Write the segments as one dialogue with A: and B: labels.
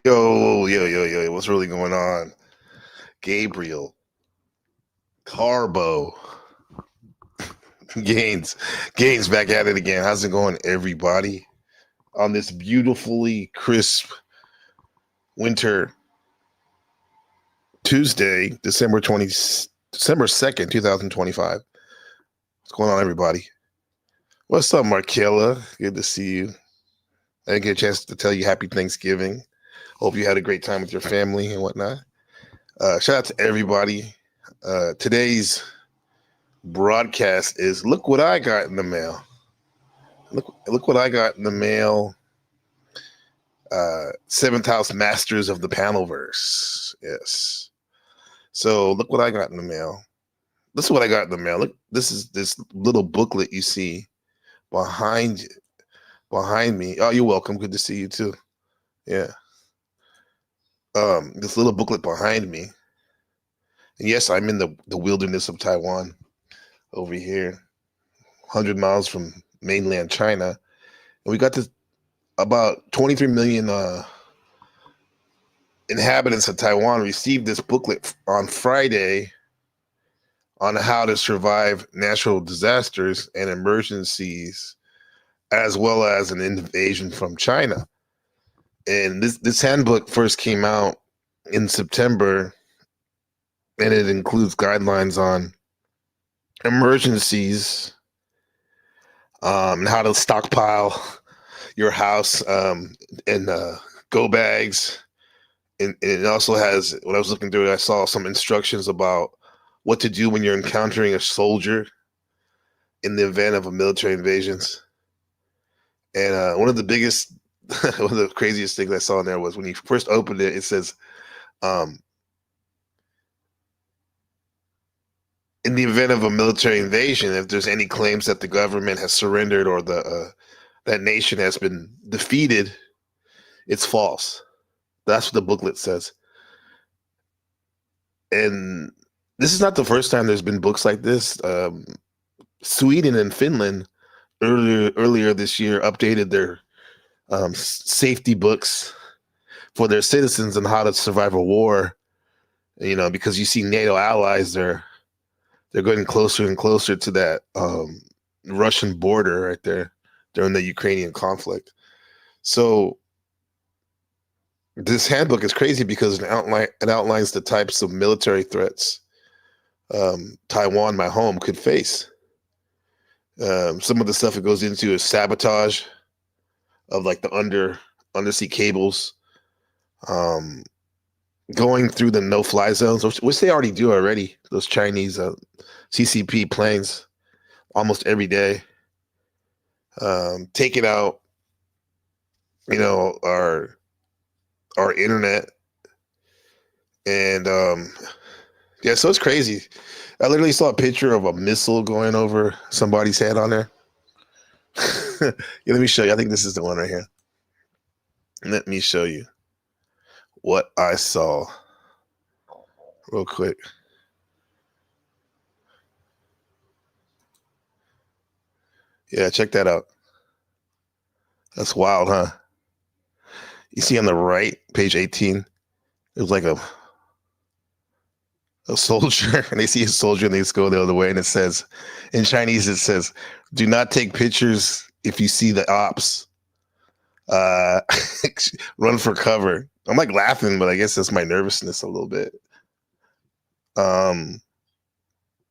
A: Yo, what's really going on? Gabriel, Carbo, Gaines, Gaines back at it again. How's it going, everybody? On this beautifully crisp winter Tuesday, December 2nd, 2025. What's going on, everybody? What's up, Markella? Good to see you. I didn't get a chance to tell you happy Thanksgiving. Hope you had a great time with your family and whatnot. Shout out to everybody. Today's broadcast is look what I got in the mail. Look what I got in the mail. Seventh House Masters of the Panelverse. Yes. So look what I got in the mail. This is what I got in the mail. Look, this is this little booklet you see behind me. Oh, you're welcome. Good to see you too. Yeah. This little booklet behind me. And yes, I'm in the wilderness of Taiwan over here, 100 miles from mainland China. And we got this about 23 million inhabitants of Taiwan received this booklet on Friday on how to survive natural disasters and emergencies, as well as an invasion from China. And this handbook first came out in September, and it includes guidelines on emergencies, and how to stockpile your house, and go bags. And it also has, when I was looking through it, I saw some instructions about what to do when you're encountering a soldier in the event of a military invasions. And one of the biggest, one of the craziest things I saw in there was when you first opened it, it says, in the event of a military invasion, if there's any claims that the government has surrendered or that nation has been defeated, it's false. That's what the booklet says. And this is not the first time there's been books like this. Sweden and Finland earlier this year updated their safety books for their citizens on how to survive a war. Because you see NATO allies, they're getting closer and closer to that Russian border right there during the Ukrainian conflict. So this handbook is crazy because it outlines the types of military threats Taiwan, my home, could face. Some of the stuff it goes into is sabotage of like the undersea cables, going through the no-fly zones, which they already do already. Those Chinese CCP planes almost every day, taking out, our internet, and yeah, so it's crazy. I literally saw a picture of a missile going over somebody's head on there. Yeah, let me show you. I think this is the one right here. Let me show you what I saw real quick. Yeah, check that out. That's wild, huh? You see on the right, page 18, there's like a soldier, and they see a soldier and they just go the other way, and it says, in Chinese, it says, do not take pictures if you see the ops. Run for cover. I'm like laughing, but I guess that's my nervousness a little bit.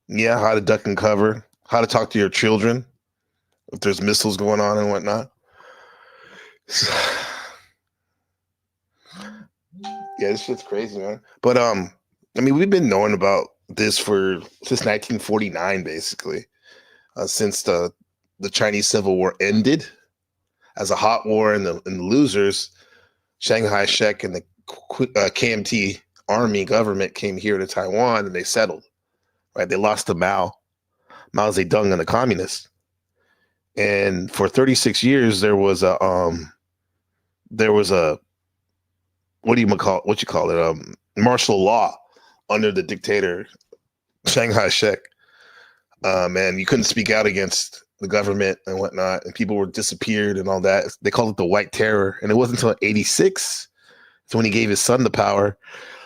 A: Yeah, how to duck and cover, how to talk to your children if there's missiles going on and whatnot. Yeah, this shit's crazy, man. But we've been knowing about this since 1949, basically, since the Chinese Civil War ended as a hot war, and the losers, Shanghai Shek and the KMT army government, came here to Taiwan and they settled. Right, they lost to Mao Zedong and the communists, and for 36 years there was a what you call it, martial law under the dictator Shanghai Shek. And you couldn't speak out against the government and whatnot, and people were disappeared and all that. They called it the White Terror, and it wasn't until 86 So when he gave his son the power,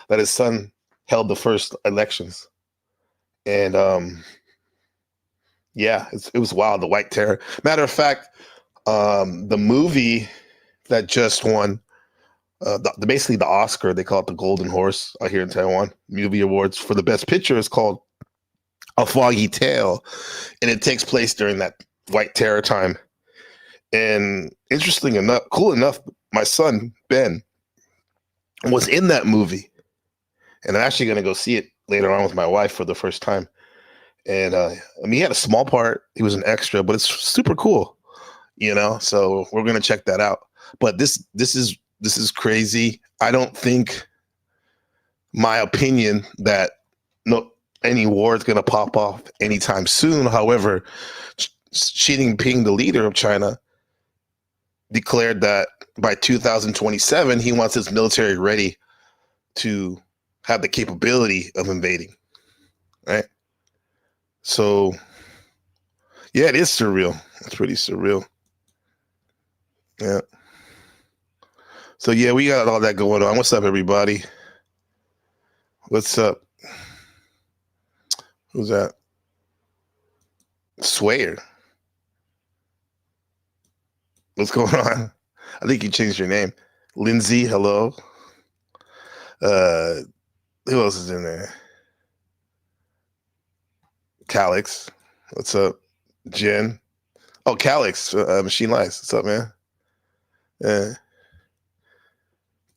A: that his son held the first elections. And yeah, it was wild. The White Terror. Matter of fact, the movie that just won basically the Oscar, they call it the Golden Horse out here in Taiwan, movie awards for the best picture, is called A Foggy Tale, and it takes place during that White Terror time. And interesting enough, cool enough, my son Ben was in that movie, and I'm actually going to go see it later on with my wife for the first time. And I mean, he had a small part; he was an extra, but it's super cool, you know. So we're going to check that out. But this is crazy. I don't think, my opinion, that any war is going to pop off anytime soon. However, Xi Jinping, the leader of China, declared that by 2027, he wants his military ready to have the capability of invading, right? So, yeah, it is surreal. It's pretty surreal. Yeah. So, yeah, we got all that going on. What's up, everybody? What's up? Who's that? Swayer. What's going on? I think you changed your name. Lindsay, hello. Who else is in there? Calix. What's up? Jen. Oh, Calix, Machine Lies. What's up, man? Yeah.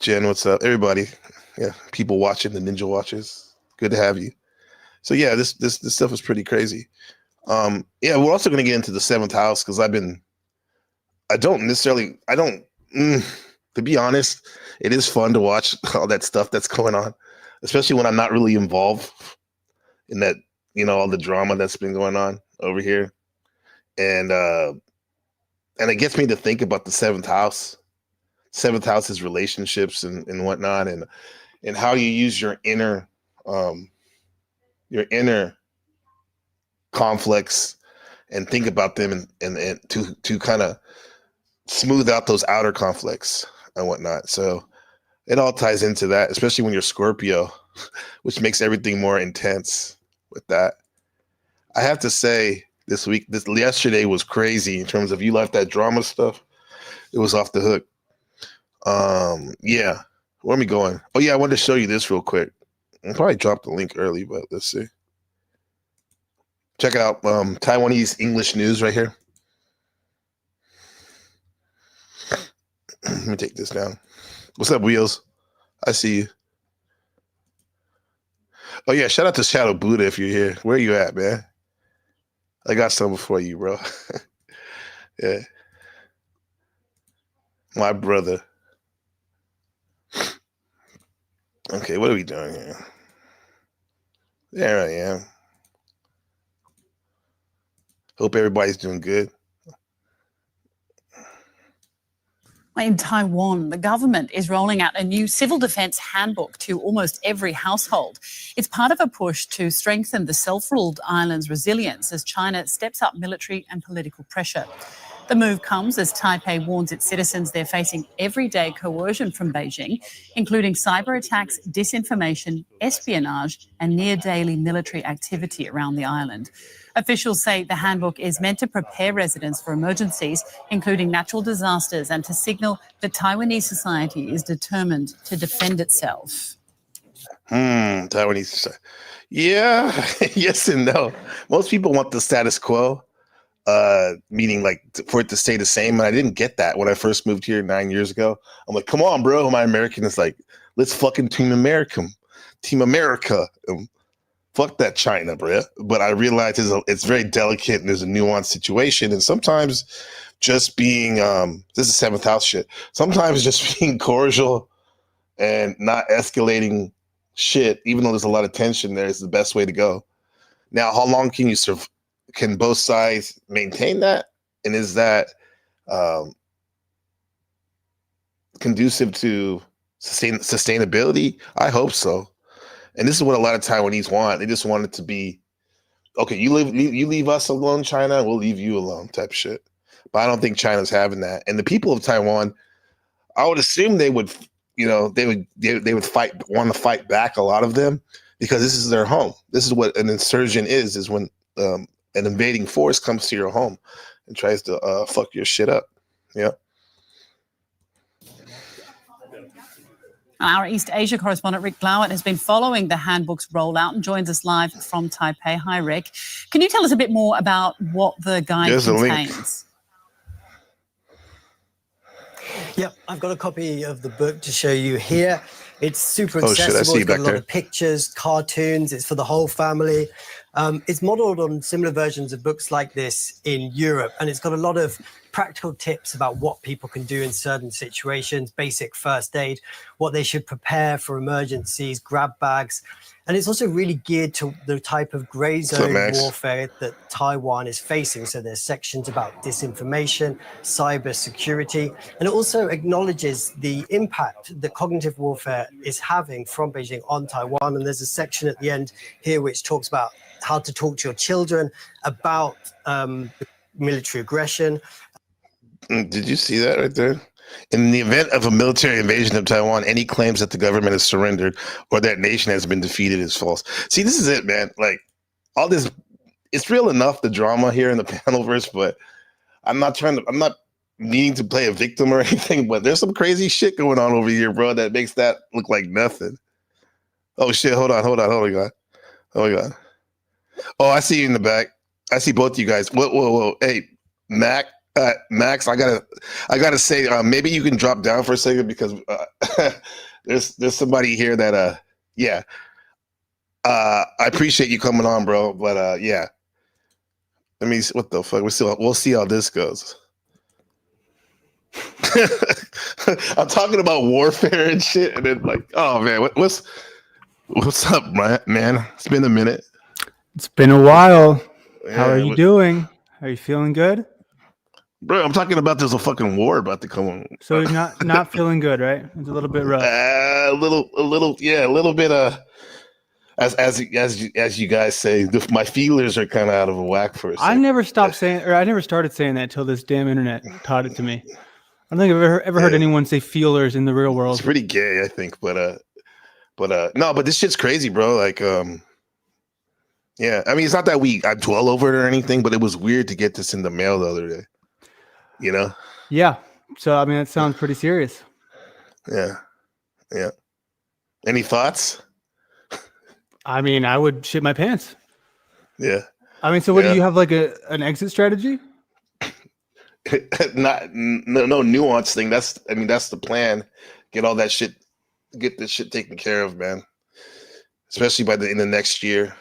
A: Jen, what's up? Everybody. Yeah, people watching, the Ninja Watchers. Good to have you. So yeah, this stuff is pretty crazy. Yeah, we're also gonna get into the seventh house because to be honest, it is fun to watch all that stuff that's going on, especially when I'm not really involved in that, all the drama that's been going on over here. And it gets me to think about the seventh house. Seventh house is relationships and whatnot, and how you use your inner conflicts and think about them and to kind of smooth out those outer conflicts and whatnot. So it all ties into that, especially when you're Scorpio, which makes everything more intense with that. I have to say, yesterday was crazy in terms of you left that drama stuff. It was off the hook. Yeah. Where am I going? Oh yeah, I wanted to show you this real quick. I'll probably drop the link early, but let's see. Check out Taiwanese English news right here. Let me take this down. What's up, Wheels? I see you. Oh yeah, shout out to Shadow Buddha if you're here. Where you at, man? I got something for you, bro. Yeah. My brother. Okay, what are we doing here? There I am. Hope everybody's doing good.
B: In Taiwan, the government is rolling out a new civil defence handbook to almost every household. It's part of a push to strengthen the self-ruled island's resilience as China steps up military and political pressure. The move comes as Taipei warns its citizens they're facing everyday coercion from Beijing, including cyber attacks, disinformation, espionage, and near-daily military activity around the island. Officials say the handbook is meant to prepare residents for emergencies, including natural disasters, and to signal that Taiwanese society is determined to defend itself.
A: Taiwanese society. Yeah, yes and no. Most people want the status quo, meaning like for it to stay the same. And I didn't get that when I first moved here 9 years ago. I'm like, come on, bro. My American is like, let's fucking Team America. Fuck that China, bro. But I realize it's very delicate and there's a nuanced situation. And sometimes just being, this is seventh house shit. Sometimes just being cordial and not escalating shit, even though there's a lot of tension there, is the best way to go. Now, how long can you serve? Can both sides maintain that? And is that conducive to sustainability? I hope so. And this is what a lot of Taiwanese want. They just want it to be, okay, you leave us alone, China, we'll leave you alone type of shit. But I don't think China's having that. And the people of Taiwan, I would assume they would they would want to fight back, a lot of them, because this is their home. This is what an insurgent is when an invading force comes to your home and tries to fuck your shit up. Yeah.
B: Our East Asia correspondent Rick Blowett has been following the handbook's rollout and joins us live from Taipei. Hi, Rick. Can you tell us a bit more about what the guide contains?
C: Yep, I've got a copy of the book to show you here. It's super accessible. It's got a lot of pictures, cartoons. It's for the whole family. It's modeled on similar versions of books like this in Europe, and it's got a lot of practical tips about what people can do in certain situations, basic first aid, what they should prepare for emergencies, grab bags. And it's also really geared to the type of gray zone warfare that Taiwan is facing. So there's sections about disinformation, cyber security, and it also acknowledges the impact that cognitive warfare is having from Beijing on Taiwan. And there's a section at the end here which talks about how to talk to your children about military aggression.
A: Did you see that right there? In the event of a military invasion of Taiwan, any claims that the government has surrendered or that nation has been defeated is false. See, this is it, man. Like, all this, it's real enough, the drama here in the Panelverse, but I'm not needing to play a victim or anything, but there's some crazy shit going on over here, bro, that makes that look like nothing. Oh, shit. Hold on. Oh, my God. Oh, I see you in the back. I see both of you guys. Whoa. Hey, Max, I gotta say, maybe you can drop down for a second, because there's somebody here that I appreciate you coming on, bro, but yeah. Let me, what the fuck? We'll see how this goes. I'm talking about warfare and shit, and then like, oh man, what's up, man? It's been a minute.
D: It's been a while. Yeah, how are you doing? Are you feeling good?
A: Bro, I'm talking about there's a fucking war about to come on.
D: So you're not feeling good, right? It's a little bit rough.
A: A little bit. As you guys say, my feelers are kind of out of whack for a second.
D: I never started saying that until this damn internet taught it to me. I don't think I've ever heard anyone say feelers in the real world.
A: It's pretty gay, I think, but no, but this shit's crazy, bro. Like, yeah, I mean, it's not that I dwell over it or anything, but it was weird to get this in the mail the other day. You know?
D: Yeah. So, I mean, it sounds pretty serious.
A: Yeah. Any thoughts?
D: I mean, I would shit my pants.
A: Yeah.
D: I mean, so what do you have, like an exit strategy?
A: No nuance thing. That's the plan. Get this shit taken care of, man. Especially in the next year,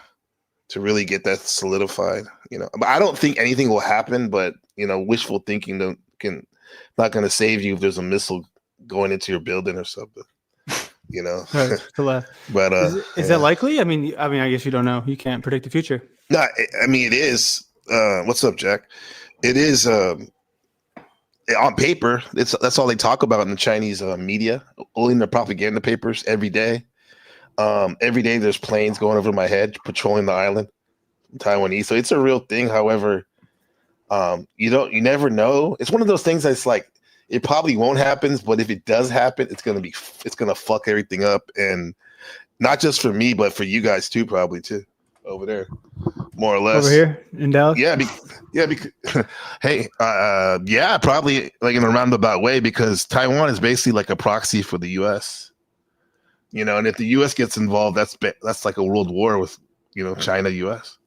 A: to really get that solidified, you know. But I don't think anything will happen, but you know, wishful thinking not going to save you if there's a missile going into your building or something, you know.
D: But is that likely? I mean, I guess you don't know. You can't predict the future.
A: No, I mean, it is. What's up, Jack? It is on paper. That's all they talk about in the Chinese media, only in their propaganda papers every day. Every day there's planes going over my head patrolling the island, Taiwanese. So it's a real thing. However, you never know. It's one of those things that's like, it probably won't happen, but if it does happen, it's gonna fuck everything up, and not just for me, but for you guys too, probably too, over there, more or less.
D: Over here in Dallas.
A: Hey, probably like in a roundabout way, because Taiwan is basically like a proxy for the U.S. You know, and if the U.S. gets involved, that's like a world war with, you know, China, U.S.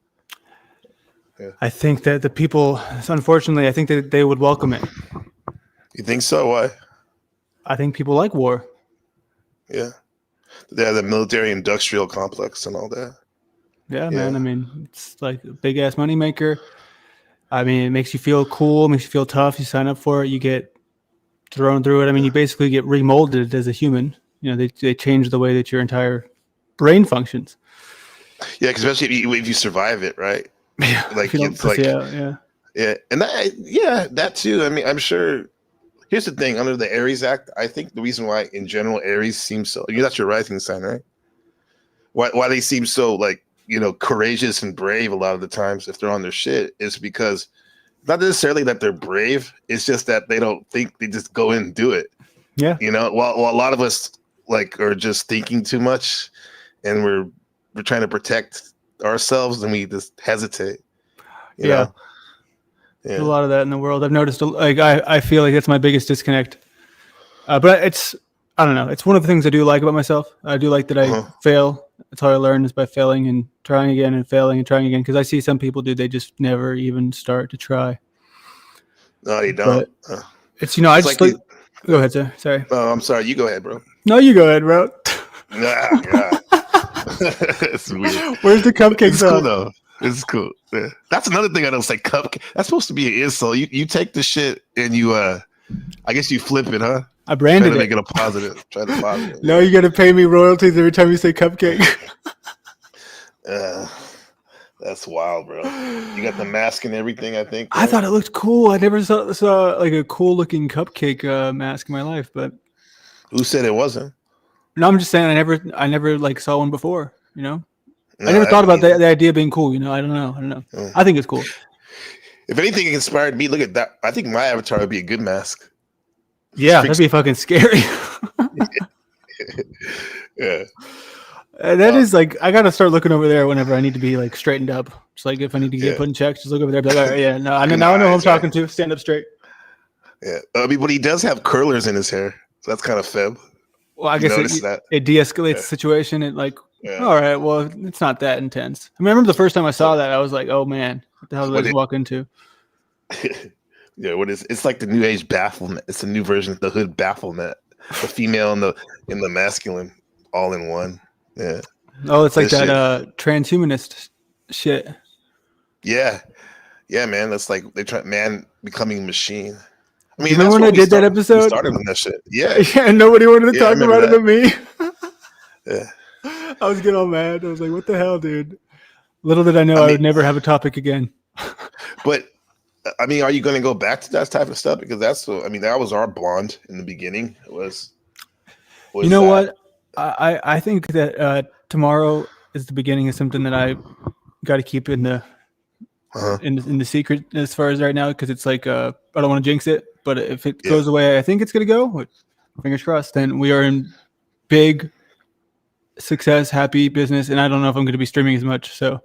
A: Yeah.
D: I think that the people, unfortunately, I think that they would welcome it.
A: You think so? Why?
D: I think people like war.
A: Yeah. They have the military-industrial complex and all that.
D: Yeah, man. I mean, it's like a big-ass moneymaker. I mean, it makes you feel cool, makes you feel tough. You sign up for it, you get thrown through it. I mean, you basically get remolded as a human. You know, they change the way that your entire brain functions.
A: Yeah, especially if you survive it, right?
D: Yeah,
A: like it's like yeah, and that too. I mean, I'm sure. Here's the thing: under the Aries Act, I think the reason why, in general, Aries seems so. That's your rising sign, right? Why they seem so, like, you know, courageous and brave a lot of the times if they're on their shit is because not necessarily that they're brave. It's just that they don't think, they just go in and do it.
D: Yeah.
A: Well, a lot of us like are just thinking too much, and we're trying to protect ourselves, and we just hesitate. You know? Yeah.
D: There's a lot of that in the world. I've noticed. Like I feel like that's my biggest disconnect. But I don't know. It's one of the things I do like about myself. I do like that I fail. That's how I learn, is by failing and trying again and failing and trying again. Because I see some people they just never even start to try.
A: No, they don't.
D: But it's I just like. Go ahead, sir. Sorry.
A: Oh, I'm sorry. You go ahead, bro.
D: No, you go ahead, bro.
A: Nah, God. It's weird.
D: Where's the cupcake?
A: It's cool though. It's cool. Yeah. That's another thing I don't say. Cupcake. That's supposed to be an insult. You take the shit and you I guess you flip it, huh?
D: I branded
A: Try to make it a positive. Try to positive.
D: No, you got to pay me royalties every time you say cupcake.
A: That's wild, bro. You got the mask and everything, I think.
D: Right? I thought it looked cool. I never saw like a cool looking cupcake mask in my life, but
A: who said it wasn't?
D: No, I'm just saying I never like saw one before, No, I never thought about the idea being cool, I don't know. I think it's cool.
A: If anything inspired me, look at that. I think my avatar would be a good mask.
D: Yeah, that'd be fucking scary.
A: Yeah.
D: That is like, I gotta start looking over there whenever I need to be like straightened up. Just like if I need to get put in check, just look over there. Be like, all right, yeah, no, now I know who I'm talking to. Stand up straight.
A: Yeah, but he does have curlers in his hair, so that's kind of feb.
D: Well, I guess it de-escalates the situation. It like, all right, well, it's not that intense. I remember the first time I saw that, I was like, oh man, what the hell did I walk into?
A: Yeah, it's like the new age bafflement. It's a new version of the hood bafflement. The female and the masculine all in one. Yeah.
D: Oh, it's like that transhumanist shit.
A: Yeah. Yeah, man. That's like they try man becoming machine. I mean,
D: remember when I did that episode?
A: We started on that shit. Yeah.
D: Yeah, and nobody wanted to talk about it but me.
A: Yeah.
D: I was getting all mad. I was like, what the hell, dude? Little did I know I would never have a topic again.
A: But I mean, are you going to go back to that type of stuff? Because that was our bond in the beginning. It was
D: you know what? I think that tomorrow is the beginning of something that I got to keep in the in the secret as far as right now, because it's like I don't want to jinx it, but if it goes away, I think it's going to go. Fingers crossed. Then we are in big success, happy business, and I don't know if I'm going to be streaming as much. So,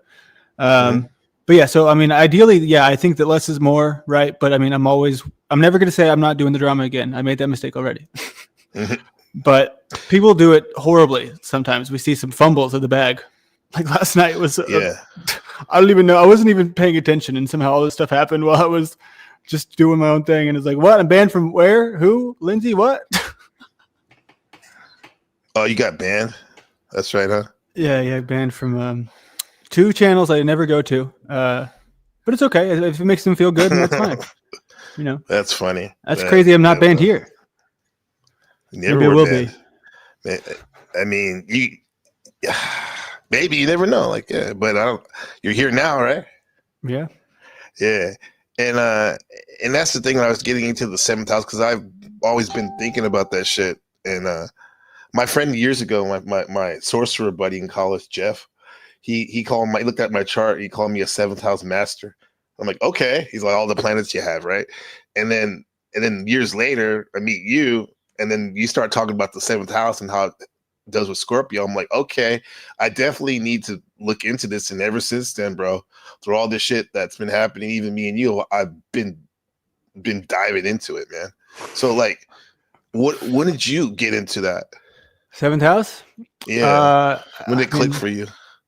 D: but yeah. So I mean, ideally, yeah, I think that less is more, right? But I mean, I'm never going to say I'm not doing the drama again. I made that mistake already. But people do it horribly sometimes. We see some fumbles of the bag. Like last night was I don't even know. I wasn't even paying attention, and somehow all this stuff happened while I was just doing my own thing. And it's like, what? I'm banned from where? Who? Lindsay? What?
A: Oh, you got banned? That's right, huh?
D: Yeah, banned from 2 channels I never go to. But it's okay. If it makes them feel good, then that's fine.
A: That's funny.
D: That's crazy. I'm not banned here.
A: Maybe it will be. I mean, maybe you never know. Like, but you're here now, right?
D: Yeah.
A: Yeah, and that's the thing when I was getting into the 7th house, because I've always been thinking about that shit. And my friend years ago, my sorcerer buddy in college, Jeff, he looked at my chart. He called me a 7th house master. I'm like, okay. He's like, all the planets you have, right? And then years later, I meet you. And then you start talking about the 7th house and how it does with Scorpio. I'm like, okay, I definitely need to look into this. And ever since then, bro, through all this shit that's been happening, even me and you, I've been diving into it, man. So like, when did you get into that?
D: 7th house?
A: Yeah. When did it click for you?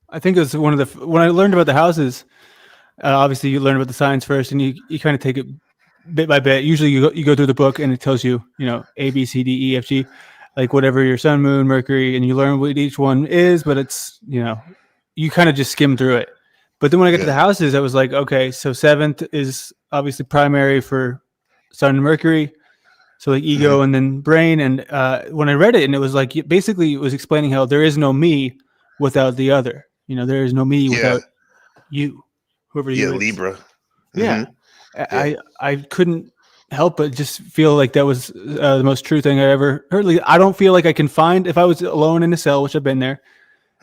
D: I think it was when I learned about the houses, obviously you learn about the signs first, and you kind of take it bit by bit. Usually you go through the book and it tells you, A, B, C, D, E, F, G, like whatever your sun, moon, Mercury, and you learn what each one is, but it's, you kind of just skim through it. But then when I got to the houses, I was like, okay, so 7th is obviously primary for sun and Mercury. So like ego and then brain. And when I read it, and it was like, basically it was explaining how there is no me without the other, there is no me without you, whoever you is.
A: Libra.
D: Yeah. I couldn't help but just feel like that was the most true thing I ever heard. Like, I don't feel like I can find, if I was alone in a cell, which I've been there,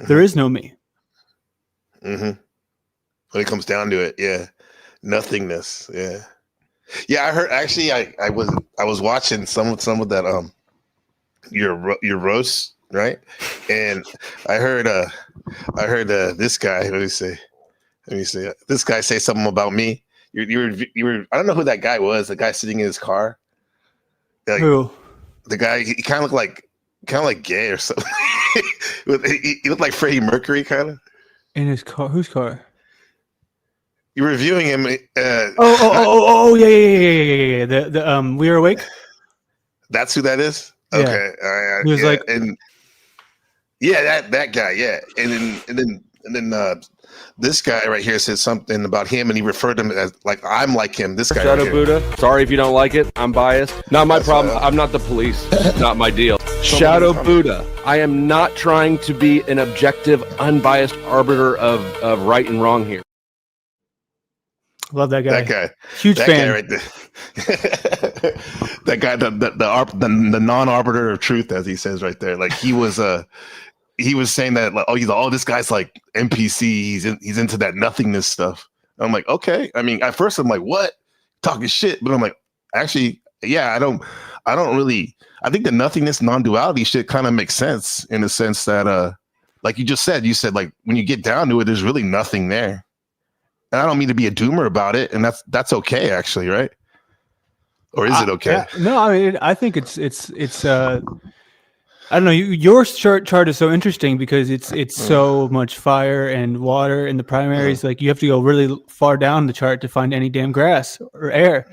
D: there is no me.
A: When it comes down to it, nothingness. Yeah, I heard. Actually, I was watching some of that your roast, right? And I heard this guy. Let me see. This guy say something about me. You were. I don't know who that guy was. The guy sitting in his car. Like,
D: Who?
A: The guy. He kind of looked like gay or something. he looked like Freddie Mercury, kind of.
D: In his car? Whose car?
A: You're reviewing him.
D: Yeah. The We Are Awake.
A: That's who that is.
D: Yeah.
A: Okay.
D: He was like,
A: and yeah, that guy. Yeah, and then this guy right here said something about him, and he referred to him as like I'm like him. This guy.
E: Shadow
A: right
E: Buddha. Sorry if you don't like it. I'm biased. Not my problem. I'm not the police. Not my deal. Shadow Buddha. I am not trying to be an objective, unbiased arbiter of right and wrong here.
D: Love that guy.
A: That guy.
D: Huge
A: that
D: fan.
A: Guy right there. That guy, the non-arbiter of truth, as he says right there. Like he was saying that like, this guy's like NPC. He's into that nothingness stuff. I'm like, okay. I mean, at first I'm like, what? Talking shit. But I'm like, actually, yeah, I don't really. I think the nothingness, non-duality shit kind of makes sense in the sense that, like you said like when you get down to it, there's really nothing there. And I don't mean to be a doomer about it, and that's okay, actually, right? Or is it okay?
D: Yeah, no, I mean, I think it's I don't know. Your chart is so interesting because it's so much fire and water in the primaries. Like you have to go really far down the chart to find any damn grass or air.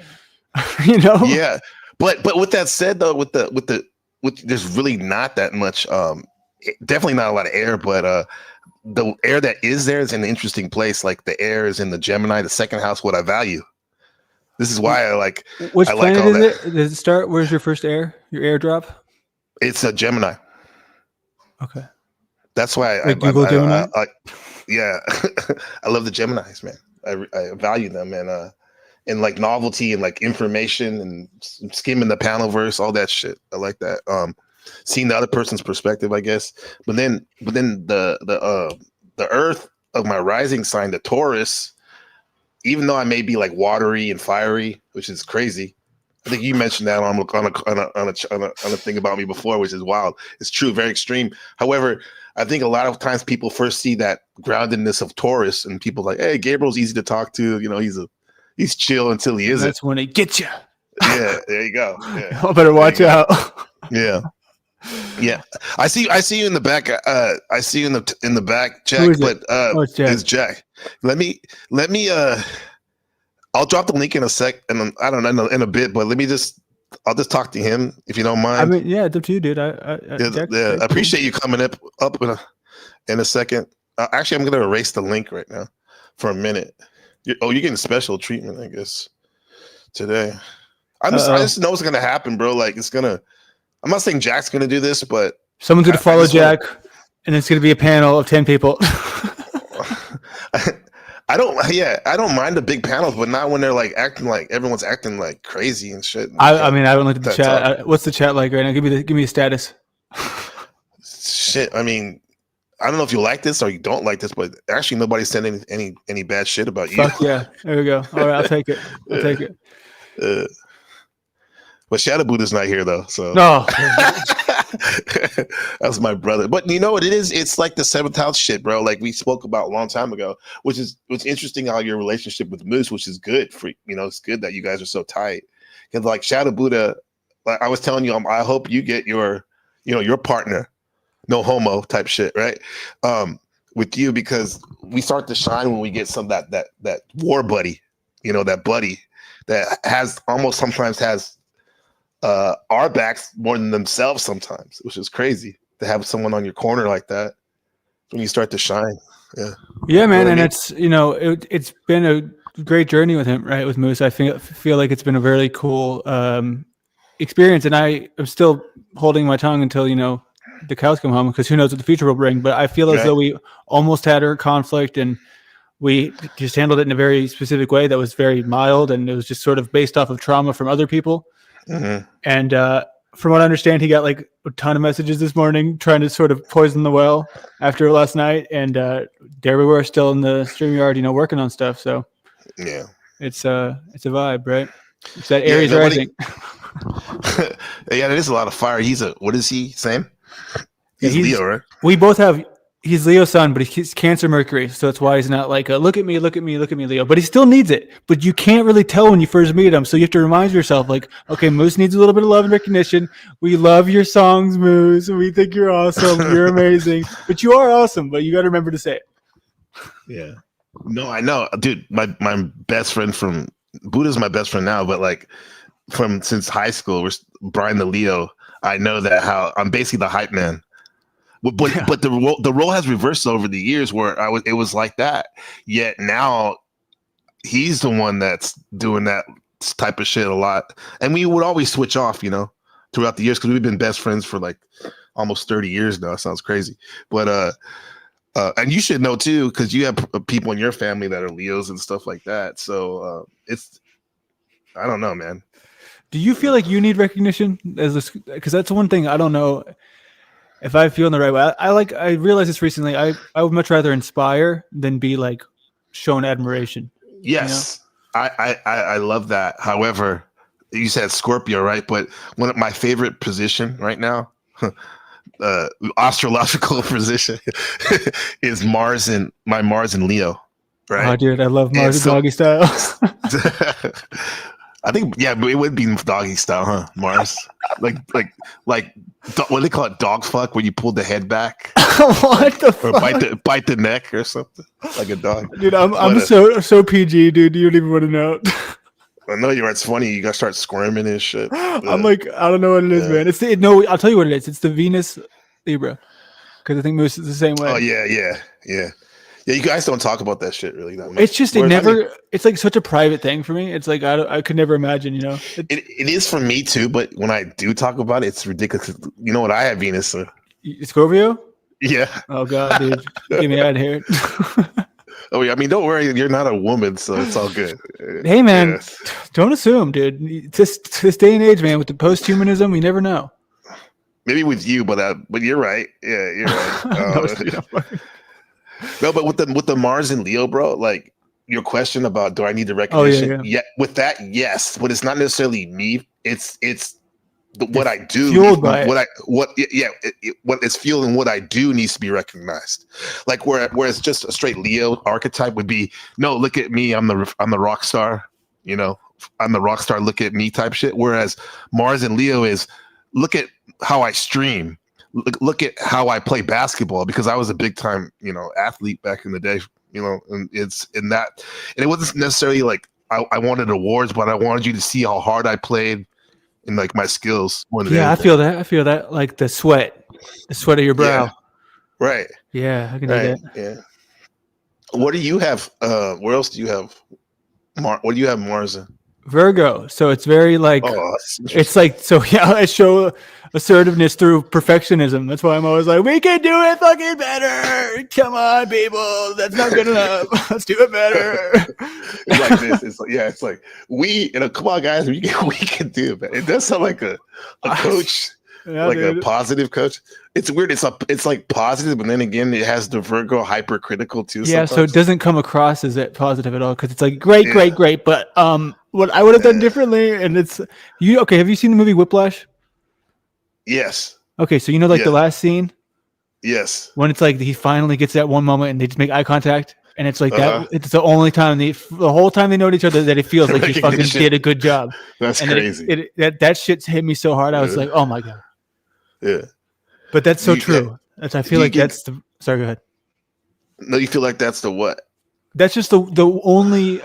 D: You know?
A: Yeah, but with that said, though, with there's really not that much. Definitely not a lot of air, but the air that is there is in an interesting place. Like the air is in the Gemini, the second house, what I value. This is why I like.
D: Which
A: I
D: planet
A: like all
D: is
A: that.
D: it? Does it start? Where's your first air? Your airdrop?
A: It's a Gemini.
D: Okay.
A: That's why
D: Like Google Gemini?
A: Yeah, I love the Geminis, man. I value them and like novelty and like information and skimming the Panelverse, all that shit. I like that. Seeing the other person's perspective, I guess. But then the Earth of my rising sign, the Taurus, even though I may be like watery and fiery, which is crazy. I think you mentioned that on a thing about me before, which is wild. It's true, very extreme. However, I think a lot of times people first see that groundedness of Taurus, and people like, hey, Gabriel's easy to talk to. You know, he's chill until he isn't.
D: That's when it gets you.
A: Yeah, there you go. Yeah.
D: I better watch out.
A: Yeah. Yeah, I see you in the back. I see you in the back, Jack. But
D: it's Jack.
A: It's Jack. Let me. I'll drop the link in a sec, and I don't know in a bit. But I'll just talk to him if you don't mind.
D: I mean, yeah, it's up to you, dude.
A: I appreciate you coming up in a second. Actually, I'm gonna erase the link right now for a minute. You're getting special treatment, I guess, today. I just know it's gonna happen, bro. Like it's gonna. I'm not saying Jack's going to do this, but
D: someone's going to follow Jack, and it's going to be a panel of 10 people.
A: I don't mind the big panels, but not when they're like acting like everyone's acting like crazy and shit.
D: I mean, I haven't looked at the chat. What's the chat like right now? Give me a status.
A: Shit. I mean, I don't know if you like this or you don't like this, but actually nobody's saying any bad shit about you.
D: Fuck yeah. There we go. All right, I'll take it.
A: But Shadow Buddha's not here though, so
D: no.
A: That's my brother. But you know what it is? It's like the seventh house shit, bro. Like we spoke about a long time ago, which is what's interesting how your relationship with Moose, which is good for it's good that you guys are so tight. Because like Shadow Buddha, like I was telling you, I hope you get your partner, no homo type shit, right? With you, because we start to shine when we get some that war buddy, that buddy that sometimes has our backs more than themselves sometimes, which is crazy to have someone on your corner like that when you start to shine.
D: Yeah, man. And it's it's been a great journey with him, right? With Moose. I feel like it's been a very cool experience, and I am still holding my tongue until the cows come home, because who knows what the future will bring. But I feel as though we almost had our conflict, and we just handled it in a very specific way that was very mild, and it was just sort of based off of trauma from other people. Mm-hmm. And from what I understand, he got like a ton of messages this morning trying to sort of poison the well after last night. And there we were still in the StreamYard, working on stuff. So yeah, it's a vibe, right? It's that Aries rising.
A: Yeah, it is a lot of fire. What is he? Same? He's Leo, right?
D: We both have. He's Leo's son, but he's Cancer Mercury, so that's why he's not like look at me, Leo. But he still needs it. But you can't really tell when you first meet him, so you have to remind yourself, like, okay, Moose needs a little bit of love and recognition. We love your songs, Moose. We think you're awesome. You're amazing, but you are awesome. But you got to remember to say it.
A: Yeah. No, I know, dude. My best friend from Buddha's my best friend now, but like since high school, we're Brian the Leo. I know that how I'm basically the hype man. But the role has reversed over the years where it was like that. Yet now he's the one that's doing that type of shit a lot. And we would always switch off, throughout the years because we've been best friends for like almost 30 years now. It sounds crazy. But and you should know too, because you have people in your family that are Leos and stuff like that. So I don't know, man.
D: Do you feel like you need recognition because that's one thing I don't know if I feel in the right way. I realized this recently. I would much rather inspire than be like shown admiration.
A: Yes, I love that. However, you said Scorpio, right? But one of my favorite position right now, astrological position, is Mars and Leo. Right?
D: Oh, dude, I love Mars doggy style.
A: I think, yeah, but it would be doggy style, huh? Mars, like what do they call it? Dog fuck, when you pull the head back.
D: What the fuck?
A: Or bite the neck or something, like a dog.
D: Dude, I'm so PG, dude. You don't even want to know.
A: I know you are. It's funny. You gotta start squirming and shit.
D: I'm like, I don't know what it is, man. I'll tell you what it is. It's the Venus Libra, because I think Moose is the same way.
A: Oh yeah. You guys don't talk about that shit really that much.
D: It's just it's like such a private thing for me. It's like I could never imagine,
A: It is for me too, but when I do talk about it, it's ridiculous. You know what? I have Venus.
D: Scorpio?
A: Yeah.
D: Oh god, dude. Get me out of here.
A: Oh yeah, I mean, don't worry, you're not a woman, so it's all good.
D: Hey man, don't assume, dude. This day and age, man, with the post-humanism, we never know.
A: Maybe with you, but you're right. Yeah, you're right. No, but with the Mars and Leo, bro, like your question about do I need the recognition?
D: Oh, yeah.
A: With that, yes, but it's not necessarily me. It's what I do.
D: Fueled by
A: what it's fueling what I do needs to be recognized. Like whereas just a straight Leo archetype would be, no, look at me, I'm the rock star. I'm the rock star. Look at me type shit. Whereas Mars and Leo is, look at how I stream. Look at how I play basketball, because I was a big time, athlete back in the day, and it's in that, and it wasn't necessarily like I wanted awards, but I wanted you to see how hard I played and like my skills. More than anything.
D: I feel that like the sweat of your brow.
A: Yeah. Right.
D: Yeah. I can do that.
A: Yeah. What do you have? Where else do you have? What do you have Mars in?
D: Virgo. So it's very like, it's like, so yeah, I show assertiveness through perfectionism. That's why I'm always like, we can do it fucking better. Come on, people. That's not good enough. Let's do it better.
A: It's like this. It's like come on, guys. We can do it better. It does sound like a coach, a positive coach. It's weird. It's like positive, but then again, it has the Virgo hypercritical too.
D: Yeah,
A: sometimes.
D: so it doesn't come across as that positive at all, because it's like great, but what I would have done differently, and it's you. Okay, have you seen the movie Whiplash?
A: Yes.
D: Okay, so the last scene.
A: Yes.
D: When it's like he finally gets that one moment and they just make eye contact, and it's like that. It's the only time the whole time they know each other that it feels like he fucking did a good job.
A: That's
D: and
A: crazy.
D: That shit's hit me so hard. I was like, oh my god.
A: Yeah.
D: But that's so true. I feel like that's the. Sorry, go ahead.
A: No, you feel like that's the what?
D: That's just the only.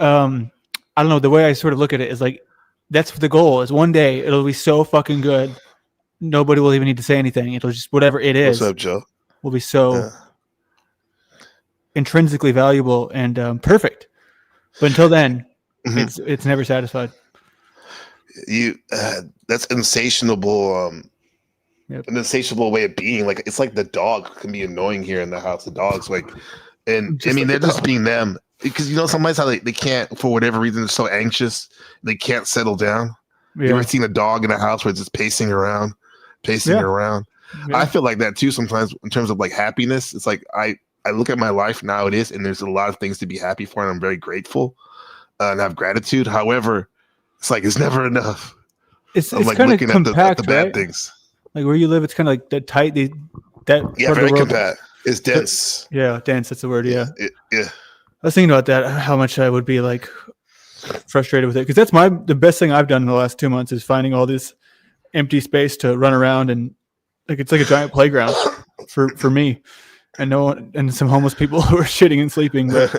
D: I don't know. The way I sort of look at it is like, that's the goal. Is one day it'll be so fucking good, nobody will even need to say anything. It'll just whatever it is.
A: What's up, Joe?
D: Will be so intrinsically valuable and perfect. But until then, it's never satisfied.
A: That's insatiable. An insatiable way of being. Like it's like the dog can be annoying here in the house. The dogs and I mean they're just being them, because sometimes how they can't, for whatever reason, they're so anxious they can't settle down. You ever seen a dog in a house where it's just pacing around? Yeah. I feel like that too sometimes in terms of like happiness. It's like I look at my life now, it is, and there's a lot of things to be happy for, and I'm very grateful and have gratitude. However, it's like it's never enough.
D: It's
A: I'm like
D: kind of
A: looking
D: compact,
A: at the bad
D: right?
A: things.
D: Like where you live, it's kind of like that tight. That
A: Yeah,
D: part of
A: very
D: the world,
A: compact. It's dense.
D: yeah, dense. That's the word. Yeah.
A: Yeah.
D: I was thinking about that. How much I would be like frustrated with it, because that's the best thing I've done in the last 2 months is finding all this empty space to run around, and like it's like a giant playground for me, and no one, and some homeless people who are shitting and sleeping. But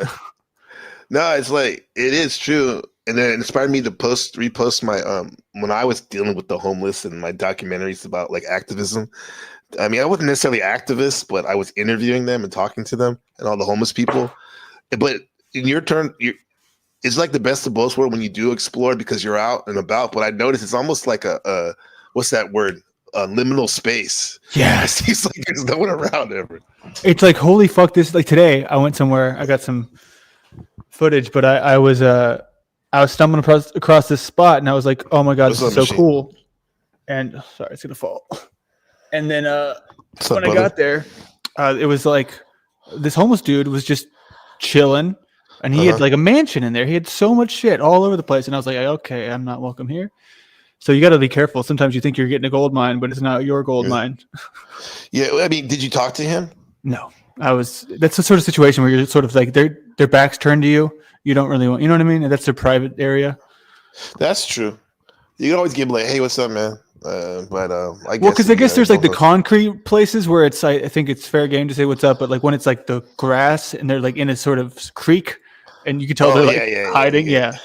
A: no, it's like it is true, and then it inspired me to repost my when I was dealing with the homeless and my documentaries about like activism. I mean, I wasn't necessarily activist, but I was interviewing them and talking to them and all the homeless people. But in your turn, it's like the best of both worlds when you do explore because you're out and about. But I noticed it's almost like a what's that word? A liminal space.
D: yeah,
A: It seems like there's no one around ever.
D: it's like holy fuck. This like today I went somewhere. I got some footage, but I was stumbling across this spot, and I was like, oh my god, this is so cool. And sorry, it's gonna fall. And then when I got there, it was like this homeless dude was just chilling, and he had like a mansion in there. He had so much shit all over the place, and I was like, okay, I'm not welcome here. So you got to be careful. Sometimes you think you're getting a gold mine, but it's not your gold mine.
A: Yeah, I mean, did you talk to him?
D: No, that's the sort of situation where you're sort of like their backs turned to you. You don't really want, you know what I mean? That's their private area.
A: That's true. You can always give like, hey, what's up, man? I guess
D: because I guess there's like the concrete places where it's I think it's fair game to say what's up, but like when it's like the grass and they're like in a sort of creek, and you can tell they're like hiding. Yeah,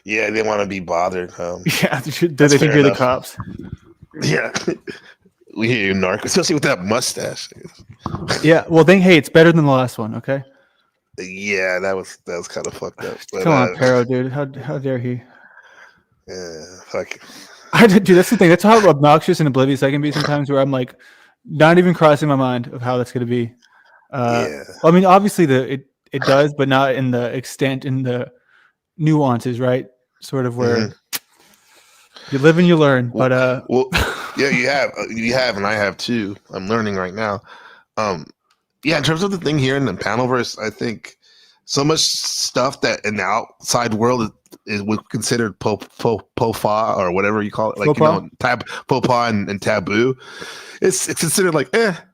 A: they want to be bothered.
D: Yeah, they think you're the cops.
A: Yeah, we hear you, narc, especially with that mustache.
D: Yeah, well, hey, it's better than the last one. Okay.
A: Yeah, that was kind of fucked up. But,
D: come on, Pero, dude, how dare he?
A: Yeah, fuck.
D: Dude, that's the thing. That's how obnoxious and oblivious I can be sometimes, where I'm like, not even crossing my mind of how that's going to be.
A: Yeah.
D: I mean, obviously it does, but not in the extent, in the nuances, right? Sort of where you live and you learn. But
A: yeah, you have, and I have too. I'm learning right now. Yeah, in terms of the thing here in the Panelverse, I think so much stuff that in the outside world is considered po-fa or whatever you call it, like po-pa and taboo. It's considered like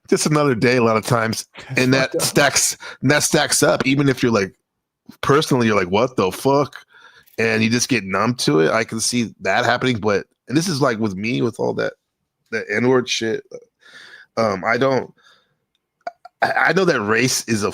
A: just another day a lot of times, and that stacks up. Even if you're like personally, you're like, what the fuck, and you just get numb to it. I can see that happening, and this is like with me with all that N-word shit. I know that race is a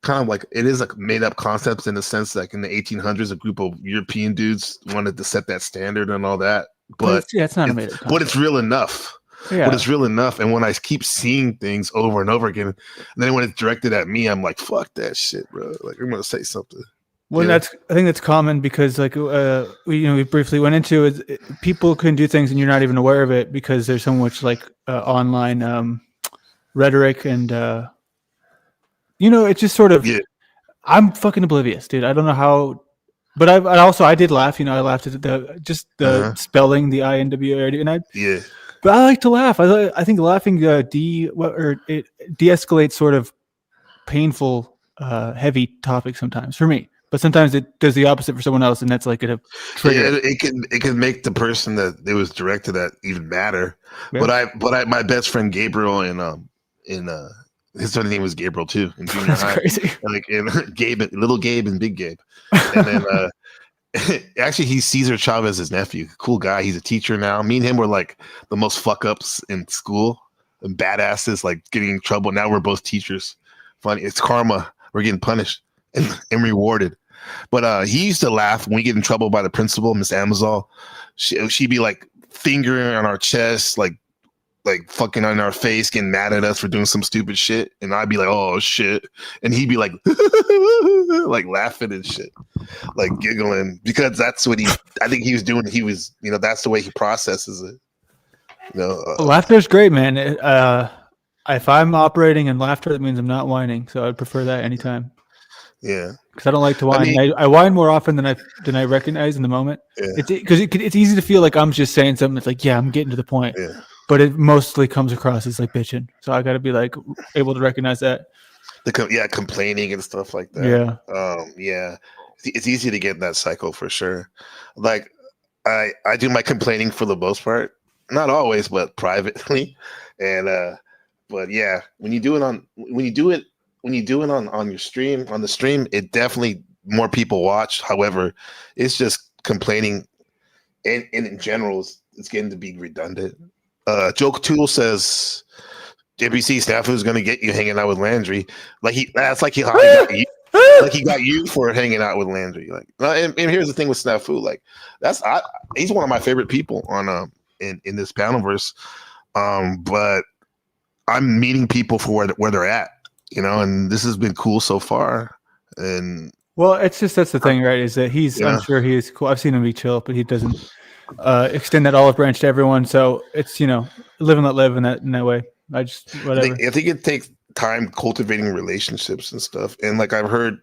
A: kind of like, it is a made up concept in the sense like in the 1800s, a group of European dudes wanted to set that standard and all that. But
D: it's not a made up concept.
A: But it's real enough. Yeah. But it's real enough. And when I keep seeing things over and over again, and then when it's directed at me, I'm like, fuck that shit, bro. Like, I'm gonna say something.
D: Well, I think that's common because like we briefly went into it. People can do things and you're not even aware of it because there's so much like online rhetoric and it's just sort of, I'm fucking oblivious, dude. I don't know how, but I did laugh. I laughed at the spelling, the INWA, and but I like to laugh. I think laughing it de-escalates sort of painful, heavy topics sometimes for me. But sometimes it does the opposite for someone else, and that's like a trigger.
A: Yeah, it can make the person that it was directed at even madder. Yeah. But my best friend Gabriel in his name was Gabriel too in junior high. Crazy. Like in little Gabe and big Gabe, and then actually he's Cesar Chavez's nephew. Cool guy. He's a teacher now. Me and him were like the most fuck ups in school and badasses, like getting in trouble. Now we're both teachers. Funny, it's karma. We're getting punished and rewarded. But he used to laugh when we get in trouble by the principal, Miss Amazon. She'd be like fingering on our chest, like fucking on our face, getting mad at us for doing some stupid shit. And I'd be like, oh shit. And he'd be like, like laughing and shit, like giggling, because that's what I think he was doing. He was, that's the way he processes it.
D: Laughter's great, man. If I'm operating in laughter, that means I'm not whining. So I'd prefer that anytime.
A: Yeah.
D: Because I don't like to whine. I whine more often than I recognize in the moment. Yeah. It's easy to feel like I'm just saying something that's like, yeah, I'm getting to the point. Yeah. But it mostly comes across as like bitching. So I got to be like able to recognize that.
A: Complaining and stuff like that.
D: Yeah.
A: Yeah. It's easy to get in that cycle for sure. Like, I do my complaining for the most part, not always, but privately, and but yeah, when you do it on your stream on the stream, it definitely more people watch. However, it's just complaining, and in general, it's getting to be redundant. Joke Tool says JBC Snafu is going to get you hanging out with Landry. That's like he got you. Like he got you for hanging out with Landry. Like, and here's the thing with Snafu. Like, he's one of my favorite people on in this Panelverse. But I'm meeting people for where they're at, and this has been cool so far. And
D: well, it's just that's the thing, right? Is that I'm sure he is cool. I've seen him be chill, but he doesn't extend that olive branch to everyone. So it's live and let live in that way. I think
A: it takes time cultivating relationships and stuff. And like I've heard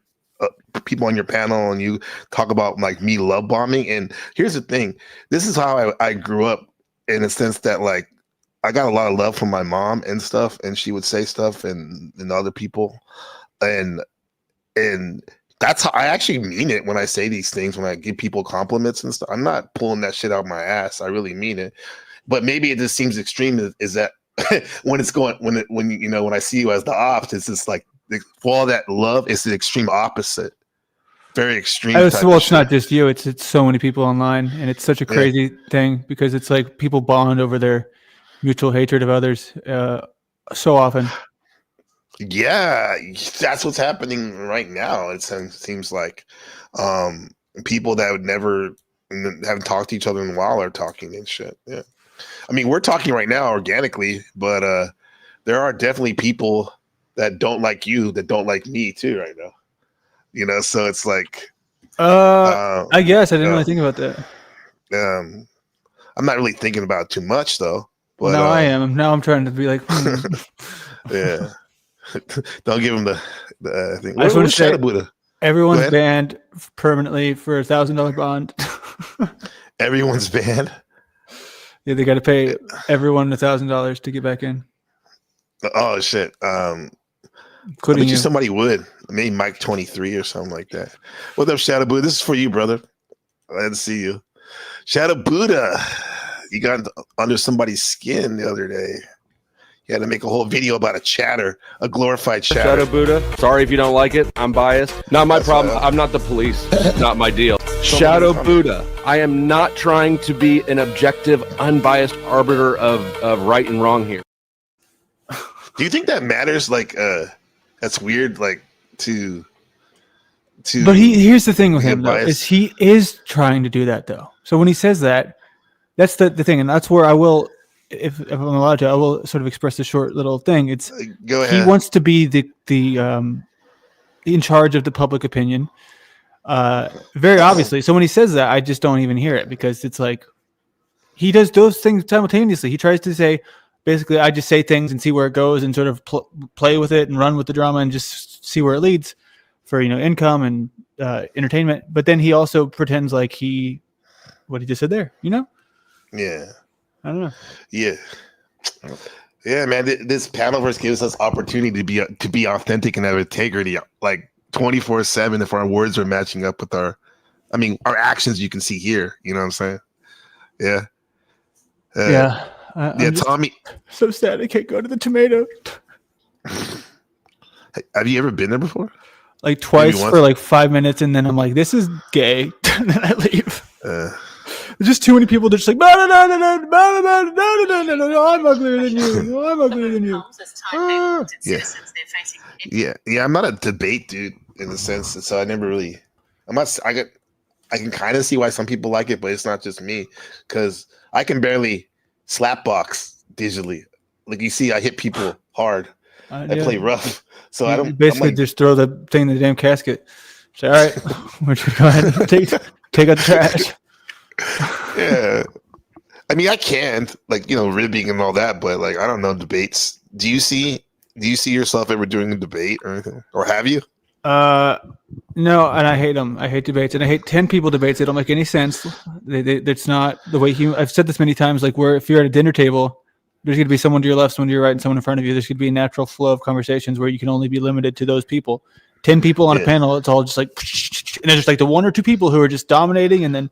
A: people on your panel and you talk about like me love bombing. And here's the thing: this is how I grew up, in a sense that like I got a lot of love from my mom and stuff, and she would say stuff and other people, and that's how I actually mean it when I say these things, when I give people compliments and stuff. I'm not pulling that shit out of my ass. I really mean it. But maybe it just seems extreme is that when I see you as the ops, it's just like for all that love, it's the extreme opposite. Very extreme.
D: Well, it's not just you, it's so many people online, and it's such a crazy thing because it's like people bond over their mutual hatred of others so often.
A: Yeah, that's what's happening right now. It seems like people that would never haven't talked to each other in a while are talking and shit. Yeah, I mean, we're talking right now organically, but there are definitely people that don't like you that don't like me too right now. So it's like
D: I guess I didn't really think about that.
A: I'm not really thinking about it too much though. But
D: I am. Now I'm trying to be like,
A: yeah. Don't give him the thing.
D: I just want to say, everyone's banned permanently for $1,000 bond.
A: Everyone's banned.
D: Yeah, they got to pay everyone $1,000 to get back in.
A: Oh shit!
D: Including you.
A: Somebody would, maybe Mike 23 or something like that. What up, Shadow Buddha? This is for you, brother. Glad to see you, Shadow Buddha. You got under somebody's skin the other day. You had to make a whole video about a glorified chatter.
E: Shadow Buddha. Sorry if you don't like it. I'm biased. Not my problem. I'm not the police. It's not my deal. Shadow Buddha. I am not trying to be an objective, unbiased arbiter of right and wrong here.
A: Do you think that matters? Like, that's weird. Like to.
D: But here's the thing with him, though, is he is trying to do that, though. So when he says that, that's the thing, and that's where I will. If I'm allowed to, I will sort of express a short little thing. It's
A: go ahead.
D: He wants to be the in charge of the public opinion, very obviously. So when he says that, I just don't even hear it because it's like he does those things simultaneously. He tries to say, basically, I just say things and see where it goes and sort of play with it and run with the drama and just see where it leads for income and entertainment. But then he also pretends like what he just said there,
A: Yeah.
D: I don't know.
A: Yeah, man. This Panelverse gives us opportunity to be authentic and have integrity, like 24/7. If our words are matching up with our actions, you can see here. You know what I'm saying? Yeah.
D: Yeah.
A: Tommy.
D: So sad I can't go to the tomato.
A: Have you ever been there before?
D: Like twice for like 5 minutes, and then I'm like, "This is gay," and then I leave. There's just too many people. They're just like, no, I'm uglier than you. No, I'm uglier than you.
A: Yeah. I'm not a debate dude in a sense, so I never really. I can kind of see why some people like it, but it's not just me because I can barely slap box digitally. Like you see, I hit people hard. I play rough, so I don't.
D: Basically, just throw the thing in the damn casket. Say, all right, we're just go ahead and take out the trash.
A: Yeah, I can't ribbing and all that, but like I don't know debates. Do you see yourself ever doing a debate or anything, or have you?
D: No, and I hate them. I hate debates, and I hate 10 people debates. They don't make any sense. It's not the way I've said this many times. Like if you're at a dinner table, there's going to be someone to your left, someone to your right, and someone in front of you. There's going to be a natural flow of conversations where you can only be limited to those people. 10 people on a panel, it's all just like, and there's just like the one or two people who are just dominating, and then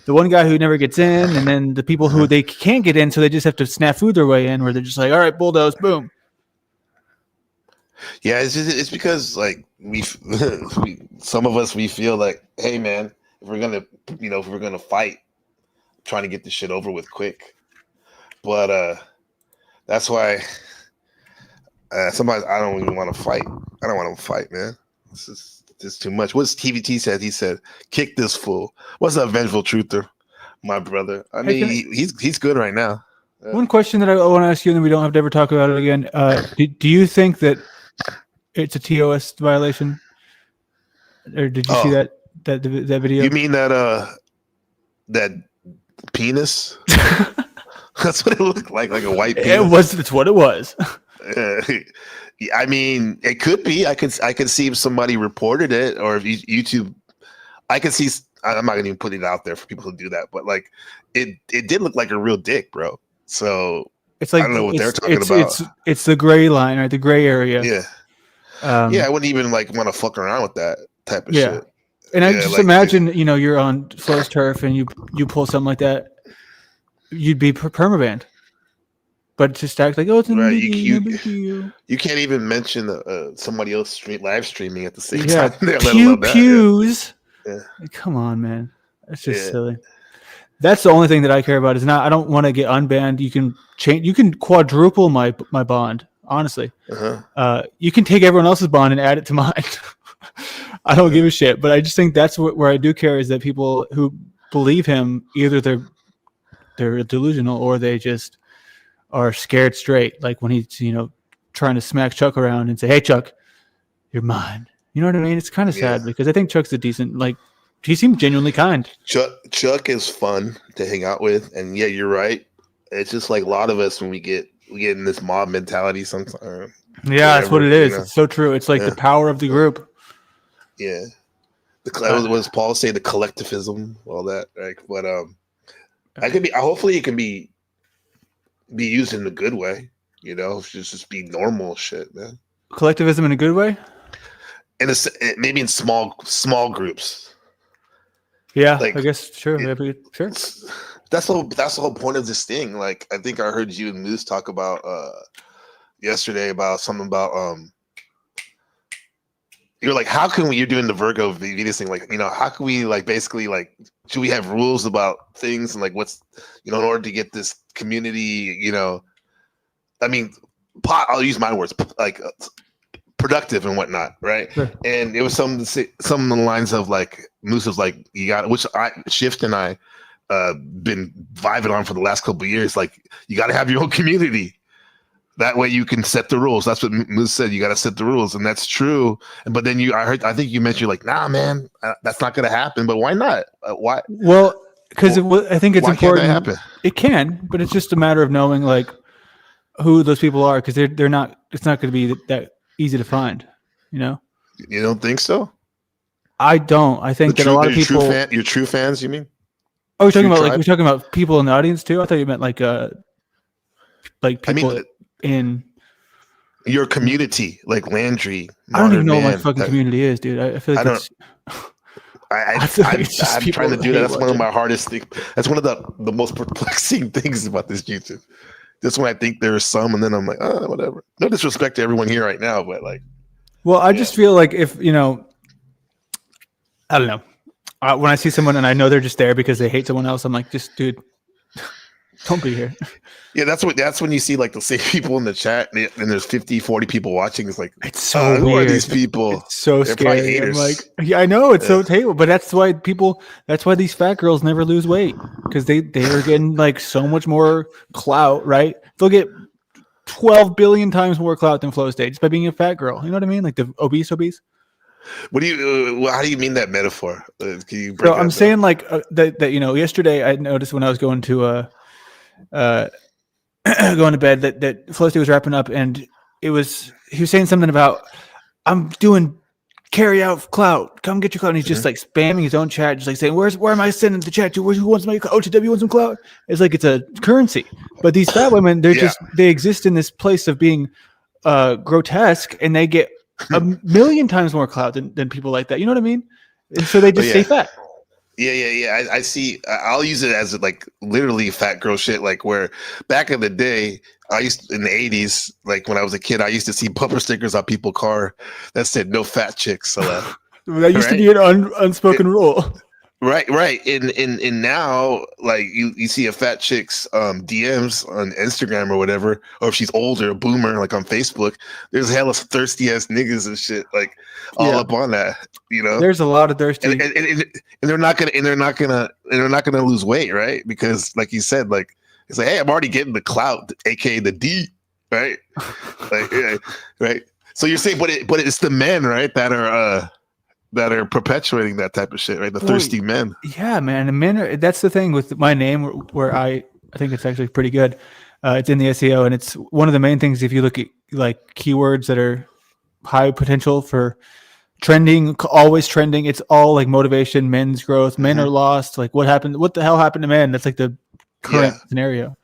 D: the one guy who never gets in, and then the people who they can't get in, so they just have to snafu their way in, where they're just like, all right, bulldoze, boom.
A: Yeah, it's because like some of us, we feel like, hey man, if we're gonna fight, trying to get this shit over with quick. But that's why sometimes I don't even want to fight. I don't want to fight, man. This is too much. What's TVT said? He said, "Kick this fool." What's that vengeful truther, my brother? I mean, he's good right now.
D: One question that I want to ask you, and then we don't have to ever talk about it again. Do you think that it's a TOS violation, or did you see that video?
A: You mean that penis? That's what it looked like a white penis.
D: It's what it was.
A: I mean, it could be. I could see if somebody reported it, or if YouTube. I could see. I'm not gonna even put it out there for people to do that, but like, it did look like a real dick, bro. So
D: it's like,
A: I don't know what they're talking about.
D: It's the gray line, or the gray area.
A: Yeah. I wouldn't even like want to fuck around with that type of shit.
D: And I just imagine, you're on Flo's turf and you pull something like that, you'd be permabanned. But just act like, it's no big deal.
A: You can't even mention somebody else live streaming at the same
D: time. Pews. Yeah. Come on, man. That's just silly. That's the only thing that I care about. I don't want to get unbanned. You can quadruple my bond. Honestly, you can take everyone else's bond and add it to mine. I don't give a shit, but I just think that's where I do care, is that people who believe him, either they're delusional or they just are scared straight. Like when he's trying to smack Chuck around and say, "Hey Chuck, you're mine." You know what I mean? It's kind of sad because I think Chuck's a decent, he seemed genuinely kind.
A: Chuck is fun to hang out with, and yeah, you're right. It's just like a lot of us when we get in this mob mentality sometimes.
D: Yeah, that's what it is. It's so true. It's like the power of the group.
A: Yeah. What does Paul say? The collectivism, all that. Right? But hopefully it can be used in a good way. Just be normal shit, man.
D: Collectivism in a good way?
A: Maybe in small groups.
D: Yeah, I guess sure. Maybe sure.
A: That's the whole point of this thing. Like, I think I heard you and Moose talk about yesterday about something about you're like, how can we? You're doing the Virgo Venus thing, like, how can we, like, basically, like, should we have rules about things, and like what's in order to get this community, I mean, I'll use my words, like, productive and whatnot, right? Sure. And it was some of the lines of like Moose was like, you got, which Shift and I been vibing on for the last couple of years. Like, you got to have your own community. That way you can set the rules. That's what Moose said. You got to set the rules, and that's true. But then I think you mentioned like, nah, man, that's not going to happen. But why not? Why?
D: Well, because I think it's important.
A: Can't that happen? It
D: can, but it's just a matter of knowing like who those people are, because they're not. It's not going to be that easy to find. You
A: don't think so?
D: I don't. I think that a lot of people.
A: Your true fans, you mean?
D: Oh, you're talking about people in the audience too. I thought you meant like people in
A: your community, like Landry.
D: I don't even know what my fucking community is, dude. I feel like
A: I'm trying to do that. That's one of my hardest things. That's one of the most perplexing things about this YouTube. Just when I think there's some, and then I'm like, oh, whatever. No disrespect to everyone here right now, but like.
D: Well, I just feel like if I don't know. When I see someone and I know they're just there because they hate someone else, I'm like, just dude, don't be here. Yeah,
A: that's when you see like the same people in the chat, and there's 50, 40 people watching. It's like,
D: it's so weird.
A: Who are these people?
D: It's so scary. I'm like, yeah, I know it's so terrible, but that's why these fat girls never lose weight, because they are getting like so much more clout, right? They'll get 12 billion times more clout than Flow State just by being a fat girl. You know what I mean? Like the obese.
A: What do you? How do you mean that metaphor? Can you break
D: so I'm saying like that. Yesterday I noticed when I was going to going to bed that Flow State was wrapping up, and he was saying something about, I'm doing carry out clout. Come get your clout. And he's just like spamming his own chat, just like saying, where am I sending the chat to? Who wants my OTW wants some clout? It's like it's a currency. But these fat women, they exist in this place of being grotesque, and they get a million times more clout than people like that. You know what I mean? And so they just stay fat.
A: Yeah. I see. I'll use it as like literally fat girl shit. Like where back in the day, in the 80s, like when I was a kid, I used to see bumper stickers on people's car that said "No fat chicks allowed."
D: That used to be an unspoken rule.
A: Right. And now, like you see a fat chick's DMs on Instagram or whatever, or if she's older, a boomer, like on Facebook, there's hella thirsty ass niggas and shit, like all up on that.
D: There's a lot of thirsty,
A: and they're not gonna lose weight, right? Because like you said, like it's like, hey, I'm already getting the clout, aka the D, right? Like, yeah, right. So you're saying, but it's the men, right, that are perpetuating that type of shit, right? The thirsty men.
D: Yeah, man. And men that's the thing with my name, where I think it's actually pretty good. It's in the SEO, and it's one of the main things. If you look at like keywords that are high potential for trending, always trending, it's all like motivation, men's growth, men are lost. Like what the hell happened to men? That's like the current scenario.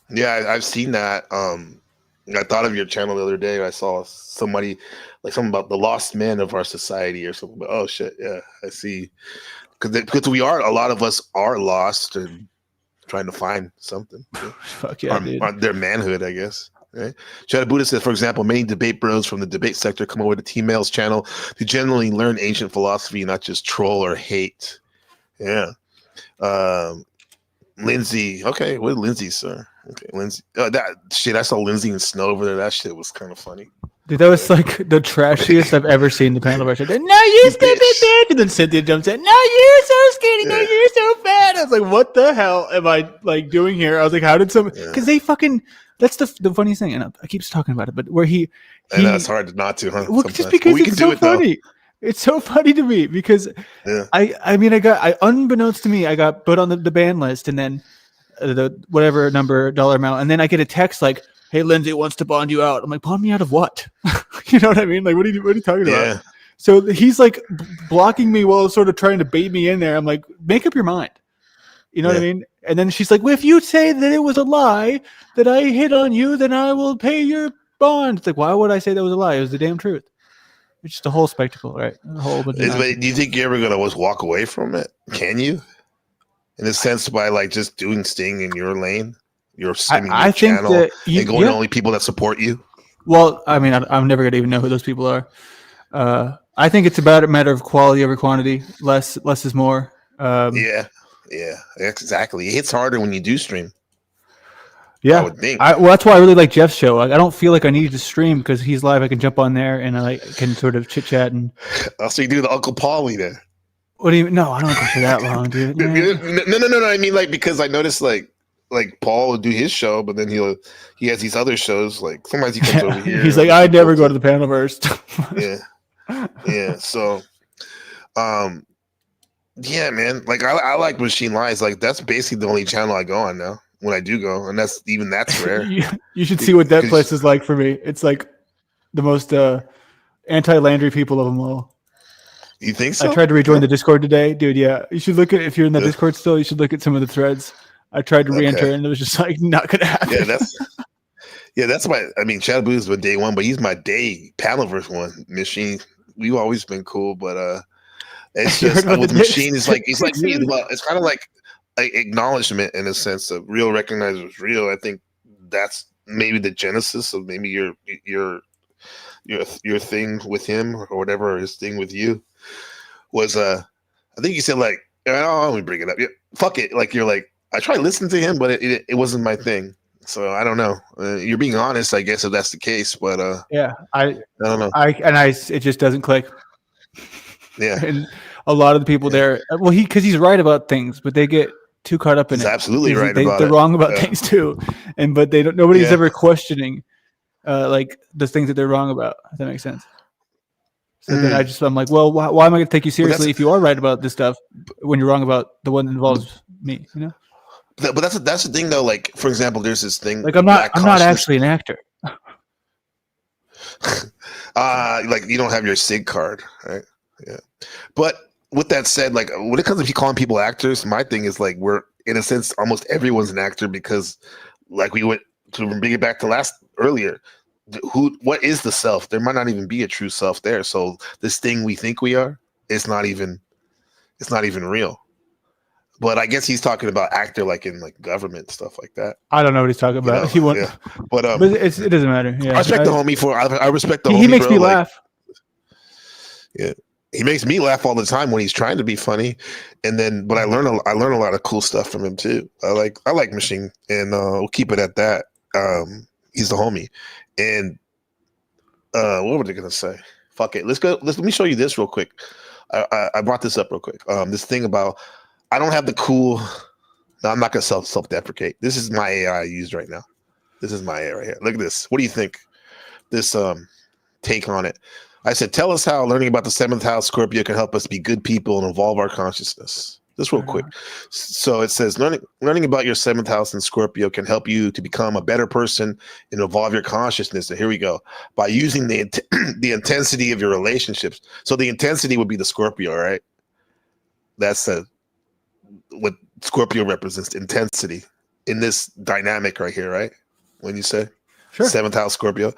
A: Yeah, I've seen that. I thought of your channel the other day. I saw something about the lost men of our society or something. But, oh shit, yeah, I see. Because a lot of us are lost and trying to find something.
D: Fuck yeah,
A: on their manhood, I guess. Right? Shadow Buddha says, for example, many debate bros from the debate sector come over to T-Mail's channel to generally learn ancient philosophy, not just troll or hate. Yeah. Lindsay. Okay, what Lindsay, sir? Okay, Lindsay. That shit, I saw Lindsay and Snow over there. That shit was kind of funny.
D: Dude, that was like the trashiest I've ever seen the Panelverse. No, you stupid bitch. And then Cynthia jumps in. No, you're so skinny. No, you're so fat. I was like, what the hell am I like doing here? I was like, how did someone? Because they fucking. That's the funniest thing, and I keep talking about it, but where he
A: I know it's hard not to, huh?
D: Well, just because it's so funny. It's so funny to me because I mean, unbeknownst to me, I got put on the ban list, and then the whatever dollar amount, and then I get a text like, "Hey, Lindsay wants to bond you out." I'm like, "Bond me out of what?" You know what I mean? Like, what are you talking about? So he's like blocking me while sort of trying to bait me in there. I'm like, make up your mind. You know what I mean? And then she's like, well, if you say that it was a lie that I hit on you, then I will pay your bond. It's like, why would I say that was a lie? It was the damn truth. It's just a whole spectacle, right? A whole bunch of
A: do you think you're ever going to walk away from it? Can you? In a sense, by like just staying in your lane, your channel, and going to only people that support you?
D: Well, I mean, I'm never going to even know who those people are. I think it's about a matter of quality over quantity. Less is more.
A: Yeah, exactly. It hits harder when you do stream.
D: Yeah,
A: I would think.
D: Well, that's why I really like Jeff's show. Like, I don't feel like I need to stream because he's live. I can jump on there and I can sort of chit chat and.
A: So you do the Uncle Paulie there.
D: What do you? No, I don't go for that long, dude.
A: No. I mean, like, because I noticed like Paul will do his show, but then he has these other shows. Like sometimes he comes over here.
D: He's like, I never go to the Panelverse.
A: Yeah. So, yeah, man. Like I like Machine Lies. Like that's basically the only channel I go on now when I do go, and that's rare.
D: You should see what that place is like for me. It's like the most anti-Landry people of them all.
A: You think so?
D: I tried to rejoin the Discord today, dude. Yeah, you should look at if you're in the Discord still. You should look at some of the threads. I tried to re-enter, and it was just like not gonna happen.
A: That's my. I mean, Chad Boo's been day one, but he's my day Panelverse one. Machine, we've always been cool, but it's just with Machine. It's like me. Well, it's kind of like acknowledgement in a sense of real recognizers real. I think that's maybe the genesis of maybe your thing with him or whatever, or his thing with you was I think you said like, oh, let me bring it up. Yeah, fuck it. Like you're like, I tried listening to him, but it wasn't my thing. So I don't know. You're being honest, I guess, if that's the case. But
D: yeah, I
A: don't know.
D: It just doesn't click.
A: Yeah,
D: and a lot of the people there, well, because he's right about things, but they get too caught up in it.
A: He's absolutely right
D: about it. They're wrong about things too, but they don't. Nobody's ever questioning like the things that they're wrong about. If that makes sense. So then I'm like, well, why am I going to take you seriously if you are right about this stuff when you're wrong about the one that involves me? You know.
A: But that's the thing though. Like for example, there's this thing.
D: Like I'm not actually an actor.
A: Like you don't have your SIG card, right? Yeah. But with that said, like when it comes to calling people actors, my thing is like we're in a sense almost everyone's an actor because, like we went to bring it back to earlier. What is the self? There might not even be a true self there. So this thing we think we are, it's not even It's not even real. But I guess he's talking about actor like in like government stuff like that.
D: I don't know what he's talking about.
A: Yeah. But
D: it doesn't matter. Yeah,
A: I respect the homie for. I respect the homie.
D: He makes me
A: like,
D: laugh.
A: Yeah, he makes me laugh all the time when he's trying to be funny, and then but I learn a lot of cool stuff from him too. I like Machine, and we'll keep it at that. He's the homie, and what were they gonna say? Fuck it. Let me show you this real quick. I brought this up real quick. This thing about I don't have the cool. No, I'm not gonna self-deprecate. This is my AI I use right now. This is my AI right here. Look at this. What do you think? This take on it. I said, tell us how learning about the 7th house Scorpio can help us be good people and evolve our consciousness. Just real quick. So it says learning about your 7th house in Scorpio can help you to become a better person and evolve your consciousness. And here we go. By using the intensity of your relationships. So the intensity would be the Scorpio, right? That's what Scorpio represents, intensity in this dynamic right here, right? When you say
D: sure.
A: 7th house Scorpio,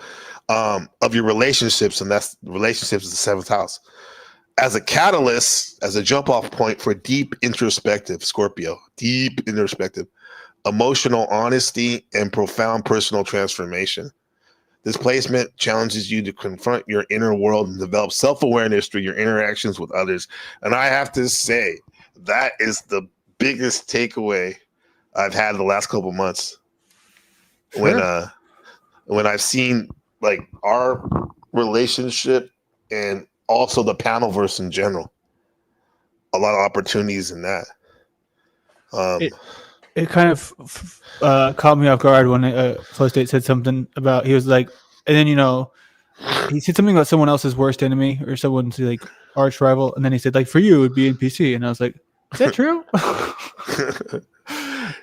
A: of your relationships, and that's relationships is the 7th house. As a catalyst, as a jump off point for deep introspective Scorpio, deep introspective, emotional honesty and profound personal transformation. This placement challenges you to confront your inner world and develop self-awareness through your interactions with others. And I have to say, that is the biggest takeaway I've had the last couple of months. Sure. When I've seen like our relationship and also the Panelverse in general, a lot of opportunities in that.
D: It kind of caught me off guard when Flow State said something about, he was like, and then, he said something about someone else's worst enemy or someone's like arch rival. And then he said, like, for you, it would be NPC. And I was like, is that true?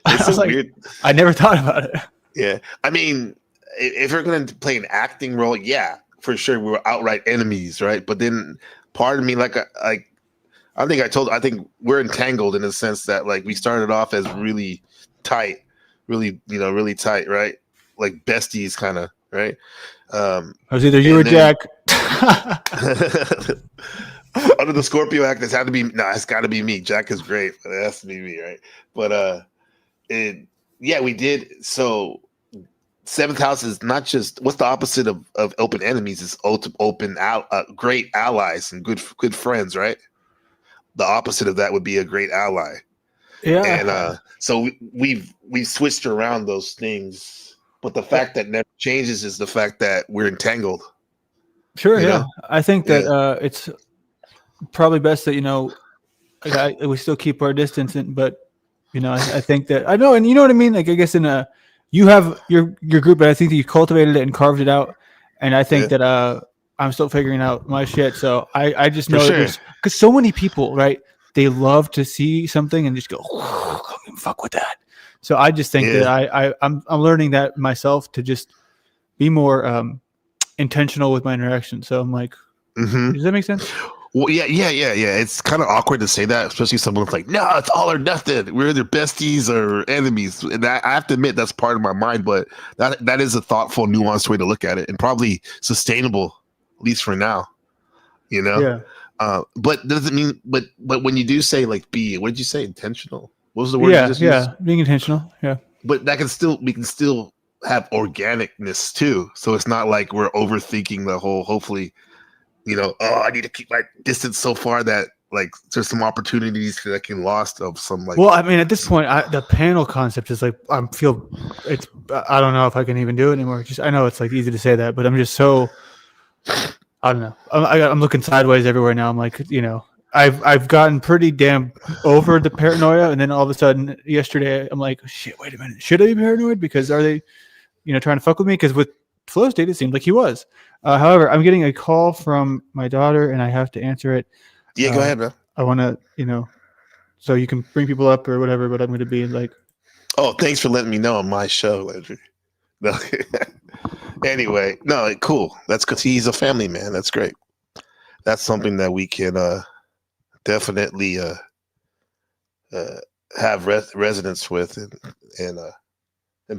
A: It's so
D: like,
A: weird.
D: I never thought about it.
A: Yeah. I mean, if you're going to play an acting role, yeah, for sure. We were outright enemies, right? But then part of me, I think we're entangled in the sense that like we started off as really tight, really tight, right? Like besties kind of, right?
D: I was either you or Jack.
A: Under the Scorpio act, it's got to be me. Jack is great, but it has to be me, right? But we did. So 7th house is not just what's the opposite of open enemies is open great allies and good friends, right? The opposite of that would be a great ally. Yeah. And so we've switched around those things, but the fact that never changes is the fact that we're entangled.
D: Sure. Yeah. I think that it's probably best that, we still keep our distance, but I think that I know, and you know what I mean? Like, I guess you have your group, but I think that you cultivated it and carved it out. And I think that I'm still figuring out my shit. So I just know because so many people, right? They love to see something and just go, fuck with that. So I just think that I'm learning that myself to just be more intentional with my interaction. So I'm like, does that make sense?
A: Well, yeah. It's kind of awkward to say that, especially someone's like, no, it's all or nothing. We're either besties or enemies. And I have to admit that's part of my mind, but that is a thoughtful, nuanced way to look at it and probably sustainable, at least for now.
D: Yeah.
A: But doesn't mean, but when you do say like what did you say? Intentional? What was the word you just used?
D: Yeah, being intentional. Yeah.
A: But we can still have organicness too. So it's not like we're overthinking the whole, hopefully, I need to keep my distance so far that like there's some opportunities that can lost of some like.
D: Well, I mean, at this point, the panel concept is like I don't know if I can even do it anymore. I know it's like easy to say that, but I'm just so I don't know. I'm looking sideways everywhere now. I'm like, I've gotten pretty damn over the paranoia, and then all of a sudden yesterday I'm like, shit, wait a minute, should I be paranoid? Because are they, trying to fuck with me? Because with Flow State, it seemed like he was. However, I'm getting a call from my daughter, and I have to answer it.
A: Yeah, go ahead, bro.
D: I want to, so you can bring people up or whatever, but I'm going to be like.
A: Oh, thanks for letting me know on my show, Landry. No. Anyway, no, cool. That's because he's a family man. That's great. That's something that we can definitely have resonance with and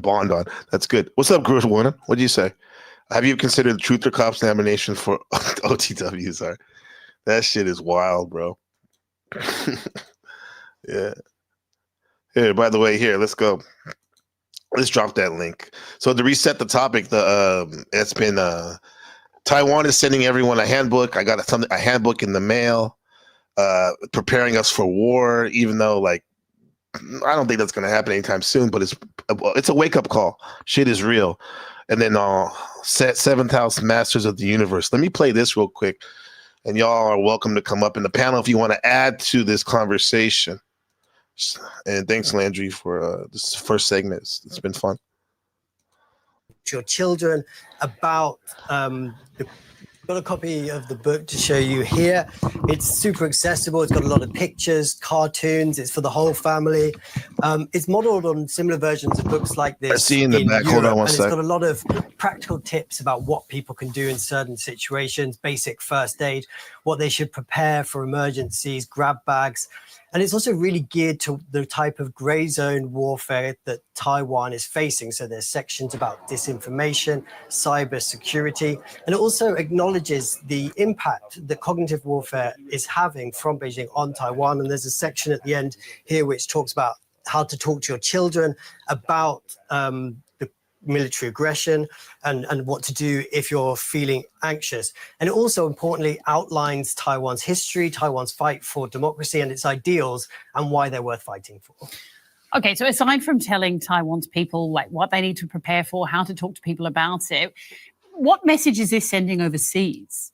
A: bond on. That's good. What's up, Groot Warner? What do you say? Have you considered the Truth or Cops nomination for OTWs? That shit is wild, bro. Yeah. Here, by the way, here, let's go. Let's drop that link. So to reset the topic, it's been Taiwan is sending everyone a handbook. I got a handbook in the mail, preparing us for war. Even though, like, I don't think that's going to happen anytime soon, but it's a wake up call. Shit is real. And then seventh house masters of the universe. Let me play this real quick, and y'all are welcome to come up in the panel if you want to add to this conversation. And thanks, Landry, for this first segment. It's been fun.
C: Your children about got a copy of the book to show you here. It's super accessible. It's got a lot of pictures, cartoons. It's for the whole family. It's modeled on similar versions of books like this.
A: I see in the back. Hold on one
C: sec.
A: second.
C: It's got a lot of practical tips about what people can do in certain situations, basic first aid, what they should prepare for emergencies, grab bags. And it's also really geared to the type of gray zone warfare that Taiwan is facing. So there's sections about disinformation, cyber security, and it also acknowledges the impact that cognitive warfare is having from Beijing on Taiwan. And there's a section at the end here which talks about how to talk to your children about the military aggression and what to do if you're feeling anxious. And it also importantly outlines Taiwan's history, Taiwan's fight for democracy and its ideals and why they're worth fighting for.
B: Okay, so aside from telling Taiwan's people like what they need to prepare for, how to talk to people about it, what message is this sending overseas?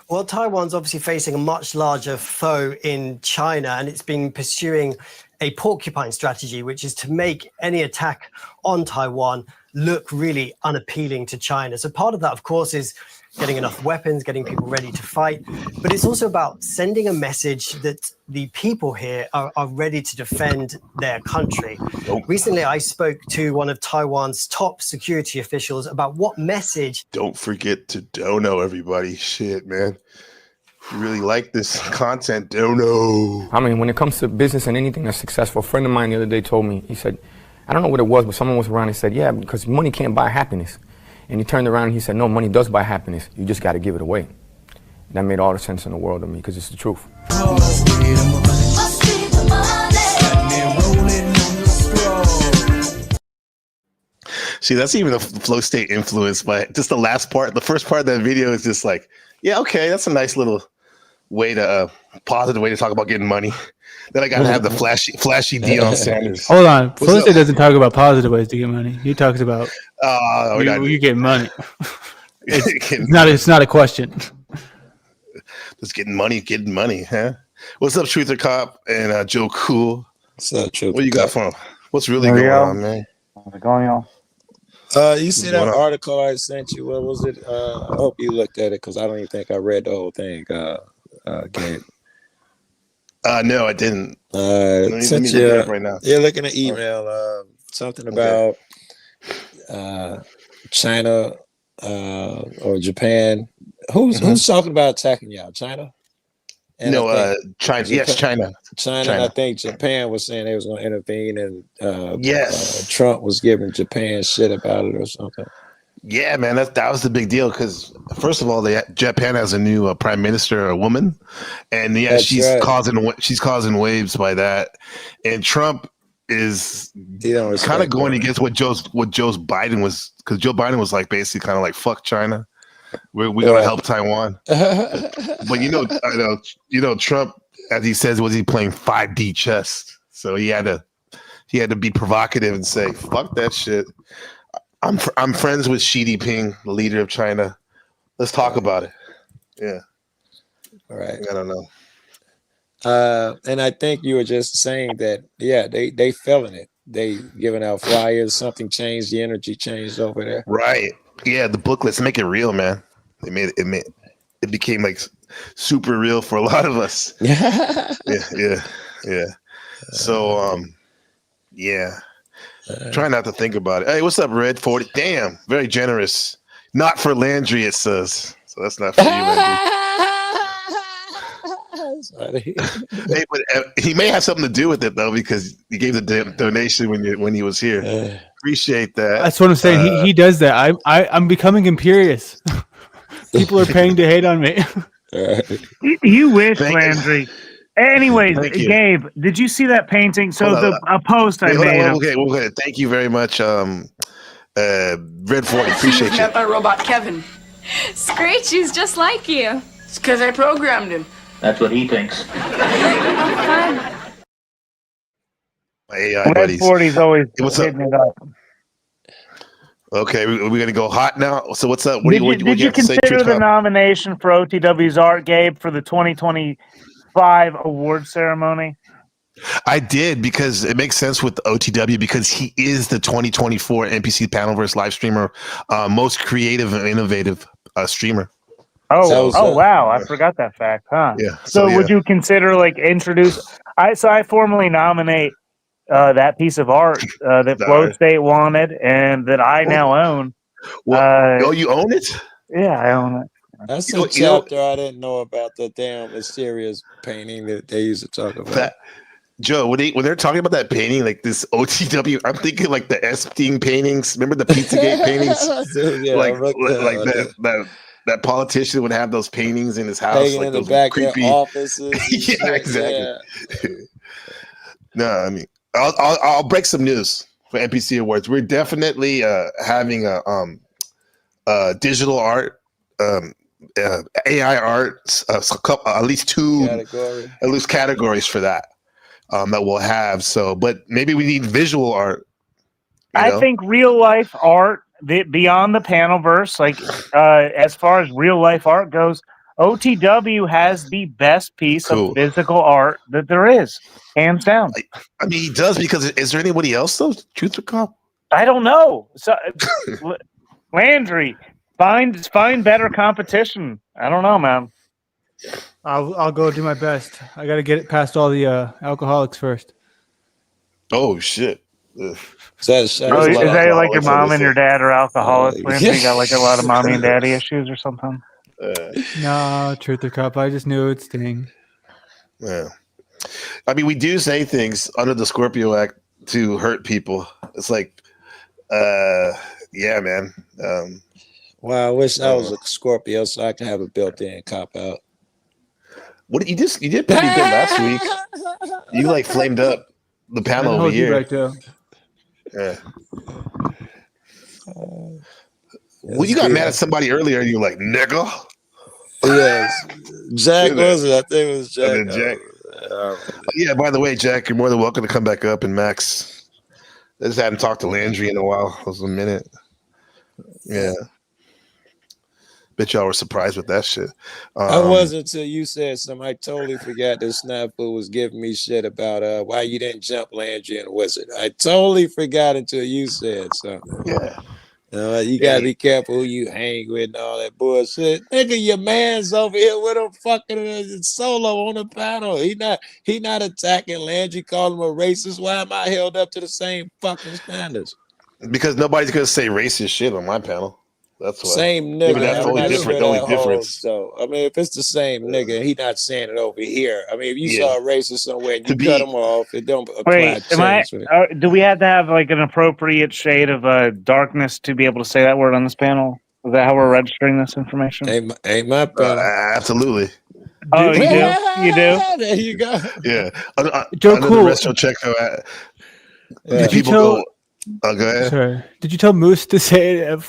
C: Well, Taiwan's obviously facing a much larger foe in China, and it's been pursuing a porcupine strategy, which is to make any attack on Taiwan look really unappealing to China. So part of that, of course, is getting enough weapons, getting people ready to fight. But it's also about sending a message that the people here are ready to defend their country. Recently, I spoke to one of Taiwan's top security officials about what message.
A: Don't forget to dono, everybody. Shit, man. If you really like this content, dono.
F: I mean, when it comes to business and anything that's successful, a friend of mine the other day told me, he said, I don't know what it was, but someone was around and said, yeah, because money can't buy happiness. And he turned around and he said, no, money does buy happiness. You just got to give it away. That made all the sense in the world to me because it's the truth.
A: See, that's even a flow state influence by just the last part. The first part of that video is just like, yeah, okay, that's a nice little way to positive way to talk about getting money. Then I got to have the flashy Deion Sanders.
D: Hold on, flow state doesn't talk about positive ways to get money. He talks about you get money. It's not a question.
A: Just getting money, huh? What's up, Truther Cop and Joe Cool?
G: What's up, Truther?
A: What you got for him? What's really going on, man?
G: What's going on? You see that article I sent you? What was it? I hope you looked at it because I don't even think I read the whole thing. Gabe.
A: No, I didn't.
G: Let me look it up right now. You're looking at email. Something about China or Japan. Who's talking about attacking y'all? China? And
A: China. Yes, China.
G: China. I think Japan was saying they was going to intervene, and Trump was giving Japan shit about it or something.
A: Yeah, man, that was the big deal because first of all, Japan has a new prime minister, a woman, and she's causing waves by that, and Trump is kind of going against what Joe Biden was, because Joe Biden was like basically kind of like fuck China. We're gonna help Taiwan, but you know Trump, as he says, was he playing 5D chess? So he had to be provocative and say fuck that shit. I'm friends with Xi Jinping, the leader of China. Let's talk about it. Yeah.
G: All right.
A: I don't know.
G: And I think you were just saying that, yeah, they feeling it. They giving out flyers. Something changed. The energy changed over there.
A: Right. Yeah. The booklets make it real, man. It became like super real for a lot of us. Yeah. So, yeah. Try not to think about it. Hey, what's up, Red 40? Damn, very generous. Not for Landry, it says. So that's not for you, Landry. Hey, but he may have something to do with it though, because he gave the donation when he was here. Appreciate that.
D: That's what I'm saying. He does that. I'm becoming imperious. People are paying to hate on me.
H: You wish, Landry. Anyways, Gabe, did you see that painting? So a post I made.
A: Okay. Thank you very much, Red 40. Appreciate you.
I: Met my robot Kevin. Screech, he's just like you. It's because I programmed him.
J: That's what he thinks.
I: Fun.
A: My AI
H: Red
A: buddies.
H: 40's always hitting it up.
A: Okay, we're gonna go hot now. So what's up?
H: Did you consider the nomination for OTW's art, Gabe, for the 2025 award ceremony?
A: I did, because it makes sense with the OTW, because he is the 2024 NPC Panelverse live streamer, most creative and innovative streamer.
H: Oh, wow! I forgot that fact, huh?
A: Yeah.
H: So would you consider I formally nominate that piece of art that Flow State wanted and that I now own.
A: You own it?
H: Yeah, I own it.
G: That's a chapter I didn't know about, the damn mysterious painting that they used to talk about.
A: Joe, when they're talking about that painting, like this OTW, I'm thinking like the Epstein paintings. Remember the Pizzagate paintings? That politician would have those paintings in his house,
G: hanging
A: like
G: in
A: those
G: the back
A: creepy
G: of offices.
A: Yeah, exactly. No, I mean, I'll break some news for NPC Awards. We're definitely having a digital art, AI art, at least two categories for that that we'll have. So, but maybe we need visual art.
H: I think real life art, beyond the Panelverse, as far as real life art goes, OTW has the best piece of physical art that there is, hands down.
A: I mean, he does, because is there anybody else though? Truth or cop?
H: I don't know. So, Landry, find better competition. I don't know, man.
D: I'll go do my best. I got to get it past all the alcoholics first.
A: Oh shit!
H: Is that like your mom and your dad are alcoholics? Landry, you got a lot of mommy and daddy issues or something?
D: No, truth or cup. I just knew it'd sting.
A: Yeah, I mean, we do say things under the Scorpio Act to hurt people. It's like, yeah, man.
G: Wow, I wish I was a Scorpio so I could have a built-in cop out.
A: What you did pretty good last week. You flamed up the panel over here.
D: Right there.
A: Yeah. Well, you got mad at somebody earlier, and you were like, "Nigga."
G: Yes, Jack was it? I think it was Jack.
A: Jack. Yeah. By the way, Jack, you're more than welcome to come back up. And Max, I just hadn't talked to Landry in a while. It was a minute. Yeah. Bet y'all were surprised with that shit.
G: I wasn't until you said something. I totally forgot that Snafu was giving me shit about why you didn't jump Landry and Wizard. I totally forgot until you said something.
A: Yeah.
G: You gotta be careful who you hang with and all that bullshit. Nigga, your man's over here with him fucking solo on the panel. He not attacking Landry, calling him a racist. Why am I held up to the same fucking standards?
A: Because nobody's gonna say racist shit on my panel. That's why.
G: Same nigga.
A: That's the only difference. The only difference.
G: So I mean, if it's the same nigga, he not saying it over here. I mean, if you saw a racist somewhere and you cut him off, it don't apply.
H: Wait, do we have to have an appropriate shade of darkness to be able to say that word on this panel? Is that how we're registering this information?
G: Ain't my panel.
A: Absolutely.
H: Oh, you do? You do?
G: There you go.
A: Yeah.
D: Joe,
A: under
D: cool.
A: the rest, check
D: Did you tell?
A: Go ahead.
D: Sorry. Did you tell Moose to say it at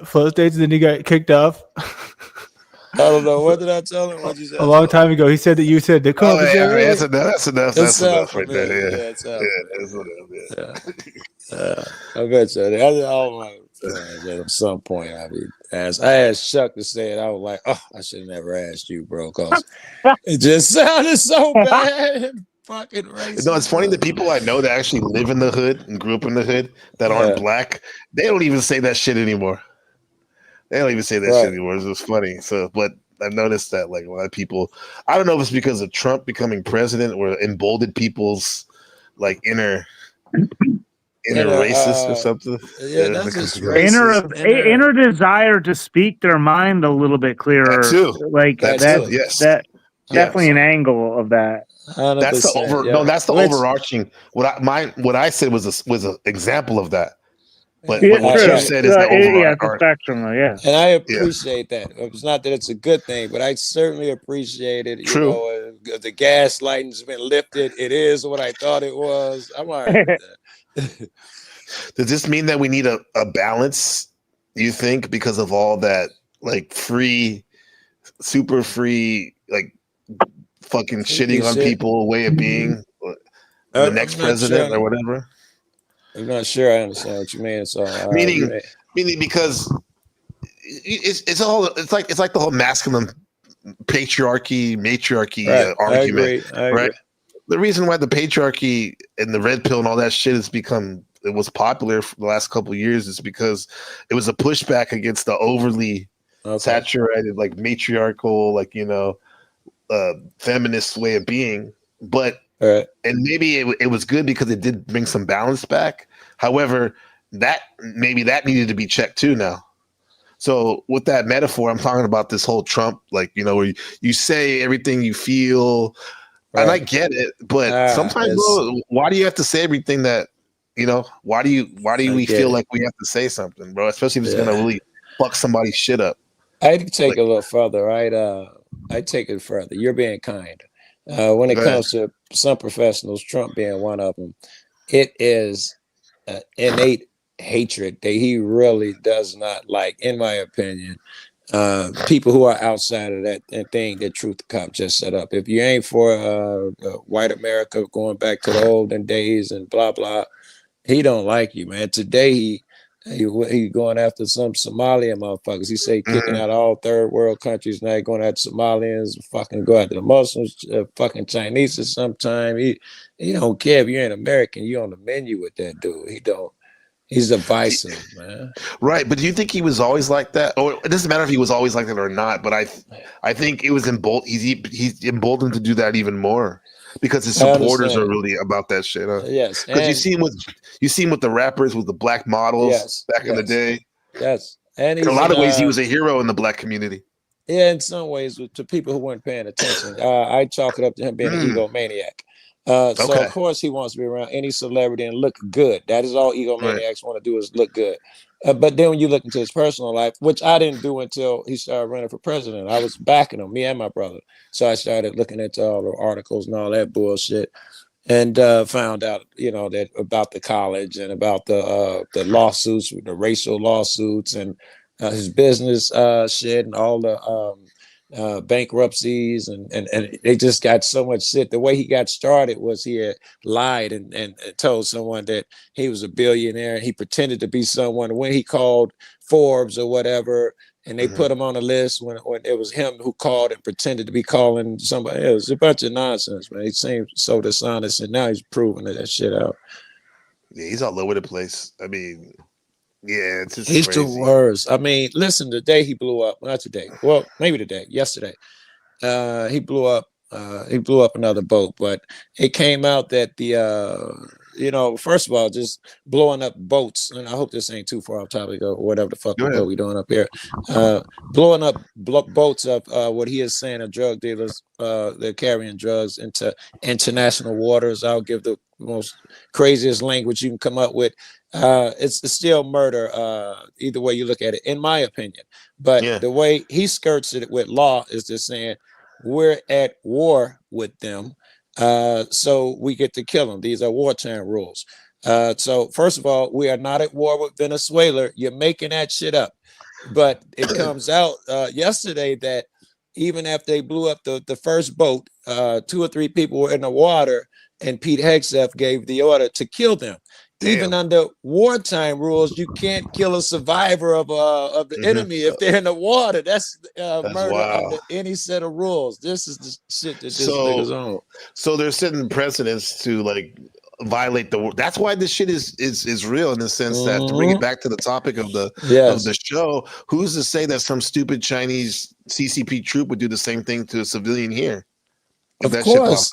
D: Flow States and then he got kicked off?
G: I don't know. What did I tell him? What you said?
D: A long time ago, he said that you said the
A: that's enough. That's enough right there. Yeah,
G: that's enough. Yeah. I bet you. At some point, I asked Chuck to say it. I was like, oh, I should have never asked you, bro, because it just sounded so bad. Fucking racist.
A: No, it's funny, the people I know that actually live in the hood and grew up in the hood that aren't black, they don't even say that shit anymore. They don't even say that shit anymore. It's just funny. So, but I've noticed that a lot of people, I don't know if it's because of Trump becoming president or emboldened people's inner racist or something.
G: Yeah, that's just
H: inner desire to speak their mind a little bit clearer.
A: That too.
H: That definitely an angle of that.
G: 100%,
A: that's the that's the overarching. What I said was an example of that. But what you said is the overall
H: the spectrum, yeah.
G: And I appreciate that. It's not that it's a good thing, but I certainly appreciate it. You know, the gaslighting's been lifted. It is what I thought it was. I'm all right with that.
A: Does this mean that we need a balance, you think, because of all that, like, free, super free, like, fucking shitting on people, way of being, the next president or whatever?
G: I'm not sure I understand what you mean. So
A: meaning because it's like the whole masculine patriarchy, matriarchy argument, right? The reason why the patriarchy and the red pill and all that shit it was popular for the last couple of years is because it was a pushback against the overly saturated, like, matriarchal, like, you know, feminist way of being. But and maybe it was good because it did bring some balance back. However, that needed to be checked too now. So with that metaphor, I'm talking about this whole Trump, like, you know, where you say everything you feel, and I get it, but sometimes, bro, why do you have to say everything that, you know? Why do we feel like we have to say something, bro? Especially if it's gonna really fuck somebody's shit up.
G: I'd take it a little further, right? I'd take it further. You're being kind. When it comes to some professionals, Trump being one of them, it is innate hatred that he really does not like, in my opinion, people who are outside of that thing that Truth Cop just set up. If you ain't for white America going back to the olden days and blah, blah, he don't like you, man. Today, he going after some Somalian motherfuckers. He say kicking out all third world countries. Now he going after Somalians, fucking go after the Muslims, fucking Chinese sometime. He don't care if you're an American. You on the menu with that dude. He don't. He's divisive, man.
A: Right, but do you think he was always like that? Or it doesn't matter if he was always like that or not. But I think it was he's emboldened to do that even more because his supporters are really about that shit. Huh?
G: Yes,
A: because you see him with the rappers, with the black models back in the day.
G: Yes, and
A: in a lot of ways, he was a hero in the black community.
G: Yeah, in some ways, to people who weren't paying attention, I chalk it up to him being an egomaniac. So of course he wants to be around any celebrity and look good. That is all egomaniacs want to do, is look good. But then when you look into his personal life, which I didn't do until he started running for president, I was backing him, me and my brother. So I started looking into all the articles and all that bullshit, and found out, you know, that about the college and about the lawsuits, the racial lawsuits, and his business shit, and all the bankruptcies, and they just got so much shit. The way he got started was he had lied and told someone that he was a billionaire, and he pretended to be someone when he called Forbes or whatever, and they put him on a list when it was him who called and pretended to be calling somebody else. A bunch of nonsense, man. He seemed so dishonest, and now he's proving that shit out.
A: Yeah, he's all over the place. I mean, yeah, it's just
G: he's
A: crazy.
G: the worst. I mean, listen, the day he blew up, not today. Well, maybe today, yesterday. He blew up another boat, but it came out that the first of all, just blowing up boats, and I hope this ain't too far off topic or whatever the fuck we doing up here. Blowing up boats of what he is saying are drug dealers. They're carrying drugs into international waters. I'll give the most craziest language you can come up with. It's still murder, either way you look at it, in my opinion. But the way he skirts it with law is just saying we're at war with them, so we get to kill them. These are wartime rules. So first of all, we are not at war with Venezuela. You're making that shit up. But it comes out yesterday that even after they blew up the first boat, 2 or 3 people were in the water, and Pete Hegseth gave the order to kill them. Damn. Even under wartime rules, you can't kill a survivor of the enemy if they're in the water. That's murder under any set of rules. This is the shit that this nigga's on.
A: So they're setting precedents to like violate the. That's why this shit is real in the sense that, to bring it back to the topic of the show, who's to say that some stupid Chinese CCP troop would do the same thing to a civilian here?
G: Of course.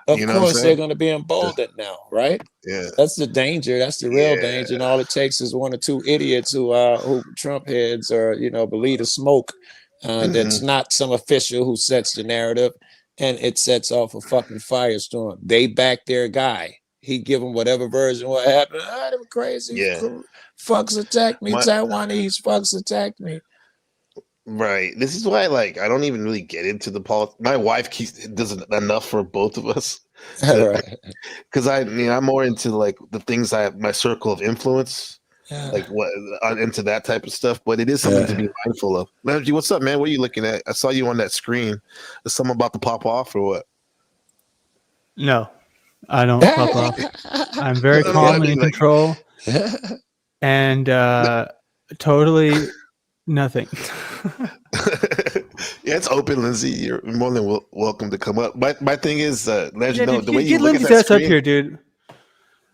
G: Of course, they're going to be emboldened now, right?
A: Yeah,
G: that's the danger. That's the real danger. And all it takes is 1 or 2 idiots who Trump heads, or believe the smoke. That's not some official who sets the narrative, and it sets off a fucking firestorm. They back their guy. he give him whatever version what happened. Ah, them crazy fucks attacked me. Taiwanese fucks attacked me.
A: Right. This is why, like, I don't even really get into the politics. My wife does enough for both of us.
G: Right.
A: Because I'm more into like the things my circle of influence, like what into that type of stuff. But it is something to be mindful of. Landry, what's up, man? What are you looking at? I saw you on that screen. Is something about to pop off or what?
D: No, I don't pop off. I'm very calm and in control, and totally nothing.
A: Yeah, it's open, Lindsay. You're more than welcome to come up. My thing is, Landry, the way
D: you
A: you look at that
D: Lindsay's
A: screen,
D: up here, dude.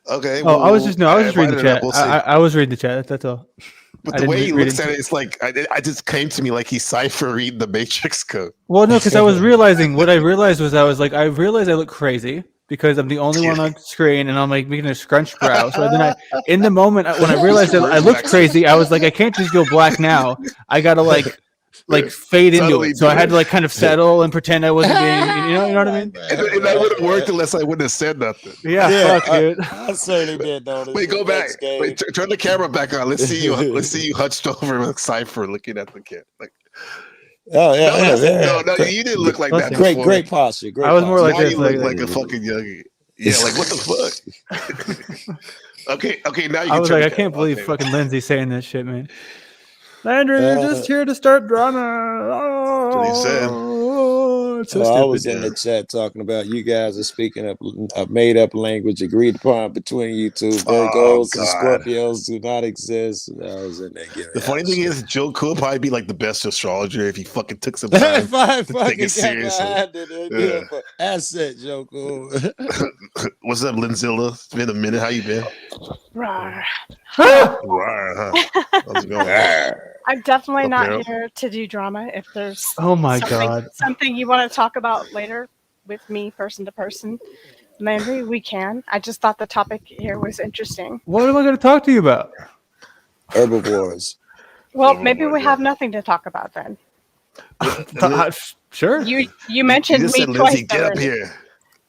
A: Okay.
D: Well, I was just reading the chat.
A: We'll
D: I was reading the chat. That's all.
A: But the way he looks at it, it's like I just came to me like he's Cypher reading the Matrix code.
D: Well, no, because I was realizing what I realized was I realized I look crazy because I'm the only one on screen and I'm like making a scrunched brow. So then in the moment when I realized that I looked crazy, I was like, I can't just go black now. I gotta like fade into it. So I had to like kind of settle and pretend I wasn't being, you know what I mean?
A: And that would have worked unless I wouldn't have said nothing.
D: Yeah, fuck, dude.
G: I certainly did notice.
A: Wait, go back. Wait, turn the camera back on. Let's see you. Let's see you hunched over with Cypher looking at the kid. Like,
G: no, you
A: didn't look like that.
G: Great posture.
D: I was more like
A: this.
D: You
A: look like a fucking young. Yeah, like what the fuck? Okay. Now you.
D: I was like, I can't believe fucking Lindsay saying that shit, man. Landry, you're just here to start drama.
A: What he said.
G: I was in the chat talking about you guys are speaking up a made up language agreed upon between you two. Virgos and Scorpios do not exist. I was in there.
A: The funny thing is, Joe could probably be like the best astrologer if he fucking took some time to take it seriously.
G: Asset, Joe Cool.
A: What's up, Linzilla? It's been a minute. How you been?
J: Rawr.
A: Rawr, huh? How's it going?
J: I'm definitely not here to do drama. If there's something you want to talk about later with me, person to person, Landry, we can. I just thought the topic here was interesting.
D: What am I going to talk to you about?
G: Herbivores.
J: Well, maybe we have nothing to talk about then.
D: Sure.
J: You mentioned me
A: said,
J: twice.
A: Lindsay, get up here.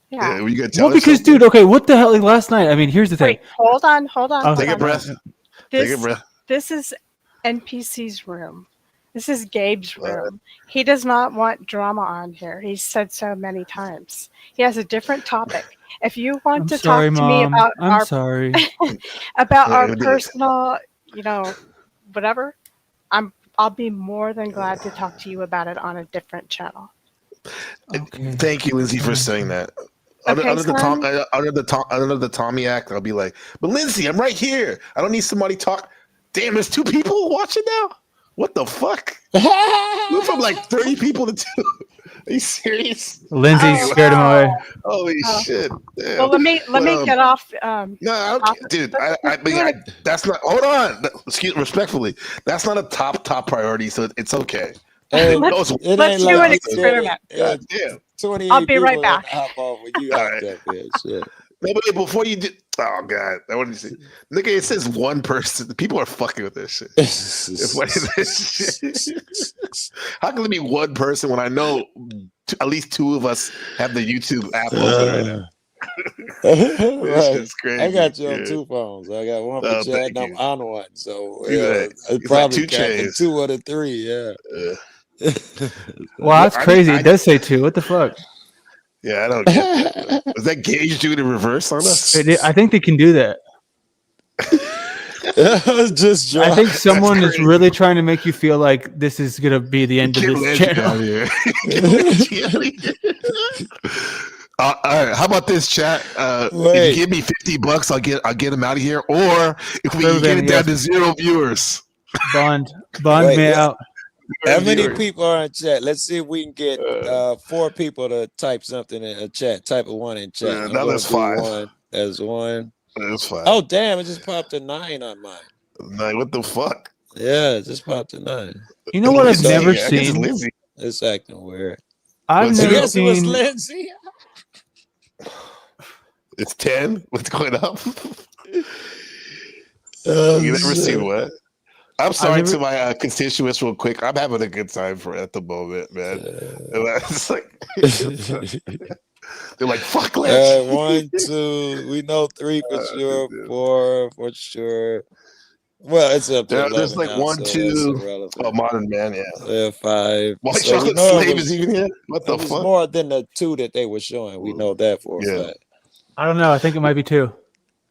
J: Yeah.
A: You gonna tell
D: well, because, dude, okay, what the hell? Like last night, I mean, here's the thing.
J: Wait, hold on.
A: Take a breath. Take a breath.
J: This is NPC's room. This is Gabe's room. He does not want drama on here. He's said so many times. He has a different topic. If you want to talk to me about our personal, whatever, I'll be more than glad to talk to you about it on a different channel.
A: Okay. Thank you, Lindsay, for saying that.
J: Okay,
A: under the Tommy Act, I'll be like, but Lindsay, I'm right here. I don't need somebody talk. Damn, there's 2 people watching now? What the fuck? We're from like 30 people to 2. Are you serious?
D: Lindsay scared him away.
A: Holy shit. Damn.
J: Well, let me get off.
A: Dude, that's not, hold on. Excuse respectfully. That's not a top priority, so it's okay.
J: Let's do an experiment. I'll be right back.
A: Nobody before you do. Oh god, I want to see. Nigga, it says one person. People are fucking with this shit. What is this shit? How can there be one person when I know at least 2 of us have the YouTube app open right now?
G: Right. Crazy. I got you on 2 phones. I got one for chat and I'm on one. So it's probably like 2 chains. 2 out of 3. Yeah.
D: Wow, that's crazy. It does say 2. What the fuck?
A: Yeah, I don't get that. Was that Gage doing the reverse on us?
D: I think they can do that. I think someone is really trying to make you feel like this is going to be the end of this channel.
A: All right, how about this, chat? If you give me $50, I'll get him out of here. Or if we can get it down to 0 viewers,
D: bond me out.
G: How many people are in chat? Let's see if we can get 4 people to type something in a chat. Type a 1 in chat.
A: Now that's 5.
G: That's 1.
A: That's 5.
G: Oh damn! It just popped a 9 on mine.
A: 9? What the fuck?
G: Yeah, it just popped a 9.
D: You know what I've never seen?
G: It's acting weird.
D: I've never seen.
G: It was Lindsay.
A: It's 10. What's going up? You never seen what? I'm sorry to my constituents real quick. I'm having a good time at the moment, man. It's like, They're like, fuck Lance.
G: 1, 2. We know 3 for sure. 4 for sure. Well, it's up to 11
A: there's like
G: now,
A: 1,
G: so
A: 2. Oh, Modern Man, yeah.
G: 5.
A: White
G: So
A: Chocolate Slave is even here? What the
G: fuck? It was
A: fuck?
G: more than the 2 that they were showing. We know that for a fact.
D: I don't know. I think it might be 2.
A: What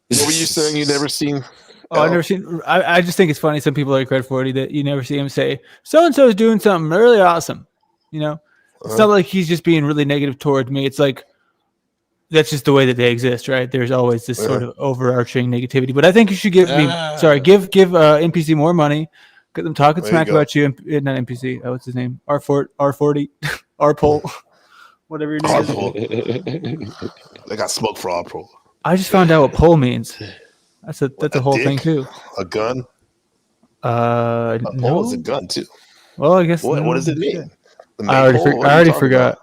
A: were you saying? You never seen?
D: Oh, I've never seen. I just think it's funny. Some people are credit for it that you never see him say so and so is doing something really awesome. You know, it's not like he's just being really negative towards me. It's like that's just the way that they exist, right? There's always this sort of overarching negativity. But I think you should give NPC more money. Get them talking smack about you. Not NPC. What's his name? R40, R-Pole, whatever your name is.
A: They got smoke for R-Pole.
D: I just found out what pole means. That's a whole thing too.
A: A gun?
D: No.
A: Pole is a gun too.
D: Well, I guess.
A: What does it mean?
D: I already forgot.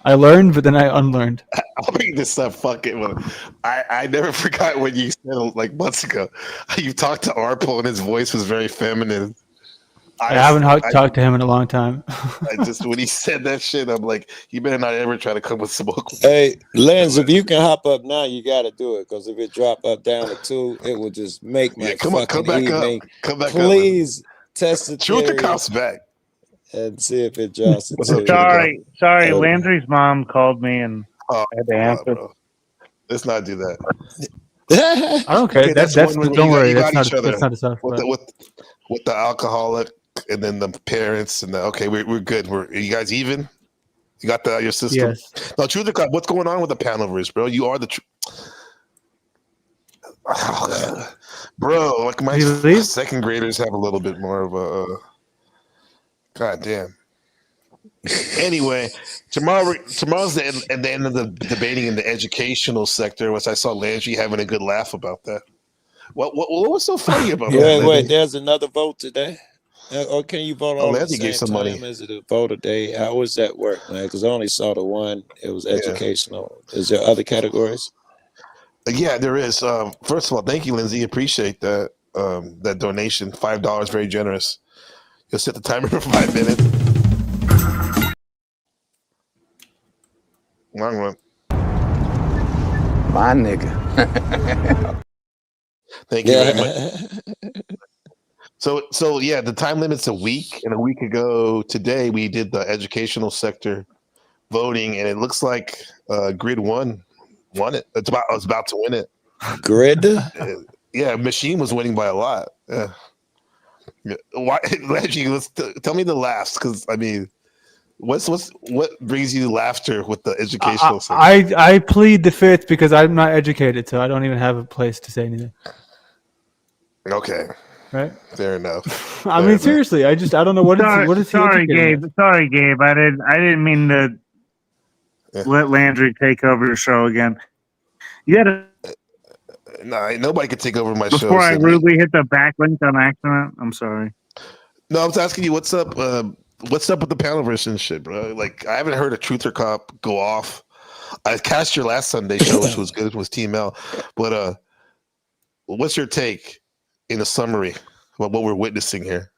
D: I learned, but then I unlearned.
A: I'll bring this up. Fuck it. I never forgot when you said like months ago. You talked to R-Pole and his voice was very feminine.
D: I haven't talked to him in a long time.
A: When he said that shit, I'm like, you better not ever try to come with smoke.
G: Hey, Lens, if you can hop up now, you got to do it. Because if it drop up down to 2, it will just make my
A: come
G: fucking
A: back
G: evening.
A: up. Come back
G: Please test the
A: Truth
G: theory
A: or Cops back.
G: and see if it drops to 2.
H: Sorry. Landry's mom called me and I had to answer.
A: Let's not do that.
D: I don't care. That's don't worry. That's not a soft
A: with the alcoholic and then the parents and we're good. You guys even? You got that out of your system?
D: Yes.
A: No, Truth or Cops, what's going on with the Panelverse, bro? You are the bro. Like my second graders have a little bit more of a god damn. Anyway, tomorrow's the end of the debating in the educational sector, which I saw Landry having a good laugh about that. What was so funny about that?
G: Wait, there's another vote today? Or can you vote all at the same
A: some
G: time?
A: money.
G: Is it a vote a day? How does that work, man? Because I only saw the one. It was educational. Is there other categories?
A: Yeah, there is. First of all, thank you, Lindsay. Appreciate that that donation. $5, very generous. You'll set the timer for 5 minutes. Long run.
K: My nigga.
A: Thank you very much. So yeah, the time limit's a week, and a week ago today we did the educational sector voting, and it looks like Grid won it. I was about to win it.
G: Grid?
A: Yeah, Machine was winning by a lot. Yeah. Why? Let's tell me the laughs, because I mean, what brings you laughter with the educational sector?
D: I plead the fifth because I'm not educated, so I don't even have a place to say anything.
A: Okay.
D: Right.
A: Fair enough.
D: I mean, seriously, I don't know what is.
H: Sorry, Gabe. Sorry, Gabe. I didn't mean to let Landry take over the show again. You had to.
A: Nobody could take over my show.
H: Before I rudely hit the backlink on accident. I'm sorry.
A: No, I was asking you what's up. What's up with the Panelverse and shit, bro? Like, I haven't heard a Truth or Cop go off. I cast your last Sunday show, which was good. It was Team L. But what's your take in a summary about what we're witnessing here?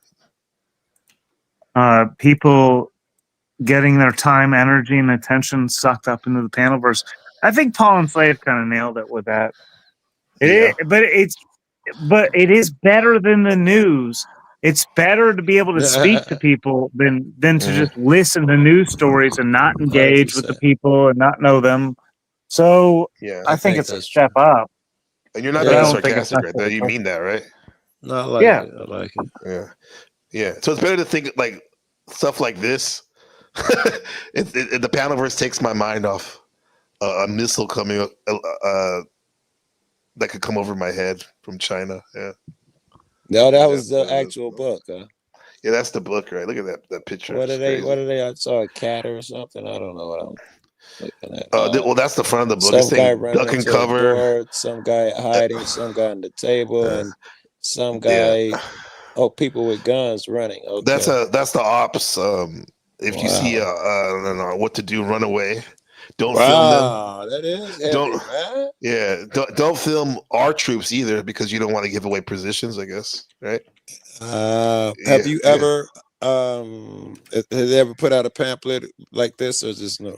H: People getting their time, energy, and attention sucked up into the Panelverse. I think Paul and Slave kind of nailed it with that. But it is better than the news. It's better to be able to speak to people than to just listen to news stories and not engage 100%. With the people and not know them. So I think it's a step up.
A: And you're not being sarcastic right there. You mean that, right?
G: No, I like it. I like it.
A: Yeah. So it's better to think like stuff like this. The Panelverse takes my mind off a missile coming up that could come over my head from China. Yeah.
G: No, that was the actual book, huh?
A: Yeah, that's the book, right? Look at that picture.
G: What are they? I saw a cat or something. I don't know what I'm looking at.
A: Well, that's the front of the book.
G: Some guy running
A: duck and cover.
G: Board, some guy hiding, some guy on the table, and some guy. Oh, people with guns running. Okay.
A: That's the ops. If you see I don't know what to do, run away. Don't film them.
G: That is heavy, man.
A: Don't film our troops either, because you don't want to give away positions, I guess, right?
G: Have you ever has they ever put out a pamphlet like this, or just no?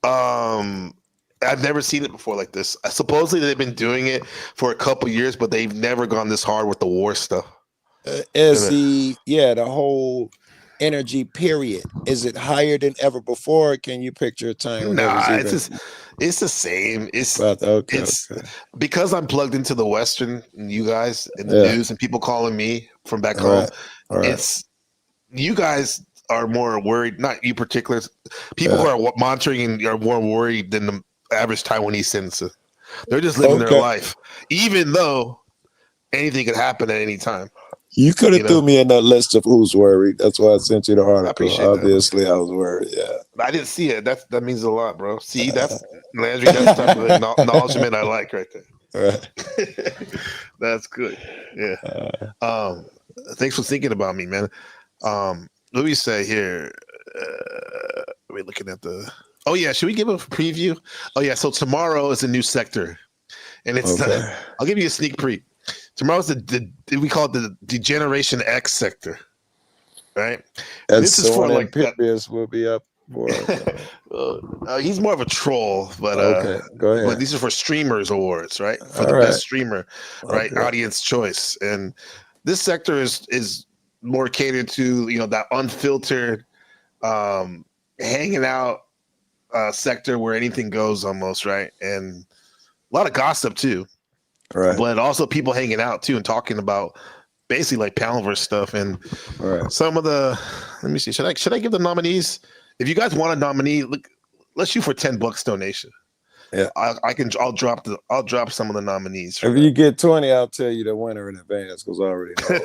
A: I've never seen it before like this. Supposedly they've been doing it for a couple years, but they've never gone this hard with the war stuff.
G: The whole energy period, is it higher than ever before? Can you picture a time when
A: it's the same. It's
G: okay.
A: Because I'm plugged into the Western and you guys in the news and people calling me from back home. It's you guys are more worried, not you particulars. People who are monitoring are more worried than the average Taiwanese citizen. They're just living their life, even though anything could happen at any time.
G: You could have threw me in that list of who's worried. That's why I sent you the article. Obviously,
A: that.
G: I was worried. Yeah,
A: I didn't see it. That means a lot, bro. See, that's Landry. That's the type of acknowledgement I like right there. Right. That's good. Yeah. Thanks for thinking about me, man. Let me say here. We're looking at the. Oh yeah, should we give a preview? Oh yeah, so tomorrow is a new sector, and it's. I'll give you a sneak peek. Tomorrow's we call it the Generation X sector, right?
G: And this is for like Pitbeers will be up for.
A: He's more of a troll, but
G: go ahead.
A: But these are for streamers awards, right? For the best streamer, right? Audience choice, and this sector is more catered to that unfiltered, hanging out sector where anything goes almost, right? And a lot of gossip too.
G: Right.
A: But also people hanging out too and talking about basically like Panelverse stuff and some of the. Let me see. Should I give the nominees? If you guys want a nominee, let's shoot for $10 donation.
G: Yeah,
A: I'll drop some of the nominees.
G: If you get 20, I'll tell you the winner in advance because I already know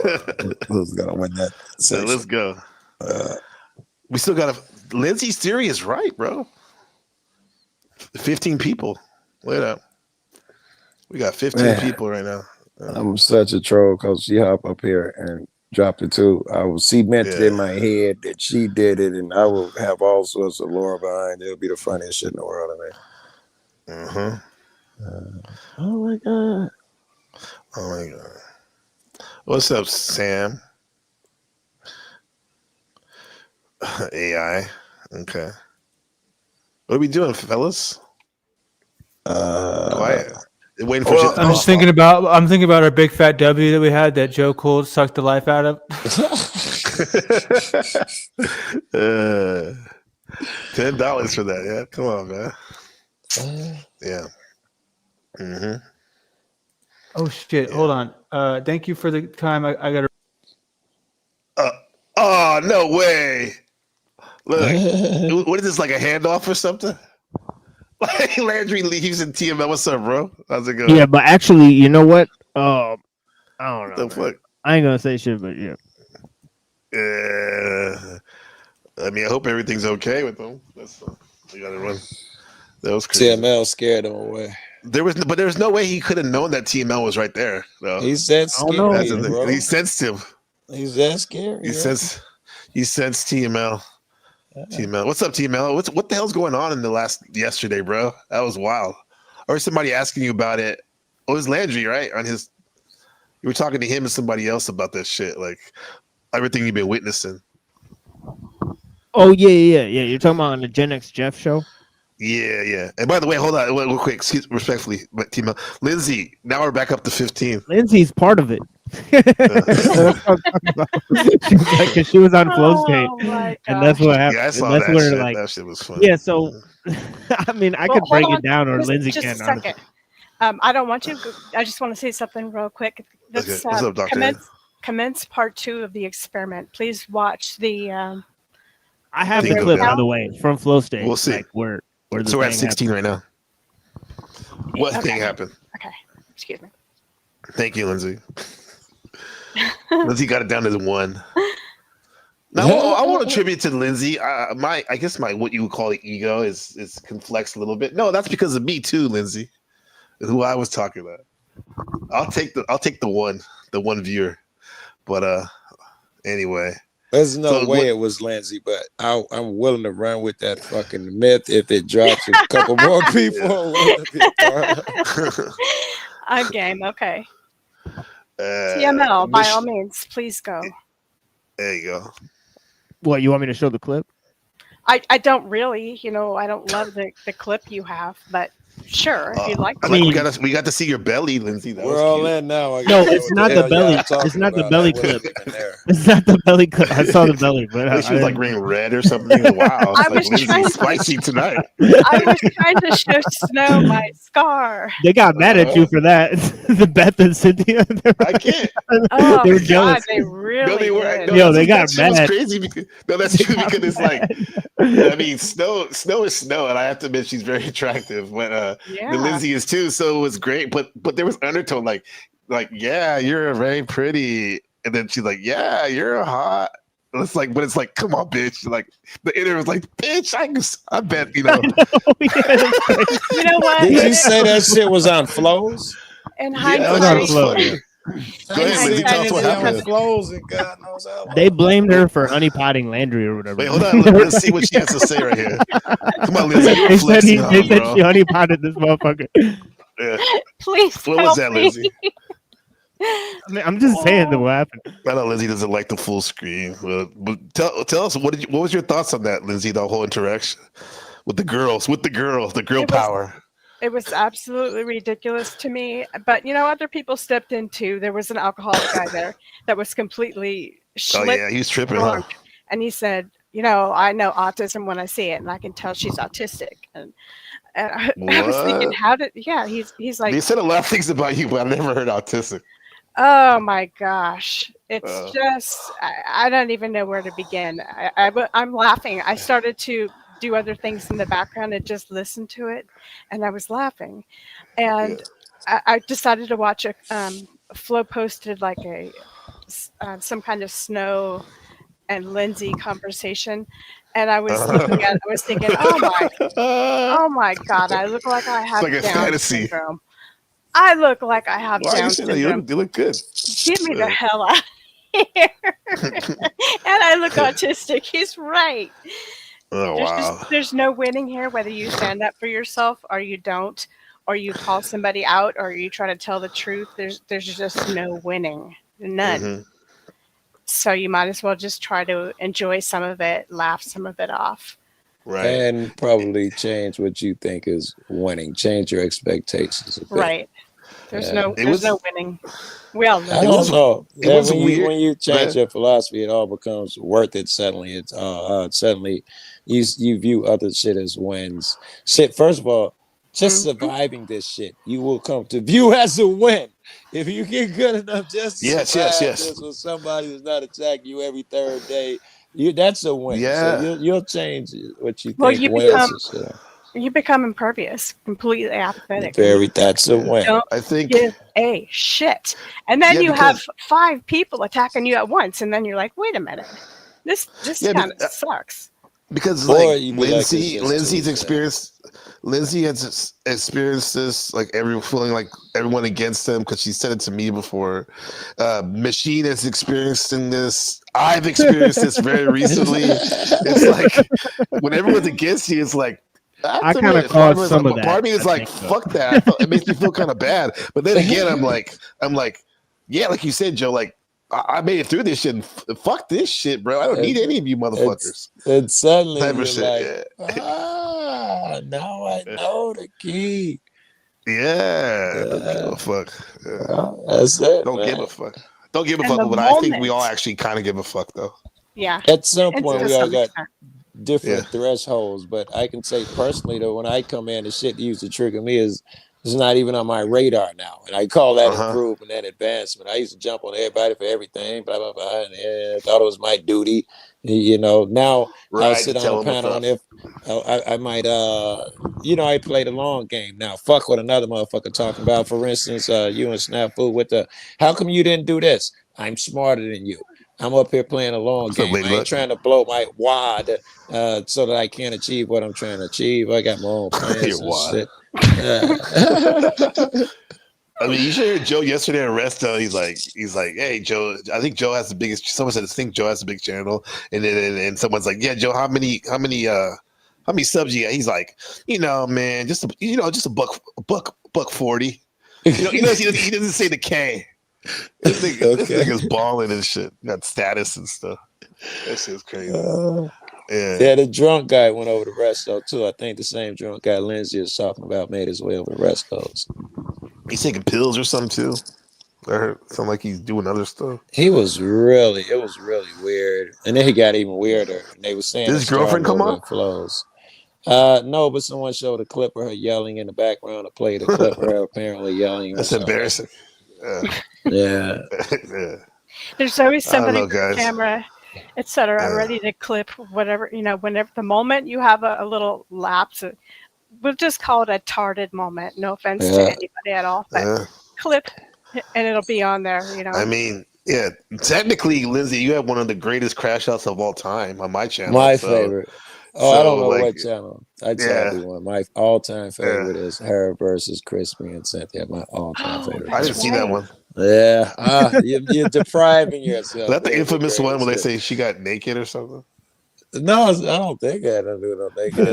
G: who's gonna win that.
A: So let's go. We still got Lindsay's theory is right, bro. 15 people. Wait up. We got 15 people right now.
G: I'm such a troll because she hopped up here and dropped it too. I was cemented in my head that she did it, and I will have all sorts of lore behind it. It'll be the funniest shit in the world, I mean. Oh my god.
A: What's up, Sam? AI. Okay. What are we doing, fellas? Quiet. Waiting for
D: I'm just thinking about our big fat W that we had that Joe Cool sucked the life out of.
A: $10 for that, yeah. Come on, man. Yeah.
D: Oh shit! Yeah. Hold on. Thank you for the time. I got to.
A: Oh no way! Look, what is this, like a handoff or something? Like Landry leaves in TML. What's up, bro? How's it going?
L: Yeah, but actually, you know what? I don't know.
A: The fuck?
L: I ain't gonna say shit, but yeah.
A: I mean, I hope everything's okay with them. That's we gotta run. That was crazy.
G: TML scared him away.
A: There was no way he could have known that TML was right there. No.
G: He's that scary, bro.
A: He sensed him.
G: He's that scary.
A: He sensed TML. TML. What's up, TML? What the hell's going on in yesterday, bro? That was wild. Or somebody asking you about it. Oh, it was Landry, right? You were talking to him and somebody else about that shit, like everything you've been witnessing.
L: Oh yeah. You're talking about on the Gen X Jeff show?
A: Yeah. And by the way, hold on, real quick. Excuse respectfully, but TML. Lindsay, now we're back up to 15.
L: Lindsay's part of it. Because she was on Flow State, and that's what happened.
A: Yeah, I saw
L: that's
A: that
L: where
A: shit.
L: like,
A: that shit was funny.
L: Yeah, so I mean, I could break it down, or Lindsay
J: just
L: can.
J: Just a second. I don't want to. I just want to say something real quick.
A: What's up, Doctor?
J: Commence part 2 of the experiment. Please watch the.
L: I have the clip, by the way, from Flow State.
A: We'll see.
L: Like, where
A: so we're at 16 right now. What thing happened?
J: Okay, excuse me.
A: Thank you, Lindsay. Lindsay got it down to 1. Now, I want to attribute to Lindsay. I guess my what you would call the ego is conflicts a little bit. No, that's because of me too, Lindsay, who I was talking about. I'll take the one viewer, but anyway.
G: There's no way it was Lindsay, but I'm willing to run with that fucking myth if it drops a couple more people.
J: I'm game. Okay. TML, by all means, please go.
A: There you go.
L: What, you want me to show the clip?
J: I don't really, I don't love the clip you have, but sure, if you'd like to.
A: We got to see your belly, Lindsay. That
G: We're
A: was
G: all
A: cute.
G: in now.
L: No, it's not the belly. It's not the belly clip. It's not the belly clip. I saw the belly, but
A: I think she was like green red or something. Wow,
J: I
A: it's
J: was
A: like Lindsay's spicy tonight.
J: I was trying to show Snow my scar.
L: They got mad at you for that. The Beth and Cynthia.
A: I can't.
J: Oh,
L: they were
J: God,
L: jealous.
J: they really
A: No, they were.
J: did.
A: No,
L: Yo, they got
A: that shit was
L: mad.
A: crazy because that's true because it's like, I mean, Snow is Snow, and I have to admit she's very attractive. But
J: Yeah.
A: Lindsay is too, so it was great. But there was undertone like yeah, you're very pretty, and then she's like, yeah, you're hot. And it's like, but it's like, come on, bitch. Like the inner was like, bitch, I bet
J: You know what?
G: Did you say that shit was on flows?
J: In
A: Yeah, that
J: hindsight,
A: was funny. Go ahead, Lindsay. Tell us what happened.
G: Flows and God knows how.
L: They blamed her for honeypotting Landry or whatever.
A: Wait, hold on. Let's see what she has to say right here. Come on, Lindsay. You're
L: They said,
A: flexing
L: they
A: on,
L: said
A: bro.
L: she honeypotted this motherfucker.
A: Yeah.
J: please
A: What
J: help
A: was that,
J: me.
A: Lindsay?
L: I mean, I'm just saying that what happened.
A: I know Lindsay doesn't like the full screen, but tell us what was your thoughts on that, Lindsay? The whole interaction with the girl power.
J: It was absolutely ridiculous to me. But other people stepped in too. There was an alcoholic guy there that was completely
A: Oh yeah, he was tripping, huh?
J: and he said, I know autism when I see it, and I can tell she's autistic. And I was thinking, he's like,
A: They said a lot of things about you, but I never heard autistic.
J: oh my gosh, it's just I don't even know where to begin. I'm laughing. I started to do other things in the background and just listen to it, and I was laughing. And I decided to watch Flo posted like some kind of Snow and Lindsay conversation, and I was looking at it, I was thinking, oh my God, I look like I have
A: like
J: Down syndrome. I look like I have
A: Why
J: Down
A: you say that?
J: syndrome.
A: You look good.
J: Get me the hell out of here. And I look autistic. He's right.
A: Oh wow.
J: There's no winning here, whether you stand up for yourself or you don't, or you call somebody out, or you try to tell the truth. There's just no winning. None.
A: Mm-hmm.
J: So you might as well just try to enjoy some of it, laugh some of it off.
A: Right.
G: And probably change what you think is winning. Change your expectations a bit.
J: Right. There's no winning. We all know.
G: I don't know.
A: It was weird.
G: When you change your philosophy, it all becomes worth it. Suddenly, it's suddenly you view other shit as wins. Shit. First of all, just surviving this shit, you will come to view as a win. If you get good enough, just to survive this with somebody who's not attacking you every third day, that's a win.
A: Yeah.
G: So you'll change what you think wins.
J: You become impervious, completely apathetic.
G: That's a win.
A: I think
J: give a shit. And then you have 5 people attacking you at once, and then you're like, wait a minute, this kind of sucks.
A: Because Lindsay's experienced. Lindsay has experienced this, like feeling like everyone against them, because she said it to me before. Machine is experiencing this. I've experienced this very recently. It's like when everyone's against you, it's like,
L: I kind of caused some of that.
A: Part of me is like, fuck that. It makes me feel kind of bad. But then again, I'm like, yeah, like you said, Joe, like I made it through this shit. And fuck this shit, bro. I don't need any of you motherfuckers.
G: And suddenly
A: you're
G: like, now I know the key.
A: Yeah. Don't give a fuck. Yeah.
G: That's it.
A: Don't give a fuck. Don't give a fuck. But I think we all actually kind of give a fuck, though.
J: Yeah.
G: At some point, we all got different thresholds, but I can say personally though, when I come in, the shit that used to trigger me is not even on my radar now, and I call that improvement and advancement. I used to jump on everybody for everything, blah blah blah, and thought it was my duty. Now I'll sit on a panel, and if I might, I play the long game now. Fuck what another motherfucker talking about. For instance, you and Snafu with the, how come you didn't do this? I'm smarter than you. I'm up here pplaying a long game. I ain't trying to blow my wad so that I can't achieve what I'm trying to achieve. I got my own plans and shit.
A: I mean, you should hear Joe yesterday at Resto. He's like, hey, Joe. I think Joe has the biggest. Someone said, I think Joe has a big channel, and then someone's like, yeah, Joe, how many subs you got? He's like, man, just a buck 40. He doesn't say the K. This nigga's balling and shit. Got status and stuff. That shit's crazy.
G: Yeah, the drunk guy went over the resto too. I think the same drunk guy Lindsay is talking about made his way over the restos.
A: He's taking pills or something too. I heard something like he's doing other stuff.
G: It was really weird. And then he got even weirder. And they were saying
A: Did his girlfriend come on?
G: Flows. No, but someone showed a clip of her yelling in the background. I played a clip of her apparently yelling.
A: That's embarrassing.
G: Yeah.
A: Yeah.
J: There's always somebody
A: with the
J: camera, etc., ready to clip whatever, whenever the moment you have a little lapse, we'll just call it a tarded moment. No offense to anybody at all, but clip and it'll be on there,
A: I mean, yeah, technically, Lindsay, you have one of the greatest crash outs of all time on my channel.
G: My favorite. Oh, I don't know what channel. I tell everyone my all-time favorite is her versus Crispy and Cynthia. My all-time favorite.
A: I didn't see that one.
G: Yeah, you're depriving yourself.
A: Is that the infamous one where they say she got naked or something?
G: No, I don't think I had to do no naked.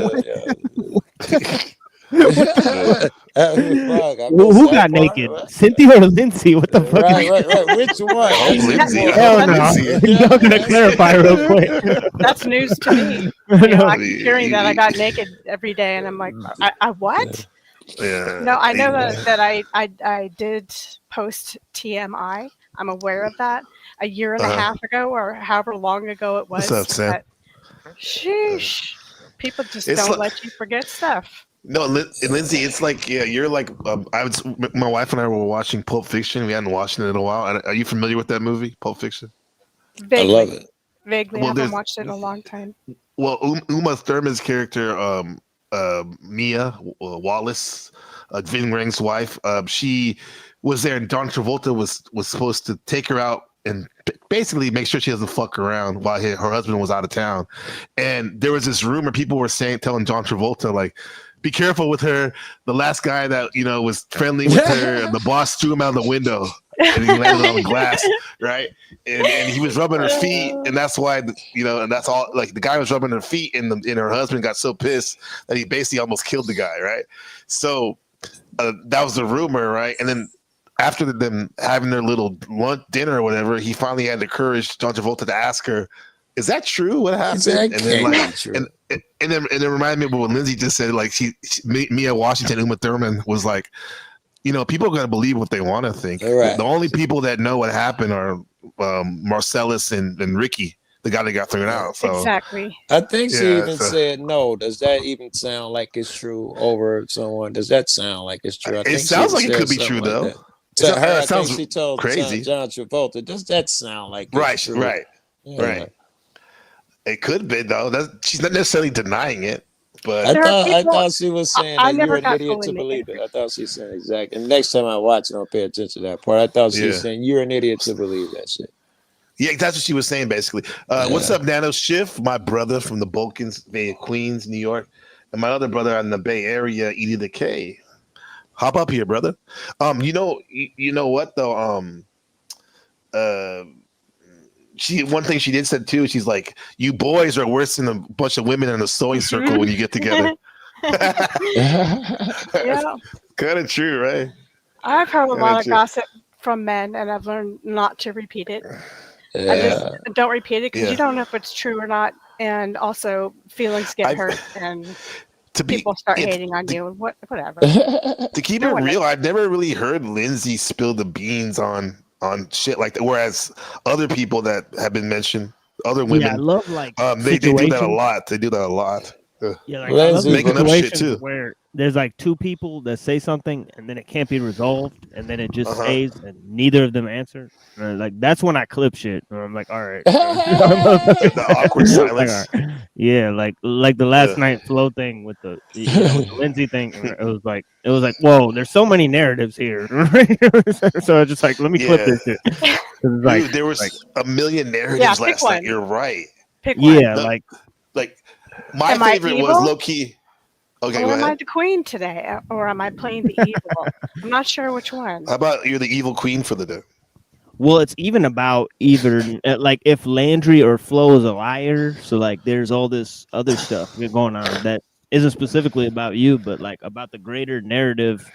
L: Who got naked? Cynthia or Lindsay? What the fuck?
G: Right. Which one?
A: Lindsay.
L: Hell no. You're gonna clarify real quick.
J: That's news to me. I keep hearing that I got naked every day, and I'm like, I what?
A: Yeah.
J: No, I know that I did post TMI. I'm aware of that a year and a half ago, or however long ago it was.
A: What's up, Sam?
J: Sheesh. People just don't let you forget stuff.
A: No, Lindsay, it's like, you're like, my wife and I were watching Pulp Fiction. We hadn't watched it in a while. Are you familiar with that movie, Pulp Fiction?
J: Vaguely.
G: I love it.
J: Vaguely, I haven't watched it in a long time.
A: Well, Uma Thurman's character, Mia Wallace, Vin Rhames' wife, she was there, and John Travolta was supposed to take her out and basically make sure she doesn't fuck around while her husband was out of town. And there was this rumor, people were telling John Travolta, like, be careful with her. The last guy that, was friendly with her, and the boss threw him out the window and he landed on the glass, right? And he was rubbing her feet, and that's why, and that's all, like, the guy was rubbing her feet, and her husband got so pissed that he basically almost killed the guy, right? So that was the rumor, right? And then after them having their little lunch, dinner or whatever, he finally had the courage, John Travolta, to ask her, is that true? What happened? And then, like, and then it reminded me of what Lindsay just said. Like, Mia Washington, Uma Thurman was like, people are going to believe what they want to think.
G: Right.
A: The only people that know what happened are Marcellus and Ricky, the guy that got thrown out. So
J: exactly.
G: I think she even said no. Does that even sound like it's true over someone? Does that sound like it's true?
A: It sounds like it could be true, though.
G: To her, I
A: sounds
G: think she told
A: crazy.
G: John Travolta, does that sound like it's true?
A: Right. It could be, though. She's not necessarily denying it, but
G: I thought she was saying that you're an idiot to believe it. I thought she said exactly. And next time I watch it, I'll pay attention to that part. I thought she was saying you're an idiot to believe that shit.
A: Yeah, that's what she was saying, basically. What's up, Nano Schiff? My brother from the Balkans, Queens, New York, and my other brother in the Bay Area, Edie the K. Hop up here, brother. You know what though? One thing she did said too. She's like, "You boys are worse than a bunch of women in a sewing circle when you get together."
J: Yeah,
A: kind of true, right?
J: I've heard a lot of gossip from men, and I've learned not to repeat it.
G: Yeah.
J: I just don't repeat it because you don't know if it's true or not, and also feelings get hurt and. People start hating on you. Whatever.
A: To keep it real, I've never really heard Lindsay spill the beans on shit like that. Whereas other people that have been mentioned, other women,
L: I love like
A: they do that a lot. They do that a lot.
L: Yeah, like I love
A: making up shit too.
L: Where there's like two people that say something and then it can't be resolved, and then it just stays, and neither of them answer. Like that's when I clip shit. And I'm like, all right,
A: the awkward silence.
L: Like, right. Yeah, like the last night flow thing with the Lindsay thing. It was like, whoa, there's so many narratives here. So I was just like, let me clip this shit. Like,
A: dude, there was like a million narratives last night. You're right.
J: Pick one.
L: Yeah,
A: like my favorite was low key. Okay,
J: or am I the queen today, or am I playing the evil? I'm not sure which one.
A: How about you're the evil queen for the day?
L: Well, it's even about either like if Landry or Flo is a liar. So like, there's all this other stuff going on that isn't specifically about you, but like about the greater narrative.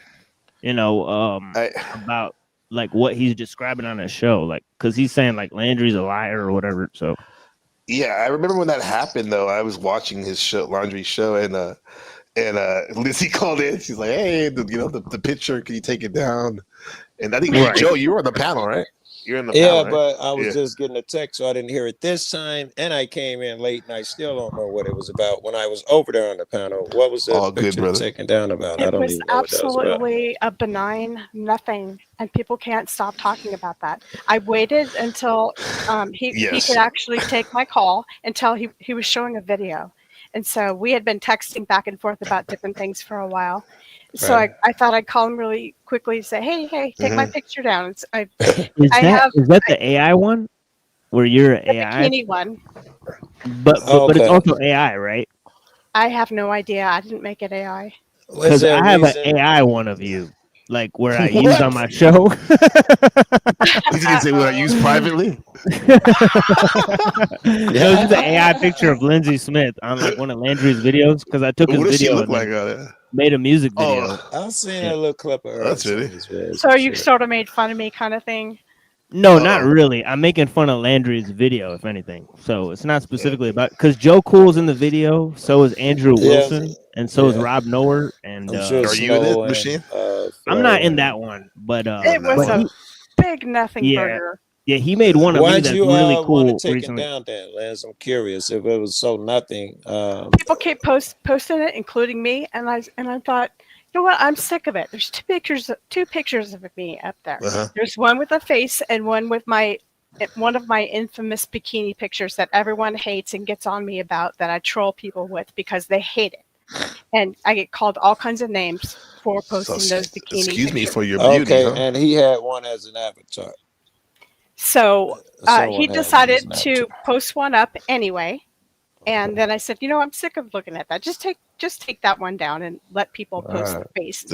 L: About like what he's describing on his show, like because he's saying like Landry's a liar or whatever. So
A: Yeah, I remember when that happened though. I was watching his show, laundry show, and Lizzie called in. She's like, "Hey, the picture, can you take it down?" And I think Joe, you were on the panel, right? You're in the panel, right?
G: But I was just getting a text, so I didn't hear it this time, and I came in late, and I still don't know what it was about. When I was over there on the panel, what was the picture taken down about? I don't even know what that was about.
J: Absolutely a benign nothing, and people can't stop talking about that. I waited until he could actually take my call until he was showing a video, and so we had been texting back and forth about different things for a while. So I thought I'd call him really quickly and say, hey, take my picture down. Is that
L: the AI one where you're an AI?
J: The bikini one.
L: But it's also AI, right?
J: I have no idea. I didn't make it AI.
L: Because I have an AI one of you, like where I use on my show.
A: You can say what I use privately.
L: This is an AI picture of Lindsey Smith on like one of Landry's videos because I took his video and made a music video.
G: I've seen a little clip of her.
A: That's really.
J: So you sort of made fun of me, kind of thing.
L: No, not really. I'm making fun of Landry's video, if anything. So it's not specifically about because Joe Cool's in the video, so is Andrew Wilson, and so is Rob Noer. And
A: are you in it, Machine?
L: I'm not in that one, but
J: it was a big nothing burger.
L: Yeah, he made one of me that's really cool.
G: Want to take it down, then, Lance? I'm curious if it was so nothing.
J: People keep posting it, including me, and I thought, you know what? I'm sick of it. There's two pictures of me up there. There's one with a face and one with one of my infamous bikini pictures that everyone hates and gets on me about that I troll people with because they hate it. And I get called all kinds of names for posting those bikini
A: Excuse me
J: pictures.
A: for your beauty.
G: Okay, and he had one as an avatar.
J: So he decided to post one up anyway. And then I said, I'm sick of looking at that. Just take that one down and let people post the face.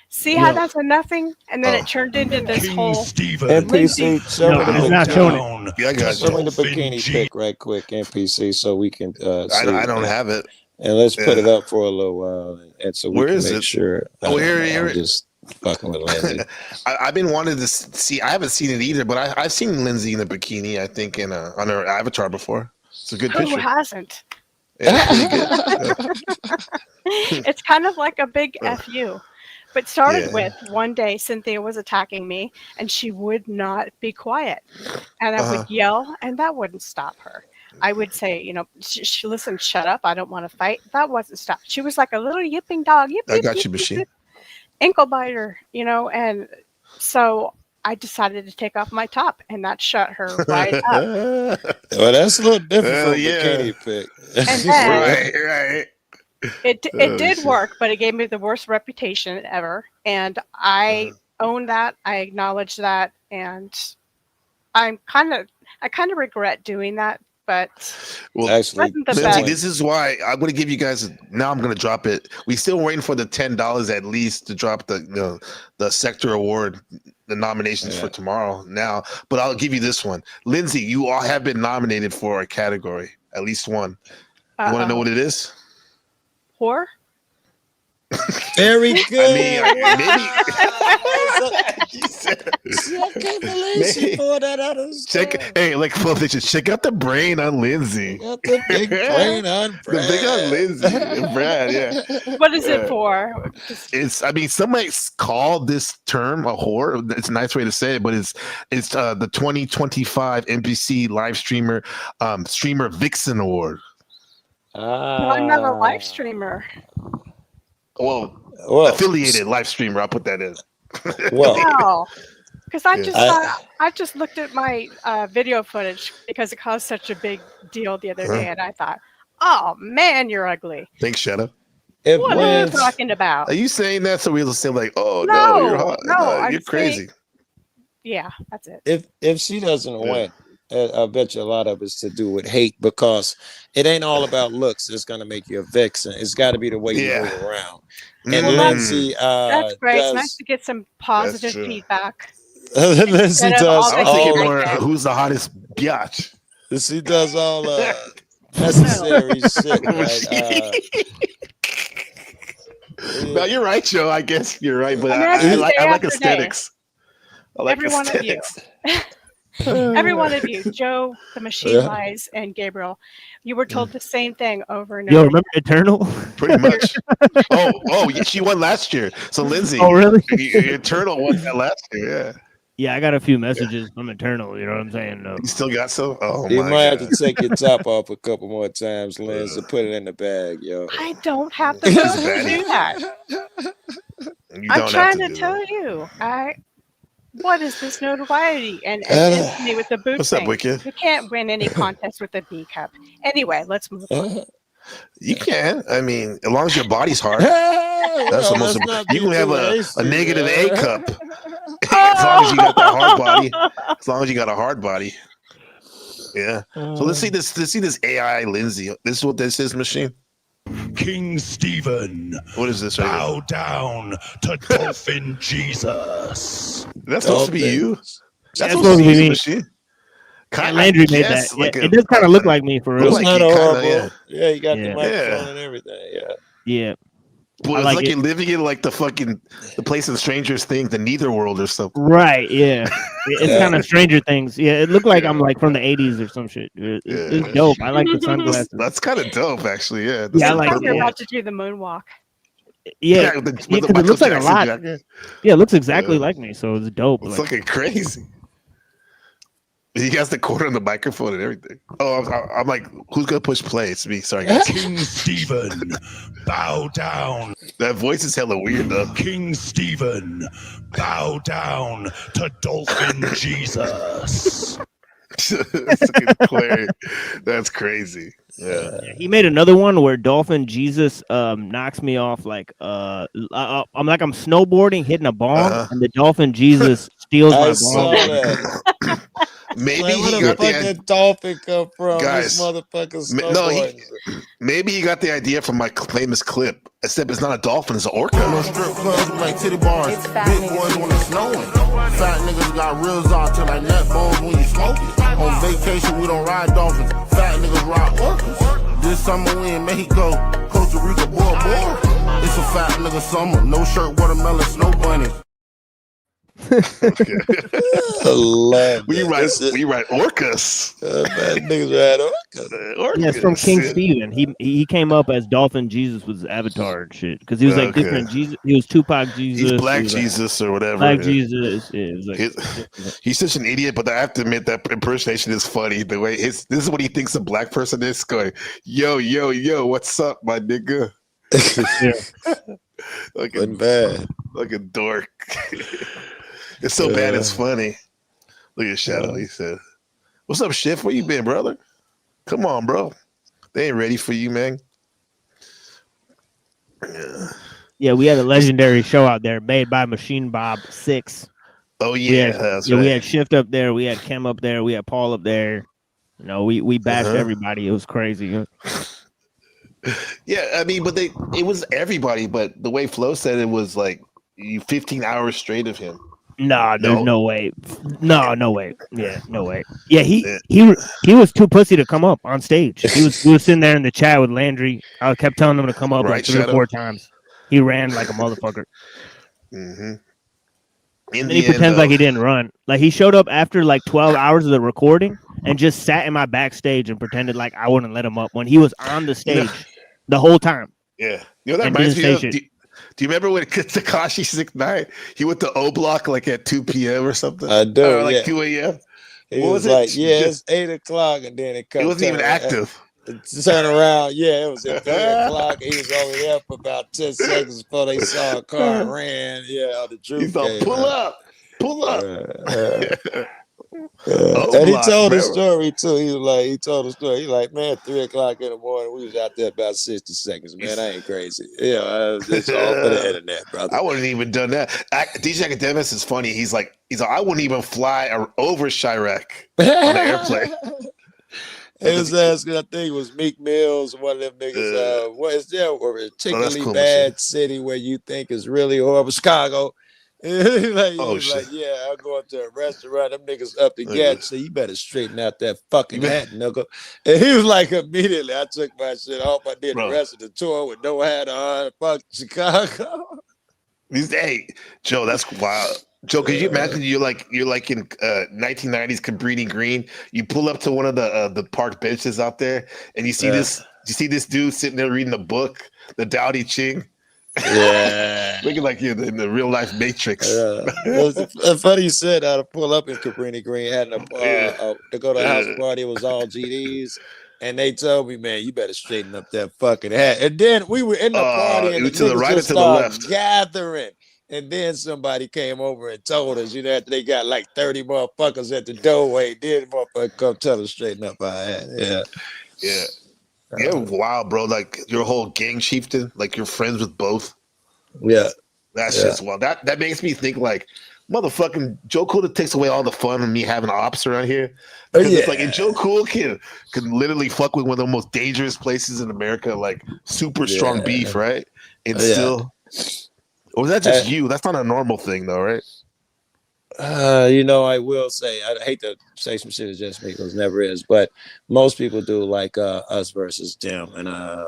J: See how that's a nothing? And then it turned into this whole
G: NPC. Show me the
A: the
G: bikini pic right quick, NPC, so we can see
A: I don't have it.
G: And let's put it up for a little while, and so we can make sure.
A: Here.
G: I'm just fucking with Lindsay.
A: I've been wanting to see. I haven't seen it either, but I've seen Lindsay in a bikini. I think on her avatar before. It's a good picture.
J: Who hasn't?
A: Yeah, pretty good.
J: It's kind of like a big FU. But started with one day Cynthia was attacking me and she would not be quiet. And I would yell and that wouldn't stop her. I would say, listen, shut up. I don't want to fight. That wasn't stop. She was like a little yipping dog. Yip,
A: I got you, Machine.
J: Ankle biter, and so I decided to take off my top and that shut her right up.
G: Well, that's a little different from bikini pic.
J: And then,
A: right.
J: It did work, but it gave me the worst reputation ever. And I own that. I acknowledge that. And I kind of regret doing that. But
A: actually, Lindsay, this is why I'm going to give you guys. Now I'm going to drop it. We still waiting for the $10 at least to drop the sector award, the nominations for tomorrow. Now, but I'll give you this one, Lindsay. You all have been nominated for a category, at least one. You want to know what it is?
J: Whore.
G: Very good.
A: Hey, like full pictures. Check out the brain on Lindsay.
G: Got the big brain on Brad.
A: The big on Lindsay. Brad, yeah.
J: What is it for?
A: Some might call this term a whore. It's a nice way to say it, but it's the 2025 NBC live streamer Vixen Award.
J: Well, I'm not a live streamer.
A: Well, affiliated live streamer. I'll put that in.
J: Wow. Because I just looked at my video footage because it caused such a big deal the other day, and I thought, oh man, you're ugly.
A: Thanks, Shadow.
J: What are you talking about?
A: Are you saying that so we'll say like, oh no, you're hot? No, you're crazy.
J: Yeah, that's it.
G: If she doesn't win, I bet you a lot of it's to do with hate because it ain't all about looks. It's gonna make you a vixen. It's got to be the way you move around. And Lindsay,
J: that's great. It's nice to get some positive feedback.
G: Lindsay does.
A: I was thinking more, who's the hottest biatch?
G: She does all necessary shit. Right?
A: No, you're right, Joe. I guess you're right, but I like aesthetics. I like
J: every
A: aesthetics.
J: One of you. Every one of you, Joe, the Machine Lies, and Gabriel, you were told the same thing over and over.
L: Yo, remember Eternal?
A: Pretty much. Oh, yeah, she won last year. So Lindsay,
L: oh really?
A: Eternal won that last year. Yeah.
L: Yeah, I got a few messages from Eternal. You know what I'm saying?
A: You still got some? Oh
G: You
A: my
G: might
A: God.
G: have to take your top off a couple more times, Lindsay, and put it in the bag, yo.
J: I don't have the room to do that. I'm trying to tell you. What is this notoriety? And Anthony with the boot
A: What's up,
J: thing.
A: Wicked?
J: You can't win any contest with a B cup. Anyway, let's move on.
A: You can. I mean, as long as your body's hard. That's the most important. You can have a negative A cup. As long as you got that hard body. As long as you got a hard body. Yeah. So let's see this AI Lindsay. This is what this is, machine.
M: King Stephen.
A: What is this?
M: Bow down to Dolphin Jesus.
A: That's supposed to be you.
L: That's supposed to be me.
A: Machine.
L: And Landry made that.
A: Like
L: it does kind of look like me for real.
G: It's not horrible. Yeah, you got the microphone and everything.
L: Yeah.
A: Well, it's like you're living in like the place in Stranger Things, the Netherworld or something.
L: Right, yeah. It's kind of Stranger Things. Yeah, it looked like I'm like from the 80s or some shit. It's dope. I like the sunglasses.
A: That's kind of dope, actually. Yeah.
L: Yeah, I like
J: you're about to do the moonwalk.
L: Yeah, because it looks like a lot. Jacket. Yeah, it looks exactly like me, so it's dope.
A: It's looking crazy. He has the cord on the microphone and everything. Oh, I'm like, who's gonna push play? It's me. Sorry, guys.
M: King Stephen, bow down.
A: That voice is hella weird, though.
M: King Stephen, bow down to Dolphin Jesus.
A: That's crazy. Yeah.
L: He made another one where Dolphin Jesus knocks me off like I'm snowboarding, hitting a bomb, and the Dolphin Jesus steals my bomb.
A: Maybe
G: like,
A: he got
G: the dolphin come from
A: guys.
G: This motherfucker snowboarding.
A: Maybe he got the idea from my famous clip. Except it's not a dolphin, it's an orca.
N: Strip clubs like titty bars. Big boys when it's snowing. Fat niggas got ribs out till like nut bones when you smoking. On vacation we don't ride dolphins. Fat niggas ride orcas. This summer we in Mexico, Costa Rica, Bora Bora. It's a fat nigga summer. No shirt, watermelon, snow bunnies.
A: We write orcas.
G: Niggas ride orcas.
L: Yeah, it's from King Stephen. He came up as Dolphin Jesus with his avatar and shit because he was like different Jesus. He was Tupac Jesus.
A: He's Black Jesus or whatever.
L: Black Jesus. Yeah, it was like,
A: he's such an idiot, but I have to admit that impersonation is funny. The way this is what he thinks a black person is going. Yo, what's up, my nigga?
G: Wasn't bad.
A: Like a dork. It's so bad it's funny. Look at Shadow. He said, "What's up, Shift? Where you been, brother? Come on, bro. They ain't ready for you, man."
L: Yeah, we had a legendary show out there made by Machine Bob 6.
A: Oh yeah,
L: we had Shift up there, we had Chem up there, we had Paul up there. You know, we bashed everybody. It was crazy.
A: Yeah, I mean, but it was everybody. But the way Flo said it was like 15 hours straight of him.
L: Nah, there's no way. No way. Yeah, no way. Yeah, he was too pussy to come up on stage. He was sitting there in the chat with Landry. I kept telling him to come up like 3 or 4 times. He ran like a motherfucker.
A: Mm-hmm.
L: And then he pretends like he didn't run. Like he showed up after like 12 hours of the recording and just sat in my backstage and pretended like I wouldn't let him up when he was on the stage the whole time.
A: Yeah, that reminds me of. Do you remember when Tekashi 6ix9ine he went to O Block like at 2 p.m. or something?
G: I do.
A: Or like 2 a.m.
G: He was like, it's 8 o'clock, and then it
A: wasn't even active.
G: Turn around, it was at 3 o'clock. He was only there for about 10 seconds before they saw a car and ran. Yeah, the truth.
A: He's like, pull up.
G: And he told the story too. He told the story. He like, man, 3 o'clock in the morning, we was out there about 60 seconds. Man, I ain't crazy. Yeah, it's all for the internet, brother.
A: I wouldn't even done that. DJ Academics is funny. He's like, I wouldn't even fly over Chirac on the airplane.
G: He was asking, I think it was Meek Mills, one of them niggas. What is there? A particularly
A: cool,
G: bad city where you think is really horrible? Chicago. Like, I'll go up to a restaurant, them niggas up the gat, so you better straighten out that fucking hat, nigga. And he was like, immediately, I took my shit off. I did the rest of the tour with no hat on. Fuck Chicago.
A: Hey, Joe, that's wild. Joe, could you imagine you're like in 1990s Cabrini Green? You pull up to one of the park benches out there, and you see this dude sitting there reading a book, the Dowdy Ching.
G: Yeah,
A: looking like you're in the real life Matrix.
G: It's funny you said to pull up in Cabrini Green, had to go to a house party. It was all GDs. And they told me, man, you better straighten up that fucking hat. And then we were in the party, and the
A: to the right
G: just
A: or to the left?
G: gathering. And then somebody came over and told us, that they got like 30 motherfuckers at the doorway. Then motherfucker come tell us straighten up our hat.
A: Yeah. Wow, bro. Like your whole gang chieftain, like you're friends with both.
G: Yeah.
A: That's just wild. That makes me think like, motherfucking Joe Cool takes away all the fun of me having ops around here. Because it's like, and Joe Cool can literally fuck with one of the most dangerous places in America, like super strong beef, right? And still, or was that just you? That's not a normal thing, though, right?
G: I will say, I hate to say some shit that just me, because never is, but most people do like us versus them, and I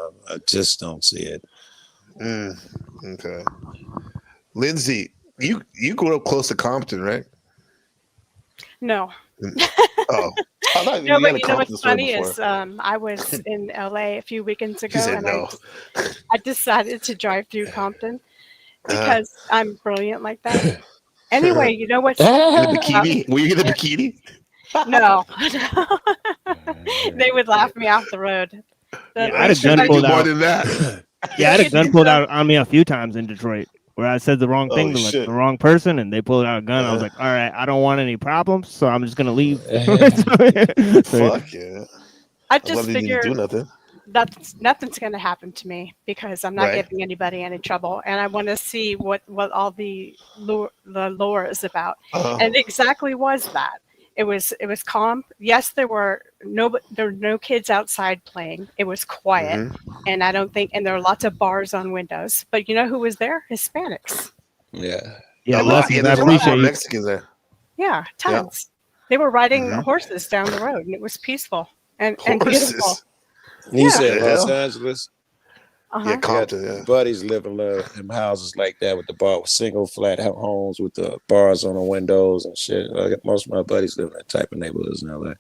G: just don't see it.
A: Okay. Lindsay, you grew up close to Compton, right?
J: No.
A: Oh.
J: No, but you know what's funny is I was in LA a few weekends ago, and I decided to drive through Compton because I'm brilliant like that. Anyway, you know what's
A: in the bikini? Were you in the bikini?
J: No. They would laugh me off the road.
L: I had a gun pulled out.
A: More than that.
L: Yeah, I had a gun pulled out on me a few times in Detroit, where I said the wrong thing to like the wrong person, and they pulled out a gun. I was like, all right, I don't want any problems, so I'm just gonna leave.
A: Fuck yeah.
J: I just figured
A: do nothing.
J: Nothing's gonna happen to me because I'm not giving anybody any trouble, and I want to see what all the lore is about. And it exactly was that. It was calm. Yes, there were no kids outside playing. It was quiet, and there were lots of bars on windows. But you know who was there? Hispanics.
A: Yeah,
L: there's a lot of
A: Mexicans there.
J: Yeah, tons. They were riding horses down the road, and it was peaceful and beautiful.
G: You said Los Angeles.
A: Yeah, Compton,
G: buddies live in houses like that with single flat homes with the bars on the windows and shit. Like, most of my buddies live in that type of neighborhoods in LA.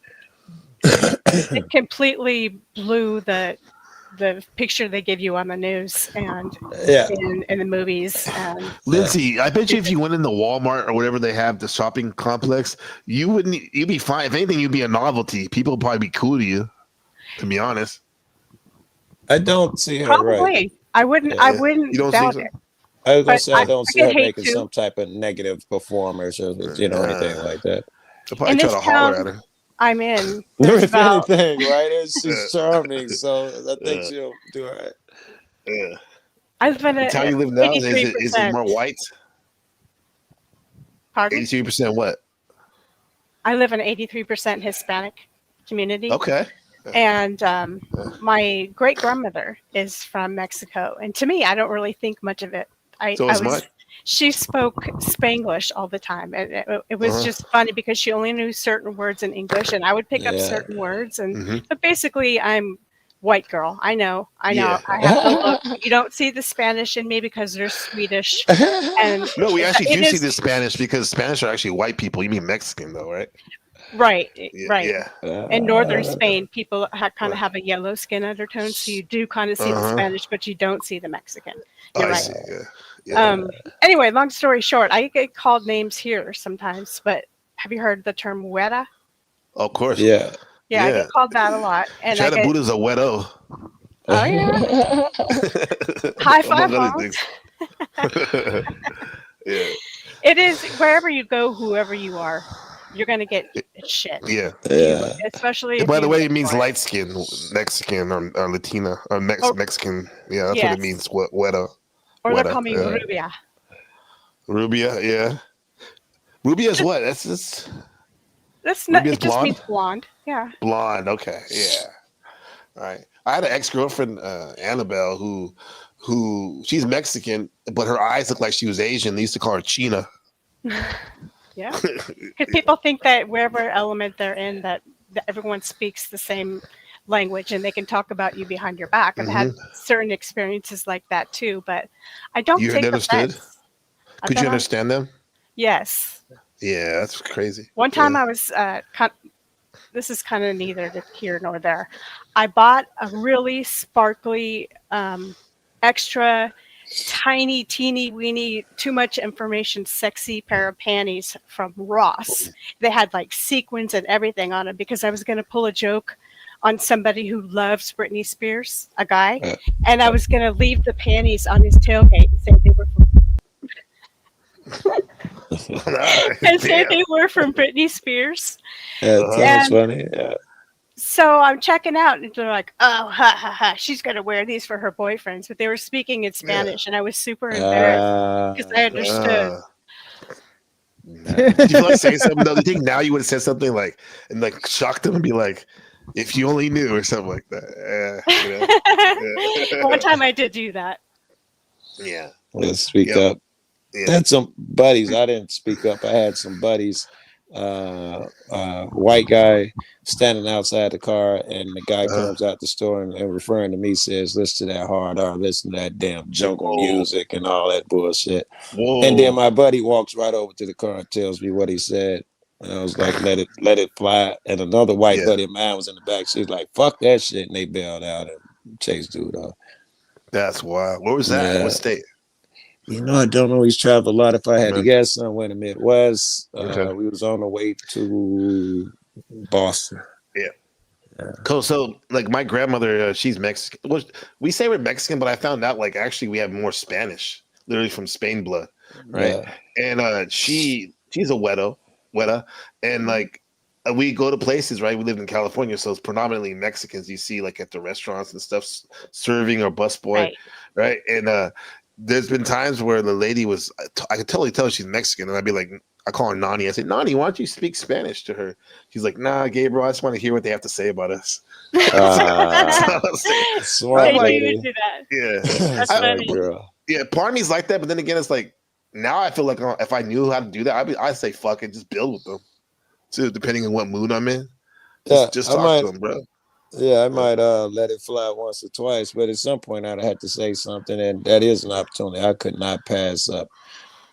J: It completely blew the picture they give you on the news and in the movies. And
A: Lindsay, I bet you if you went into Walmart or whatever they have, the shopping complex, you'd be fine. If anything, you'd be a novelty. People would probably be cool to you, to be honest.
G: I don't see her
J: probably.
G: right.
J: I wouldn't doubt it.
G: I was gonna say I don't see her making some type of negative performance or anything like that.
A: They'll probably try to holler at her.
J: I'm in.
G: If anything, right? She's charming, so I think she'll do all right.
A: Yeah.
J: I've been
A: the town you live now, is it more white?
J: Pardon?
A: 83% what?
J: I live in 83% Hispanic community.
A: Okay.
J: And my great grandmother is from Mexico, and to me, I don't really think much of it. She spoke Spanglish all the time, and it was just funny because she only knew certain words in English, and I would pick up certain words. But basically, I'm white girl. I know.
A: Yeah.
J: I have to look. You don't see the Spanish in me because they're Swedish. And
A: no, we actually do see the Spanish because Spanish are actually white people. You mean Mexican, though, right?
J: Right.
A: Yeah.
J: In northern Spain, people kind of have a yellow skin undertone, so you do kind of see the Spanish, but you don't see the Mexican. You're right.
A: See, yeah.
J: Anyway, long story short, I get called names here sometimes, but have you heard the term "weta"?
A: Of course.
J: Yeah, I get called that a lot. And
A: China Buddha's a weto.
J: Oh yeah. High five, Mom.
A: Yeah.
J: It is wherever you go, whoever you are, you're gonna get shit.
A: Yeah.
J: Especially.
A: By the way, it means light skin, Mexican or Latina or Mexican. Yeah, that's what it means. Weta.
J: Or they call me Rubia.
A: Rubia, yeah. Rubia is what? That's
J: not. It just means blonde. Yeah.
A: Blonde. Okay. Yeah. All right. I had an ex-girlfriend, Annabelle, who she's Mexican, but her eyes look like she was Asian. They used to call her China.
J: Yeah. Because people think that wherever element they're in, that everyone speaks the same language and they can talk about you behind your back. I've had certain experiences like that too, but I don't take offense.
A: Could you understand them?
J: Yes.
A: Yeah, that's crazy.
J: One time I was, this is kind of neither here nor there. I bought a really sparkly, extra tiny, teeny, weeny, too much information, sexy pair of panties from Ross. They had like sequins and everything on them because I was going to pull a joke on somebody who loves Britney Spears, a guy, and I was going to leave the panties on his tailgate and say they were from Britney Spears.
G: That sounds funny. Yeah.
J: So I'm checking out, and they're like, "Oh, ha ha ha! She's gonna wear these for her boyfriends." But they were speaking in Spanish, and I was super embarrassed because I understood.
A: Did you like say something though? Do you think now you would have said something like and like shocked them and be like, "If you only knew," or something like that?
J: One time I did do that.
A: Yeah.
G: Let's speak up. I had some buddies. I didn't speak up. I had some buddies. White guy standing outside the car, and the guy comes out the store and referring to me, says, "Listen to that hard R, listen to that damn jungle music and all that bullshit." And then my buddy walks right over to the car and tells me what he said. And I was like, let it fly. And another white buddy of mine was in the back. She's like, "Fuck that shit," and they bailed out and chased dude off.
A: That's wild. Where was that? What state?
G: You know, I don't know. He's traveled a lot. If I had to guess, somewhere in the Midwest. We was on the way to Boston.
A: Yeah. Cool. So, like, my grandmother, she's Mexican. Well, we say we're Mexican, but I found out, like, actually, we have more Spanish, literally from Spain blood, right? Yeah. And she's a Weta, and like, we go to places, right? We live in California, so it's predominantly Mexicans. You see, like, at the restaurants and stuff, serving or busboy, right? And there's been times where the lady was, I could totally tell she's Mexican, and I'd be like, I call her Nani. I say, "Nani, why don't you speak Spanish to her?" She's like, "Nah, Gabriel, I just want to hear what they have to say about us."
G: Smart lady.
A: Yeah,
J: That's funny.
G: Girl.
A: Yeah, part of me's like that, but then again, it's like now I feel like if I knew how to do that, I'd say fuck it, just build with them. So depending on what mood I'm in, just talk to them, bro.
G: Yeah, I might let it fly once or twice, but at some point I'd have to say something, and that is an opportunity I could not pass up.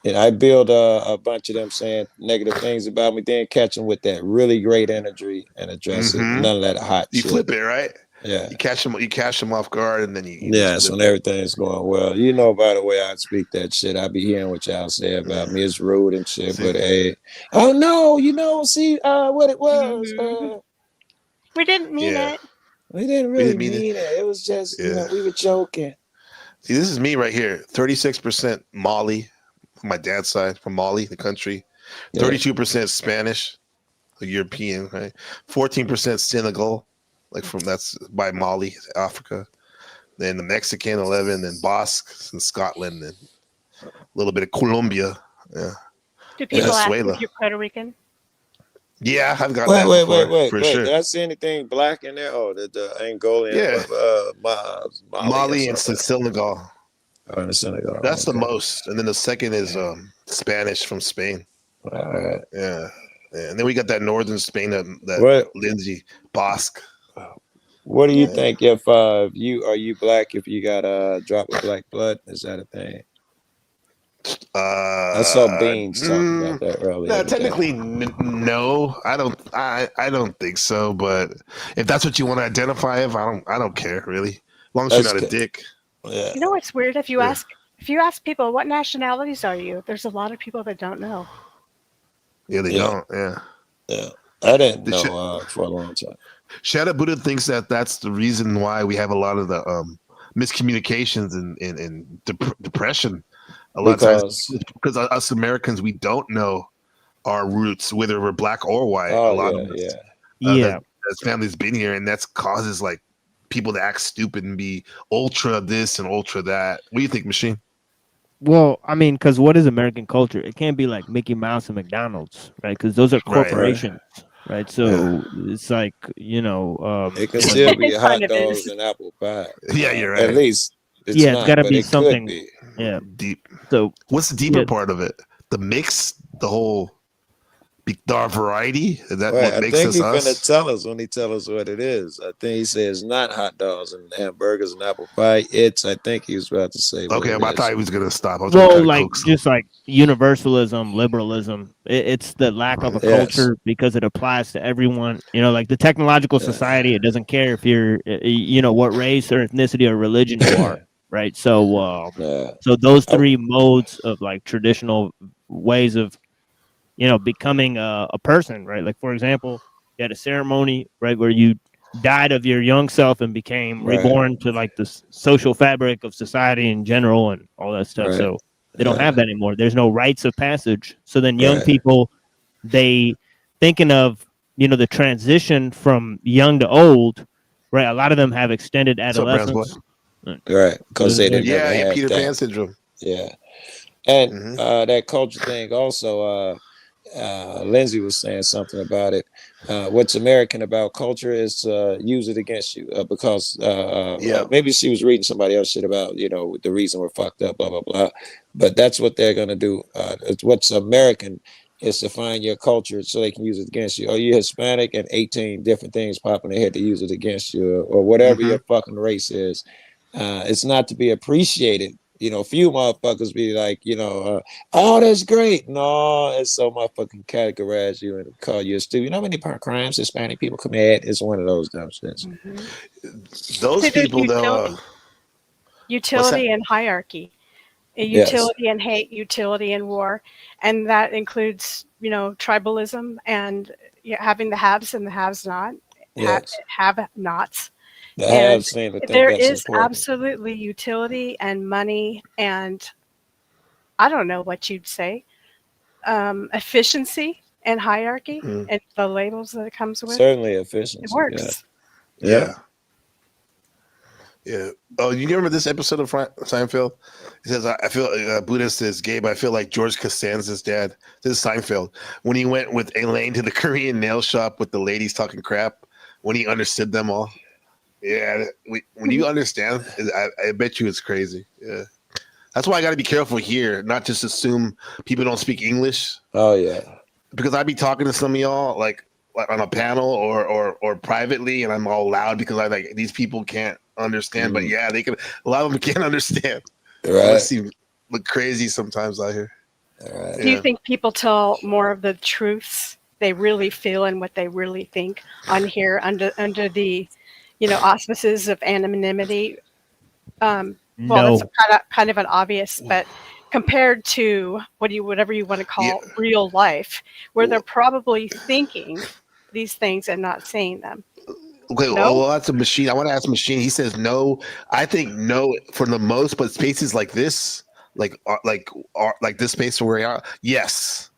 G: And I build a bunch of them saying negative things about me, then catch them with that really great energy and address it. None of that hot shit.
A: You flip it, right?
G: Yeah.
A: You catch them off guard, and then you
G: yes, when everything's going well. You know, by the way I speak that shit, I be hearing what y'all say about me. It's rude and shit, but hey, oh no, you know, see what it was.
J: We didn't mean it.
G: We didn't really mean it. It was just, you know, we were joking.
A: See, this is me right here. 36% Mali, from my dad's side, from Mali, the country. 32% Spanish, the European, right? 14% Senegal, like that's by Mali, Africa. Then the Mexican 11, then Basques and Scotland, and a little bit of Colombia. Yeah.
J: Do people ask if you're Puerto Rican?
A: Yeah, I've got that before, for sure.
G: Did I see anything black in there? Oh, the Angolan,
A: Mali and Senegal.
G: Oh, in Senegal.
A: That's the most, and then the second is Spanish from Spain. Yeah, and then we got that northern Spain, that Lindsay Basque.
G: What do you think if you black? If you got a drop of black blood, is that a thing? I saw Beans talking about that earlier.
A: Technically, no. I don't think so. But if that's what you want to identify as, I don't care really. As long as you're not a dick.
G: Yeah.
J: You know what's weird? If you ask people what nationalities are you, there's a lot of people that don't know.
A: Yeah, they don't. Yeah.
G: Yeah. I didn't know for a long time.
A: Shadow Buddha thinks that's the reason why we have a lot of the miscommunications and depression. A lot of times, because us Americans, we don't know our roots, whether we're black or white. A lot of us, as families been here, and that's causes like people to act stupid and be ultra this and ultra that. What do you think, Machine?
L: Well, I mean, because what is American culture? It can't be like Mickey Mouse and McDonald's, right? Because those are corporations, right? So it's like, you know,
G: it can still be hot dogs and apple pie.
A: Yeah, you're right.
G: At least.
L: It's got to be something. Yeah,
A: deep.
L: So
A: what's the deeper part of it? The mix, the whole Our variety? Is that
G: Right.
A: what
G: I
A: makes
G: think
A: us
G: he's
A: us?
G: gonna tell us when he tell us what it is. I think he says not hot dogs and hamburgers and apple pie. I think he was about to say what
A: Okay,
G: it
A: I
G: is.
A: thought he was gonna stop. I was
L: Well,
A: trying to
L: like
A: coax him.
L: just like universalism, liberalism. It's the lack of a culture because it applies to everyone. You know, like the technological society, it doesn't care if you're, you know, what race or ethnicity or religion you are, right? So, so those three modes of like traditional ways of, you know, becoming a person, right? Like for example, you had a ceremony, right, where you died of your young self and became reborn to like the social fabric of society in general and all that stuff.
G: Right.
L: So they don't have that anymore. There's no rites of passage. So then young people, they thinking of, you know, the transition from young to old, right? A lot of them have extended adolescence.
G: Right. Because they didn't never have
A: Peter
G: that.
A: Pan syndrome.
G: Yeah. And that culture thing also, Lindsay was saying something about it. What's American about culture is to use it against you because maybe she was reading somebody else shit about, you know, the reason we're fucked up, blah, blah, blah. But that's what they're going to do. What's American is to find your culture so they can use it against you. Oh, you're Hispanic and 18 different things pop in their head to use it against you or whatever your fucking race is. It's not to be appreciated. You know, few motherfuckers be like, you know, oh, that's great. No, it's so motherfucking categorize you and call you a stupid. You know how many crimes Hispanic people commit? It's one of those dumb shits.
A: Those people, though.
J: Utility and hierarchy. Utility and hate, utility and war. And that includes, you know, tribalism and having the haves and the haves not. Have nots. There is absolutely utility and money and I don't know what you'd say, efficiency and hierarchy and the labels that it comes with.
G: Certainly efficiency.
J: It works.
G: Yeah.
A: Oh, you remember this episode of Seinfeld? He says, I feel, Buddha says, Gabe, I feel like George Costanza's dad. This is Seinfeld. When he went with Elaine to the Korean nail shop with the ladies talking crap, when he understood them all. Yeah, when you understand, I bet you it's crazy. Yeah, that's why I got to be careful here, not just assume people don't speak English.
G: Oh yeah,
A: because I'd be talking to some of y'all like on a panel or privately, and I'm all loud because I like these people can't understand. But yeah, they can. A lot of them can't understand.
G: Right,
A: seem look crazy sometimes out here.
G: Right.
J: Do you think people tell more of the truths they really feel and what they really think on here under the auspices of anonymity? Well,
L: No.
J: that's kind of an obvious, but compared to whatever you want to call real life, where they're probably thinking these things and not saying them.
A: Okay, well, that's a machine. I want to ask Machine. He says no. I think no for the most, but spaces like this, like this space where we are, yes.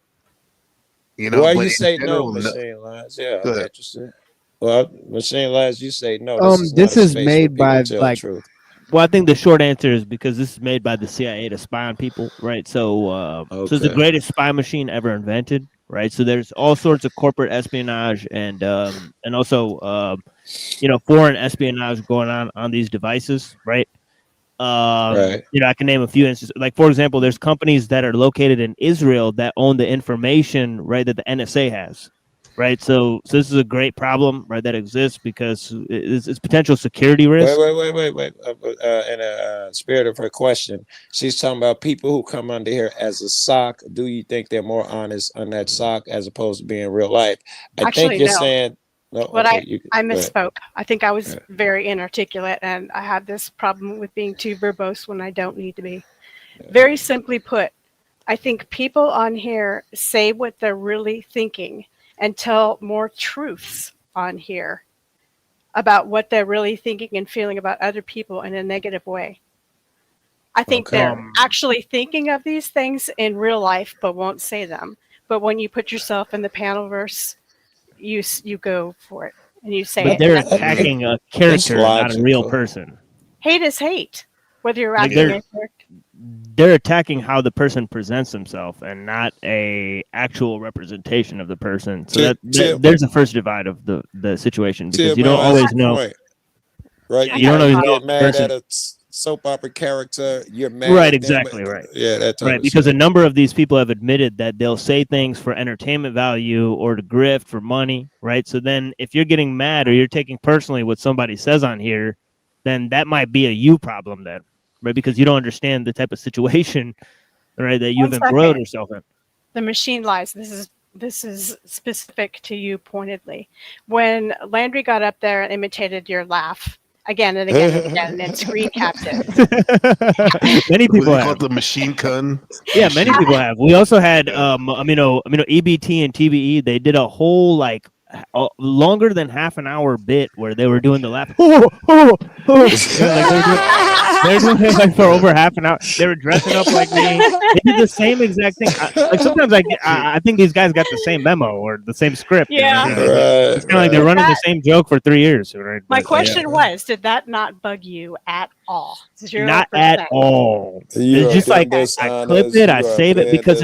A: You know,
G: why
A: but
G: you say
A: general,
G: no, Machine Lines? Yeah, I'm interested. Well, Machine Lines, you say no.
L: This is made by
G: like. Truth.
L: Well, I think the short answer is because this is made by the CIA to spy on people, right? So, so it's the greatest spy machine ever invented, right? So there's all sorts of corporate espionage and also foreign espionage going on these devices, right?
G: Right.
L: You know, I can name a few instances. Like, for example, there's companies that are located in Israel that own the information, right, that the NSA has. Right, so this is a great problem, right, that exists because it's potential security risk.
G: Wait. In a spirit of her question, she's talking about people who come under here as a sock. Do you think they're more honest on that sock as opposed to being real life?
J: Actually,
G: think you're
J: no.
G: saying no.
J: What
G: Okay,
J: I misspoke. I think I was very inarticulate, and I have this problem with being too verbose when I don't need to be. Very simply put, I think people on here say what they're really thinking and tell more truths on here about what they're really thinking and feeling about other people in a negative way. I think they're actually thinking of these things in real life, but won't say them. But when you put yourself in the panelverse, you go for it and you say
L: but they're attacking a character, not a real person.
J: Hate is hate, whether you're acting a character.
L: They're attacking how the person presents himself and not a actual representation of the person. So there's the first divide of the situation because you don't always know.
G: Right?
L: You don't always
G: get mad at a soap opera character. You're mad.
L: Right, exactly, right.
G: Yeah, that type
L: right,
G: of
L: because
G: shit.
L: a number of these people have admitted that they'll say things for entertainment value or to grift for money, right? So then if you're getting mad or you're taking personally what somebody says on here, then that might be a you problem then, right? Because you don't understand the type of situation, right, that you've embroiled yourself in.
J: The machine lies. This is specific to you pointedly. When Landry got up there and imitated your laugh again and again and again and screen capped it.
L: Many people have.
A: Called the machine gun.
L: Yeah, many people have. We also had EBT and TBE. They did a whole like longer than half an hour bit where they were doing the laugh. They're doing it like for over half an hour. They were dressing up like me. They did the same exact thing. Like sometimes I think these guys got the same memo or the same script.
J: Yeah,
L: it's kind of like they're running the same joke for 3 years. Right?
J: My question was, did that not bug you at all? 0%.
L: Not at all. It's just like I clip it, I save it because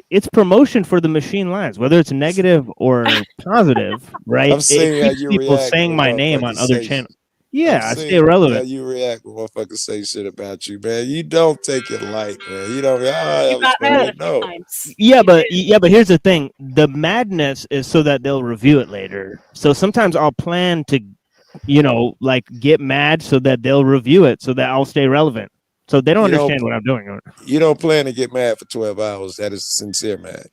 L: it's promotion for the machine lines, whether it's negative or positive, right?
G: I'm seeing
L: it keeps people saying my name on other channels. Yeah, I stay relevant.
G: How you react when motherfuckers say shit about you, man. You don't take it light, man. You don't.
L: Yeah, but here's the thing: the madness is so that they'll review it later. So sometimes I'll plan to, like get mad so that they'll review it, so that I'll stay relevant. So they don't understand what I'm doing.
G: You don't plan to get mad for 12 hours. That is sincere mad.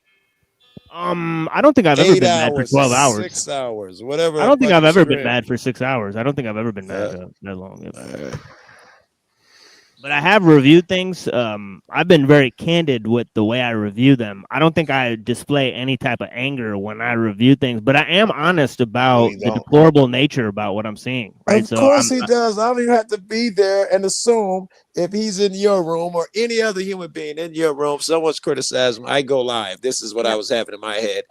L: I don't think I've ever been mad for 12 hours.
G: 6 hours, whatever.
L: I don't think I've ever been mad for 6 hours. I don't think I've ever been mad that long. But I have reviewed things. I've been very candid with the way I review them. I don't think I display any type of anger when I review things, but I am honest about the deplorable nature about what I'm seeing. Right?
G: Of course he does. I don't even have to be there and assume if he's in your room or any other human being in your room, someone's criticizing him, I go live. This is what I was having in my head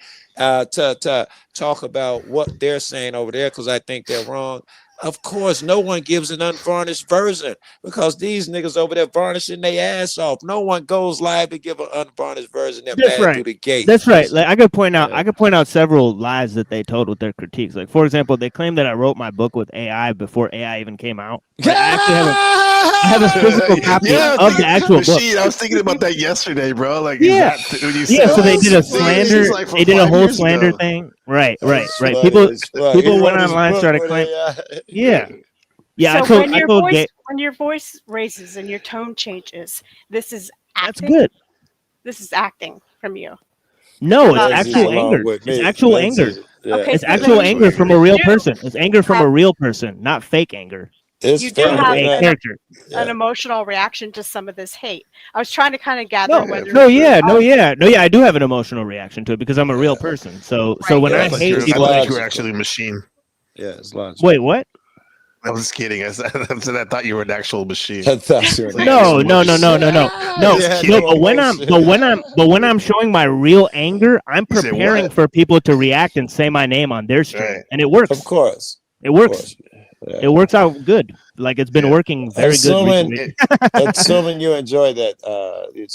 G: to talk about what they're saying over there because I think they're wrong. Of course, no one gives an unvarnished version because these niggas over there varnishing their ass off. No one goes live to give an unvarnished version. They're bad through the gate.
L: That's right. Like I could point out several lies that they told with their critiques. Like for example, they claim that I wrote my book with AI before AI even came out. Like, I have a physical copy of the actual book.
A: I was thinking about that yesterday, bro. Like,
L: so they did a slander. They did a whole slander thing. Right. People went online, started claiming. Yeah.
J: So when your voice raises and your tone changes, this is acting.
L: That's good.
J: This is acting from you.
L: No, it's actual anger. It's actual anger.
J: Okay,
L: it's actual anger from a real person. It's anger from a real person, not fake anger.
J: You do have an emotional reaction to some of this hate. I was trying to kind of gather whether.
L: No, I do have an emotional reaction to it because I'm a real person. So when I hate people,
A: I thought you were actually a machine.
G: Yeah, it's logical.
L: Wait, what?
A: I was kidding. I thought you were an actual machine.
L: No. But when I'm showing my real anger, I'm preparing for people to react and say my name on their stream, and it works.
G: Of course,
L: it works. Yeah. It works out good. Like it's been working very good.
G: Assuming you enjoy that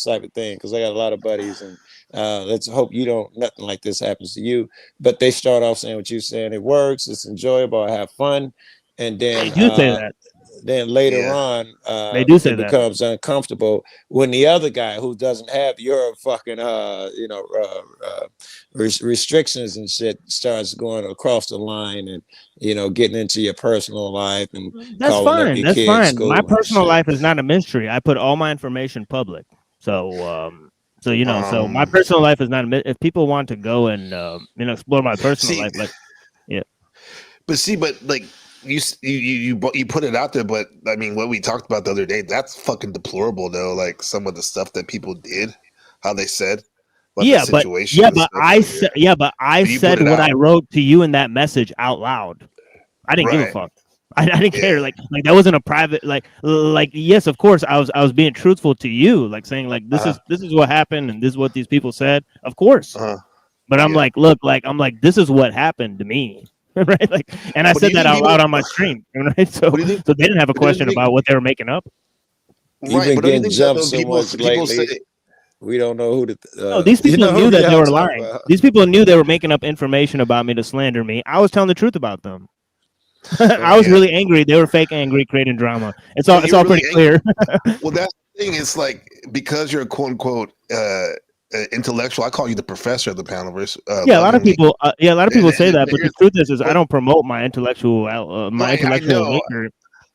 G: type of thing, because I got a lot of buddies, and let's hope nothing like this happens to you. But they start off saying what you're saying. It works. It's enjoyable. I have fun, and then
L: they do say that.
G: Then later on,
L: they do say
G: it becomes uncomfortable when the other guy who doesn't have your fucking restrictions and shit starts going across the line and getting into your personal life and
L: that's fine. That's fine. My personal life is not a mystery. I put all my information public. So my personal life is not. If people want to go and explore my personal life,
A: but like. You put it out there, but I mean, what we talked about the other day, that's fucking deplorable, though. Like some of the stuff that people did, how they said,
L: but I said what I wrote to you in that message out loud. I didn't give a fuck. I didn't care. Like that wasn't a private. Like yes, of course, I was being truthful to you, like saying like this is what happened and this is what these people said. Of course, but I'm like, look, like I'm like this is what happened to me. Right, like, and I said that out loud on my stream, right? So they didn't have a question about what they were making up.
G: You've been getting jumped so much lately. We don't know who
L: no, these people knew that they were lying. These people knew they were making up information about me to slander me. I was telling the truth about them. I was really angry. They were fake angry, creating drama. It's all
A: really
L: pretty clear.
A: Well, that's the thing. It's like, because you're a quote unquote intellectual, I call you the professor of the Panelverse.
L: Yeah, a lot of people. Say that, but the truth is I don't promote my intellectual nature.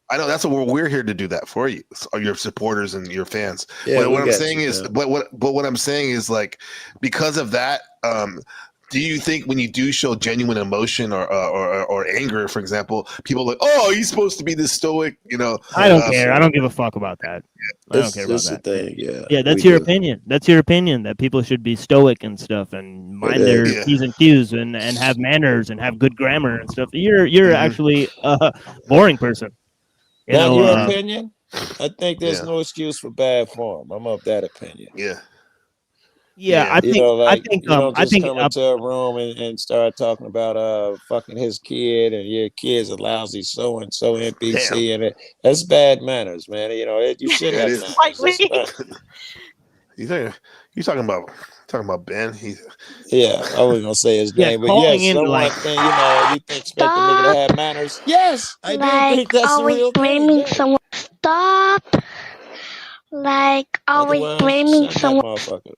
A: I know that's what we're here to do that for you, your supporters and your fans.
G: Yeah,
A: but what I'm saying is, what I'm saying is, like, because of that, do you think when you do show genuine emotion or anger, for example, people are like, oh, he's supposed to be this stoic, you know?
L: I don't care. I don't give a fuck about that. I don't care about that.
G: Thing,
L: yeah, that's your opinion. That's your opinion that people should be stoic and stuff and mind their P's and Q's and have manners and have good grammar and stuff. You're actually a boring person.
G: Your opinion? I think there's no excuse for bad form. I'm of that opinion.
L: Yeah, I think
G: you don't just come into a room and start talking about fucking his kid and your kid's a lousy so and so NPC and that's bad manners, man. You know, you should have manners.
A: You talking about Ben?
G: I was gonna say his name, but yes, someone think you expect the nigga to have manners. Yes, I do think that's a real thing.
O: Someone stop. Like, always blaming someone.
G: Motherfucker.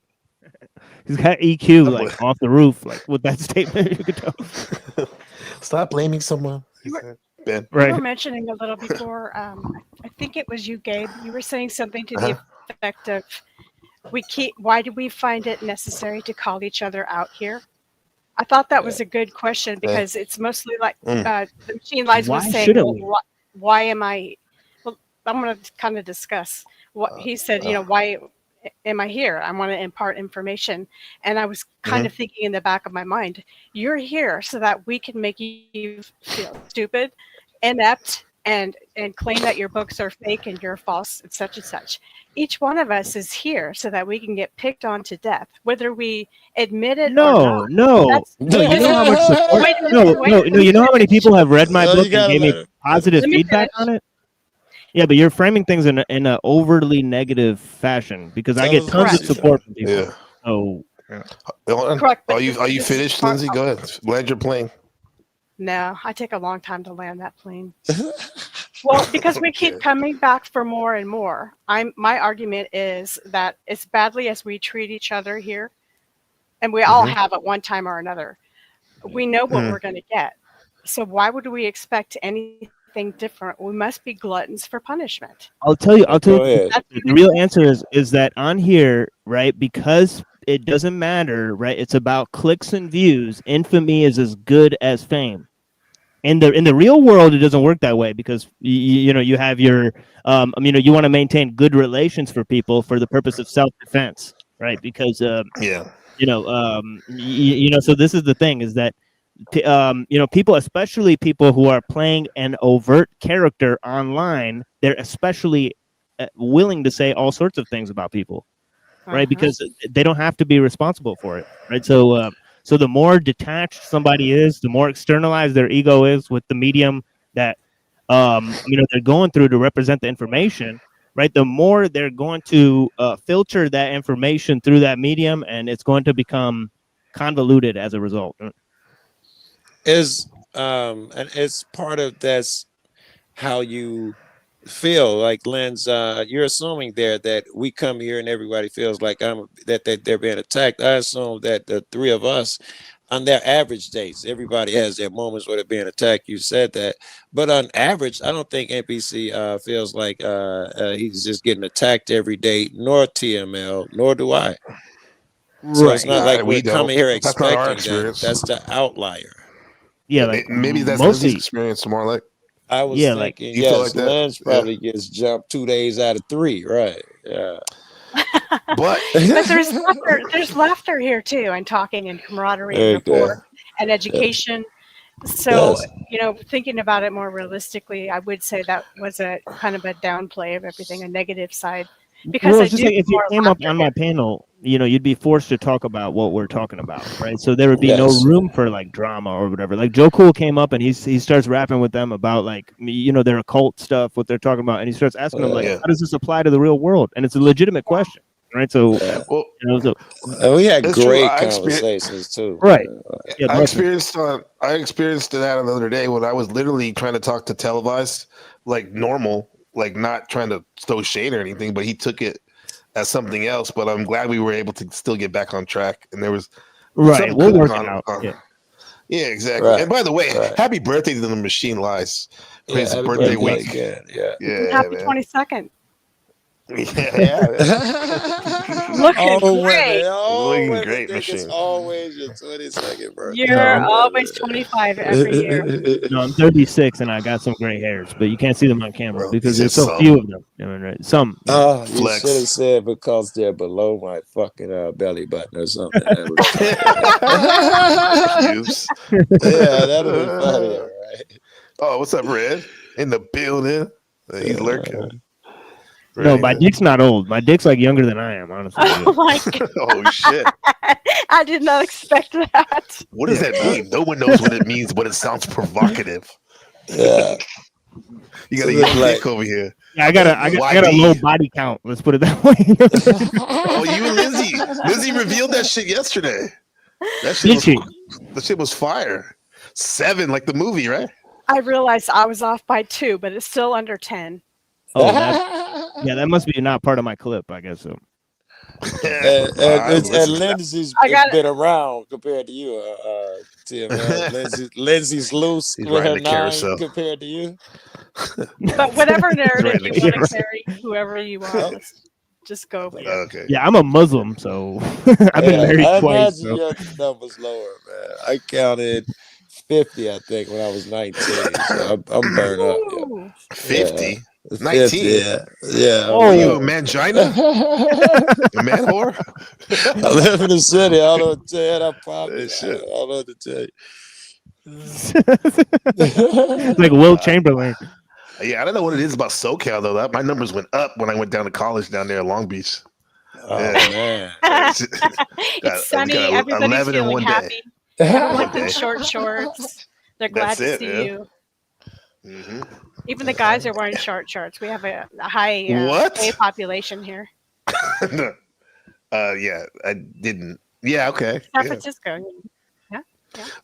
L: He's got EQ like off the roof, like with that statement. You could tell.
A: Stop blaming someone. Ben.
J: You were mentioning a little before. I think it was you, Gabe. You were saying something to the effect of, why do we find it necessary to call each other out here? I thought that was a good question because it's mostly like the Machine Lies was saying, why am I? Well, I'm going to kind of discuss what he said. Why am I here? I want to impart information, and I was kind of thinking in the back of my mind, you're here so that we can make you feel stupid, inept, and claim that your books are fake and you're false, and such and such. Each one of us is here so that we can get picked on to death, whether we admit it or not.
L: No. You know how much support? No. You know how many people have read my book and gave me positive feedback on it? Yeah, but you're framing things in an overly negative fashion because I get tons of support from people.
A: Yeah.
L: So,
J: correct.
A: Are you finished, Lindsay? Go ahead. Land your plane.
J: No, I take a long time to land that plane. Well, because we keep coming back for more and more. My argument is that as badly as we treat each other here, and we all have at one time or another, we know what we're going to get. So why would we expect anything different? We must be gluttons for punishment.
L: I'll tell you. The real answer is that on here, right? Because it doesn't matter, right? It's about clicks and views. Infamy is as good as fame. In the real world, it doesn't work that way because you have your you want to maintain good relations for people for the purpose of self-defense, right? Because so this is the thing is that people, especially people who are playing an overt character online, they're especially willing to say all sorts of things about people, right? Because they don't have to be responsible for it, right? So the more detached somebody is, the more externalized their ego is with the medium that they're going through to represent the information, right? The more they're going to filter that information through that medium, and it's going to become convoluted as a result.
G: And it's part of that's how you feel, like Lens. You're assuming there that we come here and everybody feels like that they're being attacked. I assume that the three of us, on their average days, everybody has their moments where they're being attacked. You said that, but on average, I don't think NPC feels like he's just getting attacked every day, nor TML, nor do I. So it's not like we're coming here expecting that. That's the outlier.
L: Yeah, like
A: maybe that's Lindsay's experience more like.
G: I was thinking, yes, like Lens probably gets jumped 2 days out of 3, right? Yeah.
A: But
J: there's laughter here too, and talking and camaraderie and rapport and education. So, thinking about it more realistically, I would say that was a kind of a downplay of everything, a negative side. Because
L: if you came up on my panel, you'd be forced to talk about what we're talking about, right? So there would be no room for like drama or whatever. Like Joe Cool came up and he starts rapping with them about like their occult stuff, what they're talking about, and he starts asking them like, how does this apply to the real world? And it's a legitimate question. right? So,
G: we had
A: it's
G: great
A: true.
G: conversations too.
L: Right.
A: Yeah, I experienced that another day when I was literally trying to talk to Televised like normal, like not trying to throw shade or anything, but he took it as something else. But I'm glad we were able to still get back on track, and there was
L: right. We'll work it out.
A: Yeah, exactly.
G: Right,
A: and by the way,
G: right.
A: happy birthday to the Machine Lies.
G: Yeah,
A: His
G: happy
A: birthday
G: birthday
A: week.
G: again.
J: Happy
A: man.
J: 22nd.
A: Yeah.
J: Looking great.
A: Looking great,
G: It's
A: Machine.
G: always your 22nd birthday.
J: You're always 25 every year.
L: No, I'm 36 and I got some gray hairs, but you can't see them on camera because there's so few of them. Right? Some.
G: Oh, you should have said because they're below my fucking belly button or something.
A: Oops.
G: Yeah, that'd have been funnier, right?
A: Oh, what's up, Red? In the building. He's lurking.
L: No, my dick's not old. My dick's like younger than I am, honestly.
J: Oh my God.
A: Oh shit!
J: I did not expect that.
A: What does that mean? No one knows what it means, but it sounds provocative.
G: Yeah.
A: You got a young dick over here.
L: Yeah, I got a low body count. Let's put it that way.
A: Oh, you and Lindsay. Lindsay revealed that shit yesterday. That shit was fire. 7, like the movie, right?
J: I realized I was off by 2, but it's still under 10.
L: Oh, that must be not part of my clip, I guess so.
G: And Lindsay's been around compared to you, Tim. Lindsay's loose with her 9 compared to you.
J: But whatever narrative you want to carry, whoever you are, just go for it.
A: Okay.
L: Yeah, I'm a Muslim, so I've been married twice.
G: I imagine your numbers lower, man. I counted 50, I think, when I was 19. So I'm burned up. Yeah.
A: 50?
G: 19? Yeah.
A: Oh, you a mangina? A man whore?
G: I live in the city. I don't know what to tell you. I don't know what to tell you.
L: Like Will Chamberlain.
A: Yeah, I don't know what it is about SoCal though. My numbers went up when I went down to college down there in Long Beach.
G: Oh man,
J: it's sunny. Everybody's feeling happy. Everyone's in short shorts. They're glad to see you.
A: Mm-hmm.
J: Even the guys are wearing short shorts. We have a high gay population here.
A: Yeah, I didn't. Yeah, okay.
J: San Francisco. Yeah.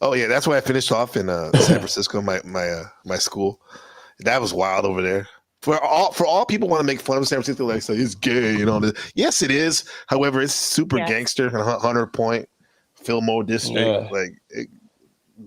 A: Oh yeah, that's why I finished off in San Francisco, my school. That was wild over there. For all people want to make fun of San Francisco, like say it's gay, you know. Yes, it is. However, it's super gangster. 100 Point, Fillmore District, like.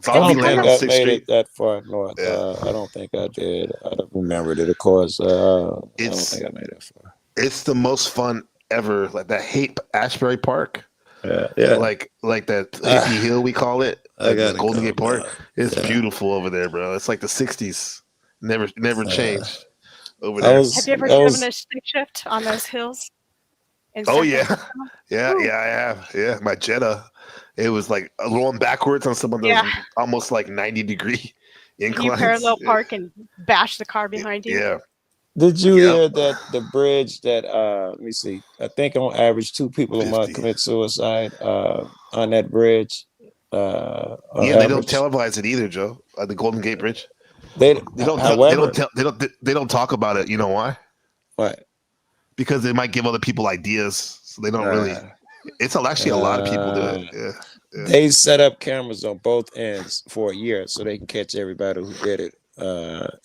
G: I don't think I made it that far north. I don't think I did. I don't remember it, of course. I don't think I made it far.
A: It's the most fun ever. Like that Haight Ashbury Park.
G: Yeah.
A: Like that hippie hill we call it.
G: I got
A: Golden Gate Park. It's beautiful over there, bro. It's like the 60s. Never changed over there.
J: Have you ever driven a stick shift on those hills?
A: Oh yeah. Yeah, I have. Yeah, my Jetta. It was like rolling backwards on some of those almost like 90-degree inclines.
J: You parallel park and bash the car behind you.
A: Yeah.
G: Did you hear that the bridge that let me see? I think on average 2 people a month commit suicide on that bridge.
A: They don't televise it either, Joe. The Golden Gate Bridge. They don't talk about it. You know why?
G: Why?
A: Because they might give other people ideas, so they don't really. It's actually a lot of people do it. Yeah.
G: They set up cameras on both ends for a year so they can catch everybody who did it.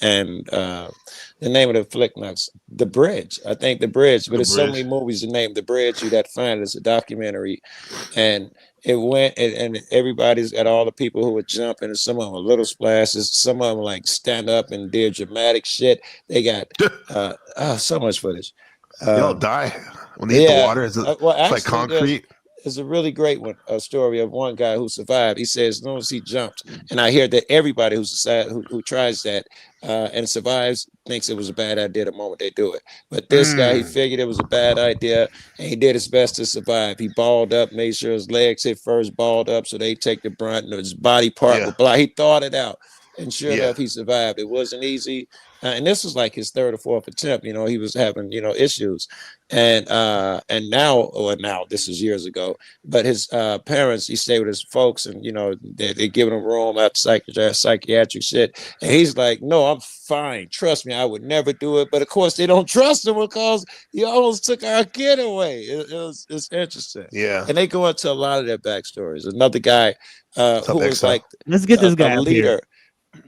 G: And the name of the flick nuts, The Bridge. I think The Bridge, but there's so many movies to name The Bridge. You got to find it as a documentary, and it went and everybody's got all the people who were jumping, and some of them were little splashes, some of them like stand up and did dramatic shit. They got so much footage.
A: They all die when they hit the water. It's like concrete.
G: There's a really great one, a story of one guy who survived. He says, as long as he jumped, and I hear that everybody who tries that and survives thinks it was a bad idea the moment they do it. But this guy, he figured it was a bad idea, and he did his best to survive. He balled up, made sure his legs hit first, balled up, so they take the brunt, and his body part was blocked. He thought it out. And sure enough, he survived. It wasn't easy. And this was like his third or fourth attempt. You know, he was having, issues. And now this is years ago, but his parents, he stayed with his folks, and they giving him room after psychiatric shit. And he's like, no, I'm fine. Trust me, I would never do it. But of course, they don't trust him because he almost took our kid away. It's interesting.
A: Yeah.
G: And they go into a lot of their backstories. Another guy who was like,
L: let's get this guy
G: a
L: up
G: leader.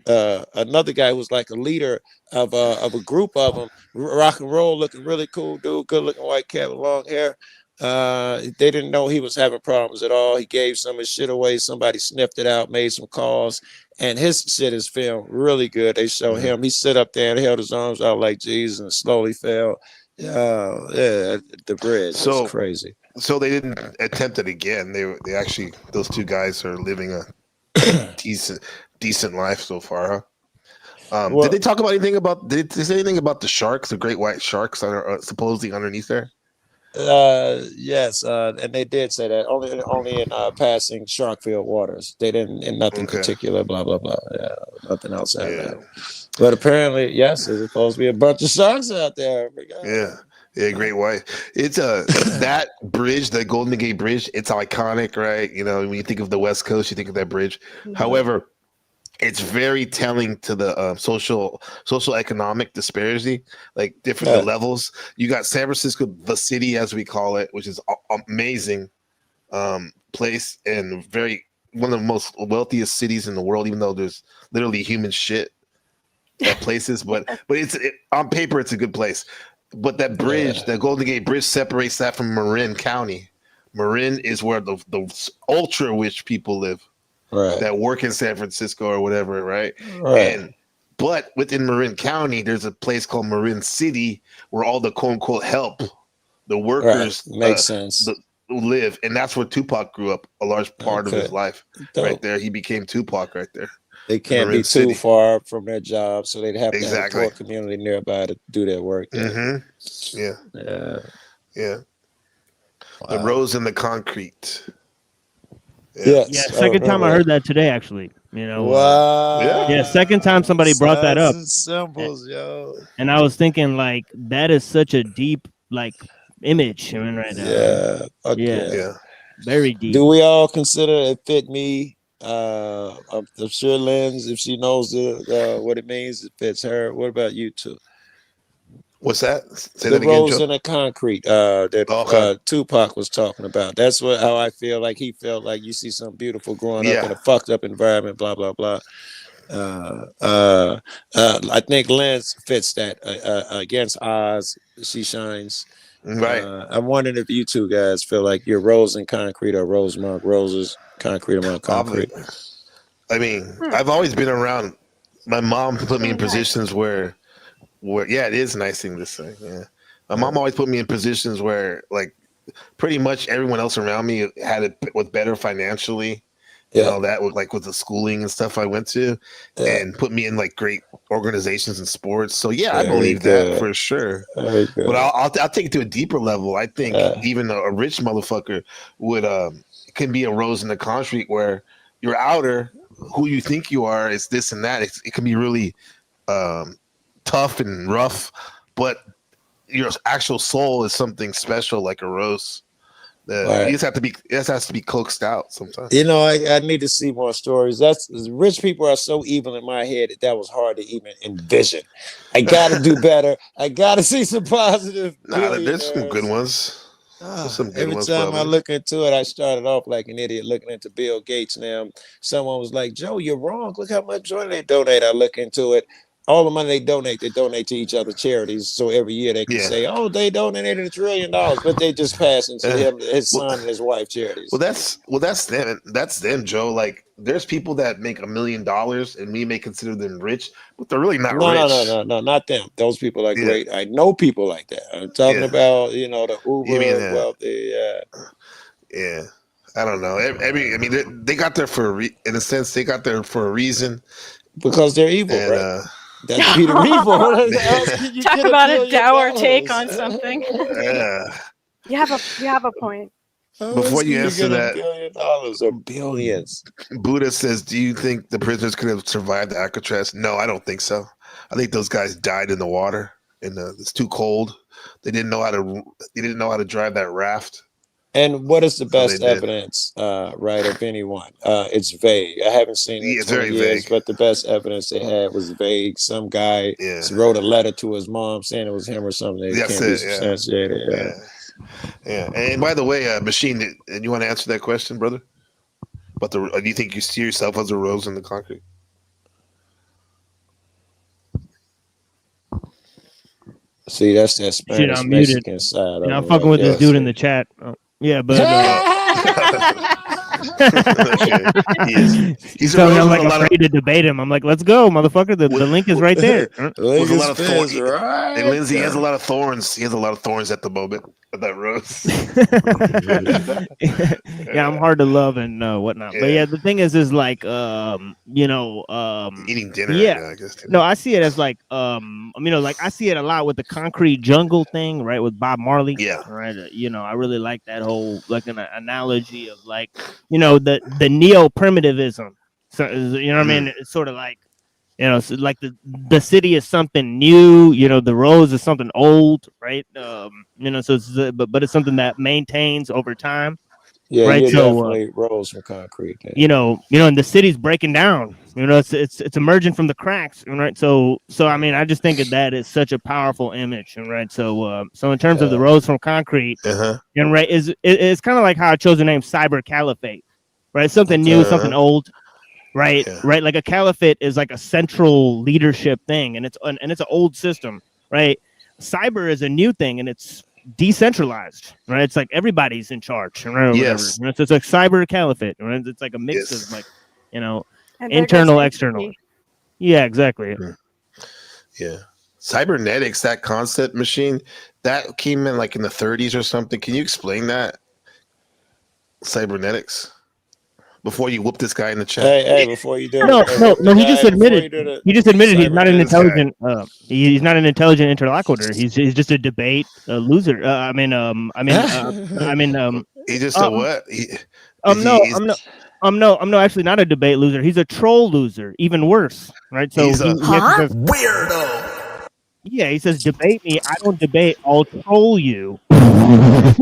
L: Here.
G: Another guy was like a leader of a group of them, rock and roll, looking really cool dude, good looking white cat with long hair. They didn't know he was having problems at all. He gave some of his shit away. Somebody sniffed it out, made some calls, and his shit is filmed really good. They show him. He stood up there and held his arms out like Jesus and slowly fell. The bridge. So crazy.
A: So they didn't attempt it again. They actually, those two guys are living a decent life so far, huh? Did they talk about anything about? Did they say anything about the sharks, the great white sharks, supposedly underneath there?
G: Yes, and they did say that only in passing shark-filled waters. They didn't in nothing particular. Blah blah blah. Yeah, nothing else out there. But apparently, yes, there's supposed to be a bunch of sharks out there.
A: Yeah, great white. It's that bridge, the Golden Gate Bridge. It's iconic, right? When you think of the West Coast, you think of that bridge. Mm-hmm. However, it's very telling to the social economic disparity, like different levels. You got San Francisco, the city as we call it, which is amazing place and one of the most wealthiest cities in the world, even though there's literally human shit at places. But on paper, it's a good place. But that bridge, the Golden Gate Bridge, separates that from Marin County. Marin is where the ultra rich people live. Right. That work in San Francisco or whatever, right? But within Marin County, there's a place called Marin City where all the quote unquote help, the workers
G: makes sense.
A: Live, and that's where Tupac grew up. A large part of his life, right there. He became Tupac right there.
G: They can't be too far from their job, so they'd have to have a poor community nearby to do their work.
A: Mm-hmm. Yeah.
G: Wow.
A: The rose in the concrete.
L: Yeah, second time I heard that today, actually.
G: Wow.
L: Second time somebody brought that up.
G: Symbols, yo.
L: And I was thinking, like, that is such a deep, like, image right now.
G: Yeah.
L: Very deep.
G: Do we all consider it fit me? I'm sure Lynn, if she knows what it means, it fits her. What about you two?
A: What's that? Say
G: the
A: that again,
G: rose
A: Joe?
G: in the concrete that Tupac was talking about. That's how I feel. Like he felt like you see something beautiful growing up in a fucked up environment. Blah blah blah. I think Lance fits that. Against Oz, she shines.
A: Right.
G: I'm wondering if you two guys feel like you're rose in concrete or rose among roses, concrete among concrete.
A: I mean, I've always been around. My mom put me in positions where it is a nice thing to say. Yeah, my mom always put me in positions where, like, pretty much everyone else around me had it was better financially. That with the schooling and stuff I went to, and put me in like great organizations and sports. So I believe that for sure. But I'll take it to a deeper level. I think even a rich motherfucker would can be a rose in the concrete where your outer, who you think you are, is this and that. It can be really tough and rough, but your actual soul is something special, like a rose. It just has to be coaxed out sometimes.
G: I need to see more stories. Rich people are so evil in my head that was hard to even envision. I gotta do better. I gotta see some positive.
A: There's some good ones.
G: Every time I look into it, I started off like an idiot looking into Bill Gates. Now someone was like, "Joe, you're wrong. Look how much money they donate." I look into it. All the money they donate to each other charities. So every year they can say, "Oh, they donated $1 trillion," but they just pass into him, his son, and his wife charities.
A: That's them. That's them, Joe. Like, there's people that make $1 million, and we may consider them rich, but they're really not rich.
G: No, not them. Those people are great. I know people like that. I'm talking about the uber wealthy.
A: Yeah. I don't know. They got there in a sense. They got there for a reason
G: because they're evil, right? That's Peter Evil.
J: Talk about a dour take on something.
A: Yeah.
J: You have a point.
A: Before you answer that,
G: $1 billion or billions.
A: Buddha says, "Do you think the prisoners could have survived the Alcatraz?" No, I don't think so. I think those guys died in the water, and it's too cold. They didn't know how to drive that raft.
G: And what is the best evidence, right, of anyone? It's vague. I haven't seen it in 20 years, but the best evidence they had was vague. Some guy wrote a letter to his mom saying it was him or something. It can't be substantiated.
A: Yeah. And by the way, Machine, you want to answer that question, brother? But do you think you see yourself as a rose in the concrete?
G: See, that's that Spanish Mexican side.
L: I'm fucking with this dude in the chat. Yeah, but he's telling me I'm like afraid to debate him. I'm like, let's go, motherfucker. The link is right there.
A: With a lot of thorns, right? And Lindsay has a lot of thorns. He has a lot of thorns at the moment. That rose.
L: Yeah, I'm hard to love and whatnot. But yeah, the thing is like
A: eating dinner.
L: Yeah,
A: I guess.
L: No, I see it as like like I see it a lot with the concrete jungle thing, right? With Bob Marley.
A: Yeah.
L: Right. I really like that whole like an analogy of like the neo-primitivism. So what I mean? It's sort of like so like the city is something new, the rose is something old, right? So it's but it's something that maintains over time.
G: Yeah,
L: right.
G: So definitely rose from concrete.
L: And the city's breaking down. It's emerging from the cracks, right? So I mean, I just think that is such a powerful image, right? So in terms of the rose from concrete, right, it's kind of like how I chose the name Cyber Caliphate, right? Something new, something old. Right, right. Like a caliphate is like a central leadership thing, and it's an old system, right? Cyber is a new thing, and it's decentralized, right? It's like everybody's in charge, right?
A: Yes.
L: So it's like cyber caliphate, right? It's like a mix of like,
J: And
L: internal, external. Yeah, exactly.
A: Yeah. Cybernetics, that concept, Machine, that came in like in the 30s or something. Can you explain that? Cybernetics. Before you whoop this guy in the chat.
G: Hey, before you do
L: it. No, he just admitted. He just admitted he's not an intelligent. He's not an intelligent interlocutor. He's just a debate loser.
A: He's just a what?
L: I'm actually not a debate loser. He's a troll loser, even worse, right? So
A: he's
L: weirdo. Yeah, he says debate me. I don't debate. I'll troll you. Yeah,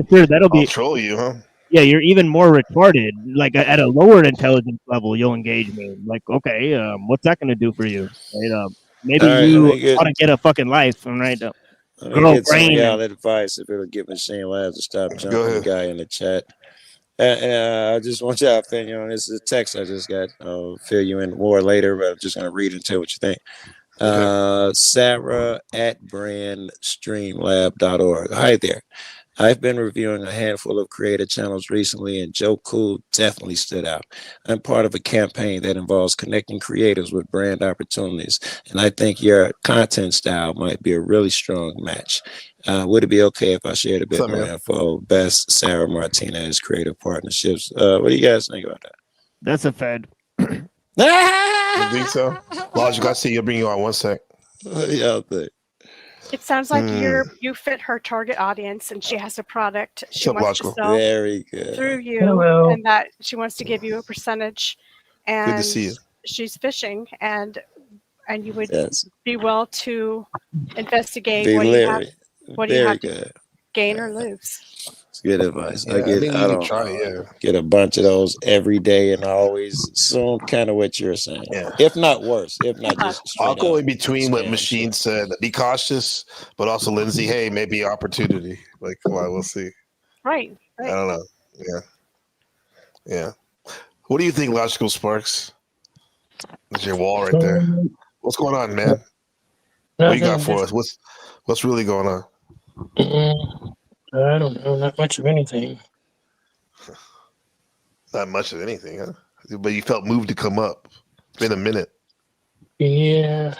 L: sure.
A: I'll troll you, huh?
L: Yeah, you're even more retarded. Like at a lower intelligence level, you'll engage me. Like, okay, what's that going to do for you? Right? Maybe you ought to get a fucking life, right?
G: Girl brain. Y'all advice if it'll get Machine Labs to stop jumping the guy in the chat. I just want y'all opinion on this. Is a text I just got. I'll fill you in more later, but I'm just going to read it and tell what you think. Sarah at brandstreamlab.org. Hi there. I've been reviewing a handful of creator channels recently, and Joe Cool definitely stood out. I'm part of a campaign that involves connecting creators with brand opportunities, and I think your content style might be a really strong match. Would it be okay if I shared a bit more info? Best, Sarah Martinez, Creative Partnerships. What do you guys think about that?
L: That's a fed.
A: You think so? Logical. I see you'll bring you on one sec.
G: What do y'all think?
J: It sounds like you fit her target audience, and she has a product she wants to sell through you, and that she wants to give you a percentage. And
A: good to see you.
J: She's fishing, and you would be well to investigate what you have to gain or lose.
G: It's good advice. I get a bunch of those every day, and I always assume kind of what you're saying. If not worse, if not just straight
A: I'll go in between what Machine said. Be cautious, but also Lindsay, hey, maybe opportunity. Like, well, we'll see.
J: Right.
A: I don't know. Yeah. What do you think, Logical Sparks? There's your wall right there. What's going on, man? What you got for us? What's really going on?
K: I don't know, not much of anything.
A: Not much of anything, huh? But you felt moved to come up. It's been a minute.
K: Yeah.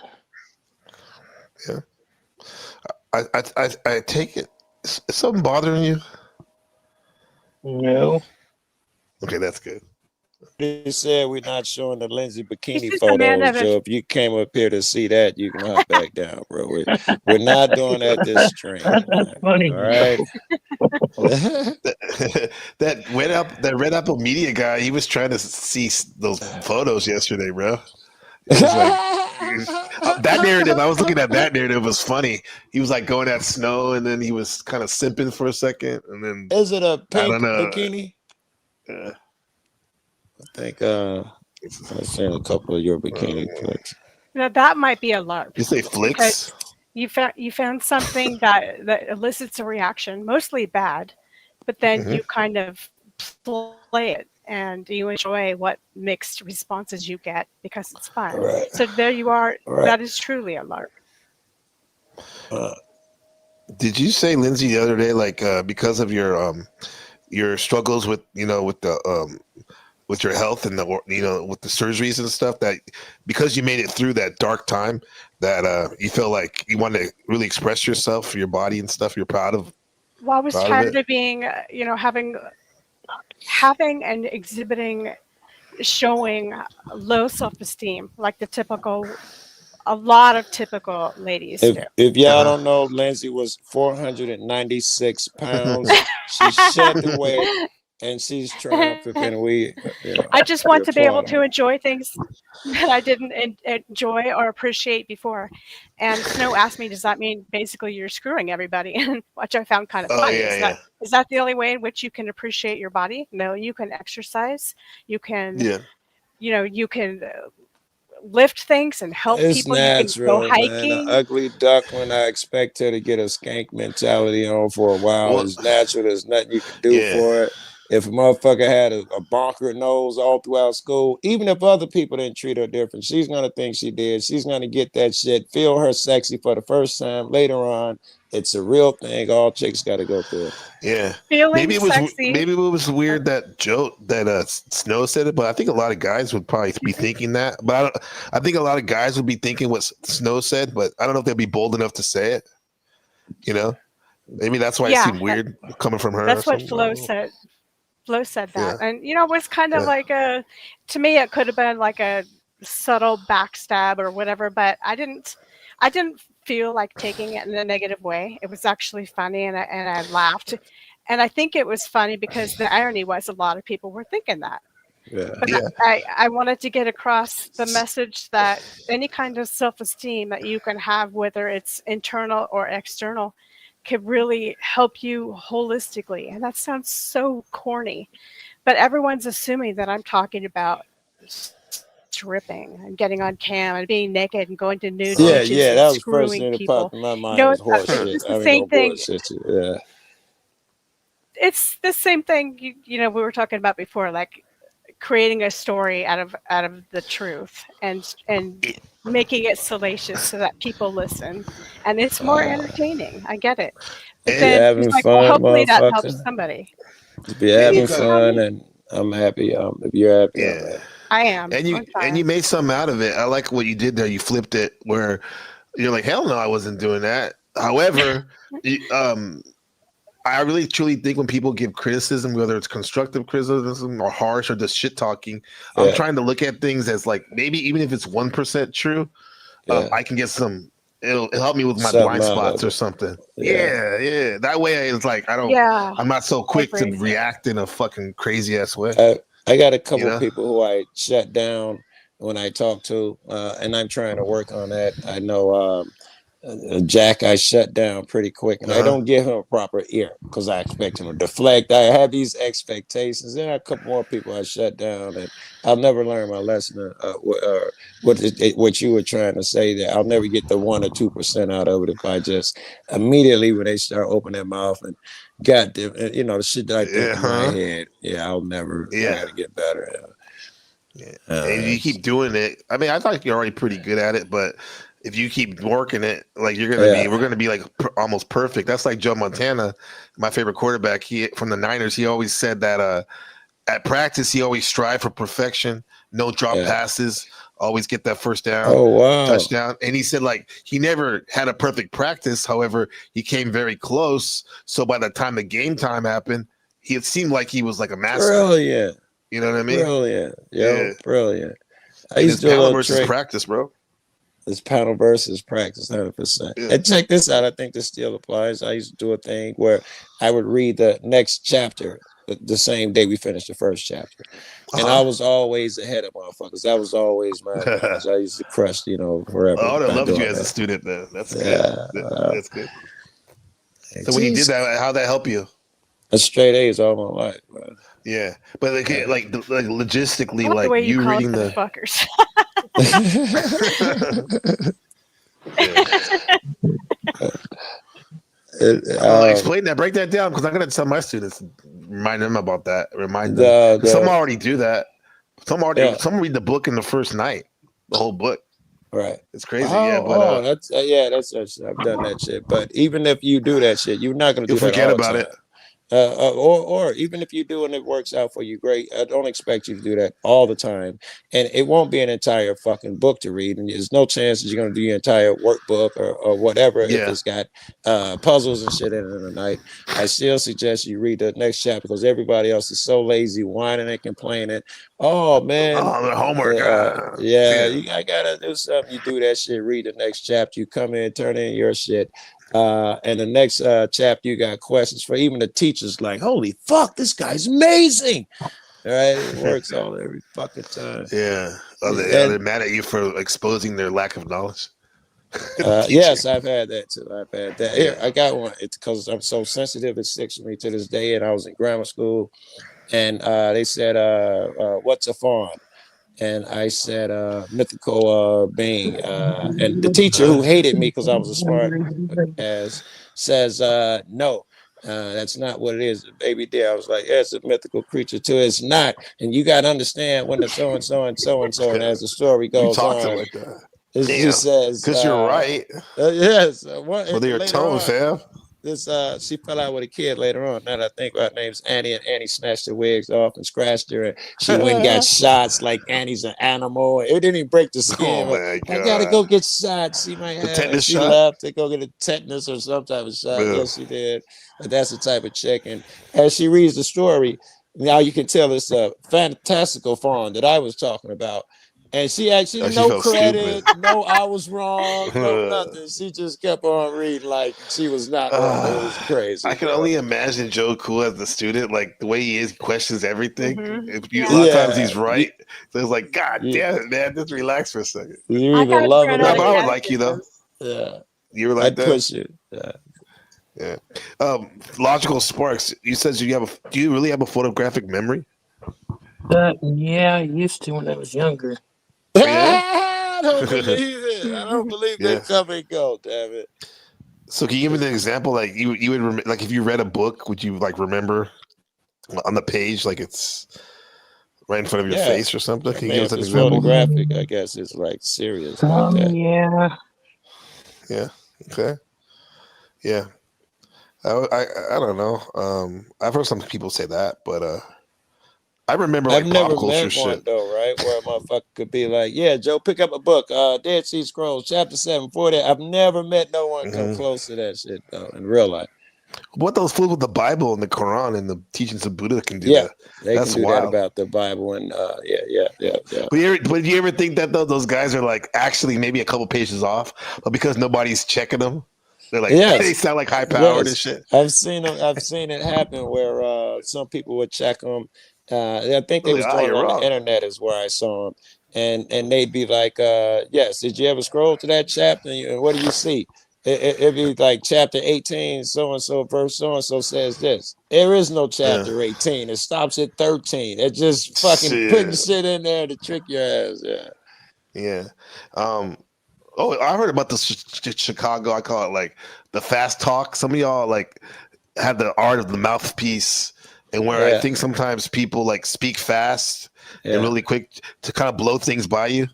A: I take it. Is something bothering you?
K: No.
A: Okay, that's good.
G: They said we're not showing the Lindsay bikini photos, so if you came up here to see that, you can hop back down, bro. We're not doing that this stream.
K: That's funny.
G: All right.
A: that Red Apple Media guy, he was trying to see those photos yesterday, bro. It was like that narrative. I was looking at that narrative. Was funny. He was like going at Snow, and then he was kind of simping for a second, and then
G: is it a
A: I
G: pink
A: don't know.
G: bikini? I think I've seen a couple of your bikini flicks.
J: Now that might be a LARP.
A: You say flicks?
J: You found something that elicits a reaction, mostly bad, but then you kind of play it and you enjoy what mixed responses you get because it's fun.
G: Right.
J: So there you are.
G: Right.
J: That is truly a LARP.
A: Did you say, Lindsay, the other day, like because of your struggles with with the with your health and the with the surgeries and stuff, that because you made it through that dark time, that you feel like you want to really express yourself for your body and stuff, you're proud of?
J: Well, I was tired of being, having and exhibiting, showing low self-esteem, like a lot of typical ladies do.
G: If y'all don't know, Lindsay was 496 pounds. She shed the weight, and she's triumphant. And
J: I just want to be able to enjoy things that I didn't enjoy or appreciate before. And Snow asked me, does that mean basically you're screwing everybody? Which I found kind of funny. Is that the only way in which you can appreciate your body? No, you can exercise. You can, you can lift things and help people.
G: Natural,
J: you can go hiking.
G: Man. An ugly duckling, I expect her to get a skank mentality on for a while. It's natural. There's nothing you can do for it. If a motherfucker had a bonker nose all throughout school, even if other people didn't treat her different, she's going to think she did. She's going to get that shit, feel her sexy for the first time. Later on, it's a real thing. All chicks got to go through it.
A: Yeah.
J: Feeling sexy.
A: Maybe it was weird that Snow said it, but I think a lot of guys would probably be thinking that. But I think a lot of guys would be thinking what Snow said, but I don't know if they'd be bold enough to say it. Maybe that's why it seemed weird coming from her.
J: That's what Flo said. Flo said that. And, it was kind of like to me, it could have been like a subtle backstab or whatever, but I didn't feel like taking it in a negative way. It was actually funny and I laughed. And I think it was funny because the irony was a lot of people were thinking that. But I wanted to get across the message that any kind of self-esteem that you can have, whether it's internal or external, could really help you holistically. And that sounds so corny, but everyone's assuming that I'm talking about stripping and getting on cam and being naked and going to nude beaches and
G: that was the first
J: screwing
G: thing that
J: people.
G: popped in my mind. Was horse shit.
J: It's the same thing.
G: Yeah.
J: It's the same thing. We were talking about before, like creating a story out of the truth and making it salacious so that people listen, and it's more entertaining. I get it. But then it's like, well, hopefully that helps somebody.
G: Be having fun, and I'm happy. If you're happy, I'm happy.
J: I am.
A: And you made something out of it. I like what you did there. You flipped it where you're like, hell no, I wasn't doing that. However, I really truly think when people give criticism, whether it's constructive criticism or harsh or just shit talking, I'm trying to look at things as like, maybe even if it's 1% true, I can get some. It'll help me with my blind spots or something. Yeah. That way, it's like I'm not so quick to react in a fucking crazy ass way.
G: I got a couple of people who I shut down when I talk to, and I'm trying to work on that. I know Jack, I shut down pretty quick, and I don't give him a proper ear because I expect him to deflect. I have these expectations. There are a couple more people I shut down, and I'll never learn my lesson. What you were trying to say, that I'll never get the 1 or 2% out of it if I just immediately when they start opening their mouth and goddamn, the shit that I think in my head. I'll never. I gotta get better.
A: And you keep doing it. I mean, I thought you're already pretty good at it, but if you keep working it, like we're gonna be like almost perfect. That's like Joe Montana, my favorite quarterback. He from the Niners. He always said that at practice he always strive for perfection, no drop passes, always get that first down, touchdown. And he said like he never had a perfect practice. However, he came very close. So by the time the game time happened, it seemed like he was like a master.
G: Brilliant.
A: You know what I mean?
G: Brilliant. Yeah. Brilliant.
A: I used to do a little practice, bro.
G: This Panelverse is practice 100%. And check this out. I think this still applies. I used to do a thing where I would read the next chapter the same day we finished the first chapter. And I was always ahead of motherfuckers. That was always my advantage. I used to crush, forever.
A: I would have loved you as a student, then. That's good. That's good. So when you did that, how'd that help you?
G: A straight A's all my life, man.
A: Yeah, but like logistically,
J: like
A: like
J: you
A: reading
J: the
A: the
J: fuckers.
A: Explain that. Break that down, because I'm gonna tell my students, remind them about that. Remind them. Some already do that. Some read the book in the first night, the whole book.
G: Right.
A: It's crazy.
G: That's I've done that shit. But even if you do that shit, you're not gonna do that
A: forget
G: all
A: about
G: the
A: it.
G: time. Or even if you do and it works out for you, great. I don't expect you to do that all the time, and it won't be an entire fucking book to read, and there's no chance that you're going to do your entire workbook or whatever if it's got puzzles and shit in it at night. I still suggest you read the next chapter, because everybody else is so lazy, whining and complaining. Oh man,
A: the homework.
G: I gotta do something. You do that shit. Read the next chapter. You come in, turn in your shit. And the next chapter, you got questions for even the teachers, like, holy fuck, this guy's amazing. All right, it works all every fucking time.
A: Yeah. Are they mad at you for exposing their lack of knowledge?
G: Yes, I've had that too. I've had that. Here, I got one. It's because I'm so sensitive. It sticks with me to this day. And I was in grammar school, and they said, what's a fawn? And I said, mythical being. And the teacher, who hated me because I was a smart ass, says, no, that's not what it is, baby dear. I was like, yeah, it's a mythical creature too. It's not. And you got to understand when the so-and-so and so-and-so, and as the story goes on,
A: like that.
G: She says,
A: because you're right.
G: Yes.
A: Whether your tone, fam.
G: She fell out with a kid later on. Now that I think her name's Annie, and Annie snatched her wigs off and scratched her, and she went and got shots like Annie's an animal. It didn't even break the skin. I gotta go get shots. See my hair. She left to go get a tetanus or some type of shot. Yes, she did. But that's the type of chick. And as she reads the story, now you can tell it's a fantastical fawn that I was talking about. And she actually no credit, no I was wrong, no nothing. She just kept on reading like she was not wrong. It was crazy.
A: I can only imagine Joe Cool as the student, like the way he is, he questions everything.
J: Mm-hmm.
A: A lot of times he's right. So it's like, God damn it, man, just relax for a second.
G: You either love it or
A: I would like you though.
G: Yeah.
A: You were like
G: I'd
A: that?
G: push you.
A: Yeah. Logical Sparks. You said do you really have a photographic memory?
K: Yeah, I used to when I was younger.
G: I don't believe it. I don't believe they come and go, damn it.
A: So can you give me an example? Like you would like if you read a book, would you like remember on the page like it's right in front of your face or something? Can you give us an example?
G: Photographic, I guess it's like serious like that.
K: Yeah.
A: Yeah. Okay. Yeah. I don't know. I've heard some people say that, but I remember like
G: I've never
A: pop culture
G: met
A: shit.
G: one though, right? Where a motherfucker could be like, yeah, Joe, pick up a book, Dead Sea Scrolls, chapter 7, 40. I've never met no one come close to that shit though in real life.
A: What those fools with the Bible and the Quran and the teachings of Buddha can do that.
G: They
A: That's
G: can do
A: wild.
G: that about the Bible and yeah.
A: But do you ever think that though those guys are like actually maybe a couple pages off, but because nobody's checking them, they're like they sound like high powered and shit.
G: I've seen it happen where some people would check them. I think they was doing it on the internet is where I saw them, and they'd be like, yes, did you ever scroll to that chapter? And what do you see? It'd be like chapter 18, so-and-so, verse so-and-so says this. There is no chapter 18. It stops at 13. It just fucking putting shit in there to trick your ass.
A: Yeah. I heard about the Chicago. I call it like the fast talk. Some of y'all like have the art of the mouthpiece, and where I think sometimes people like speak fast and really quick to kind of blow things by you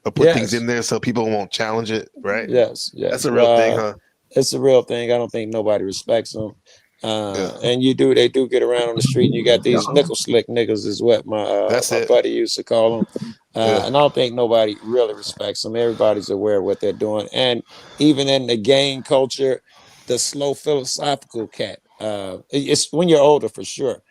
A: or put things in there so people won't challenge it, right?
G: Yes.
A: That's a real thing, huh?
G: It's a real thing. I don't think nobody respects them. And they do get around on the street, and you got these nickel slick niggas is what my buddy used to call them. And I don't think nobody really respects them. Everybody's aware of what they're doing. And even in the gang culture, the slow philosophical cat, it's when you're older for sure.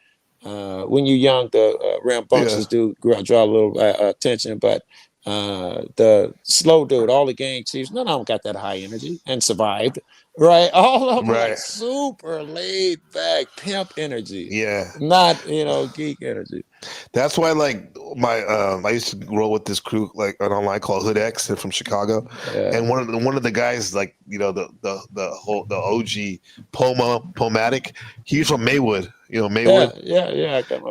G: When you're young, the rambunctious do draw a little attention, but the slow dude, all the gang chiefs, none of them got that high energy and survived, right? All of them were like super laid back pimp energy.
A: Yeah.
G: Not, geek energy.
A: That's why, like, I used to roll with this crew, like an online called Hood X. They're from Chicago, and one of the guys, like, the OG Pomatic, he's from Maywood. Maywood.
G: Yeah. I got my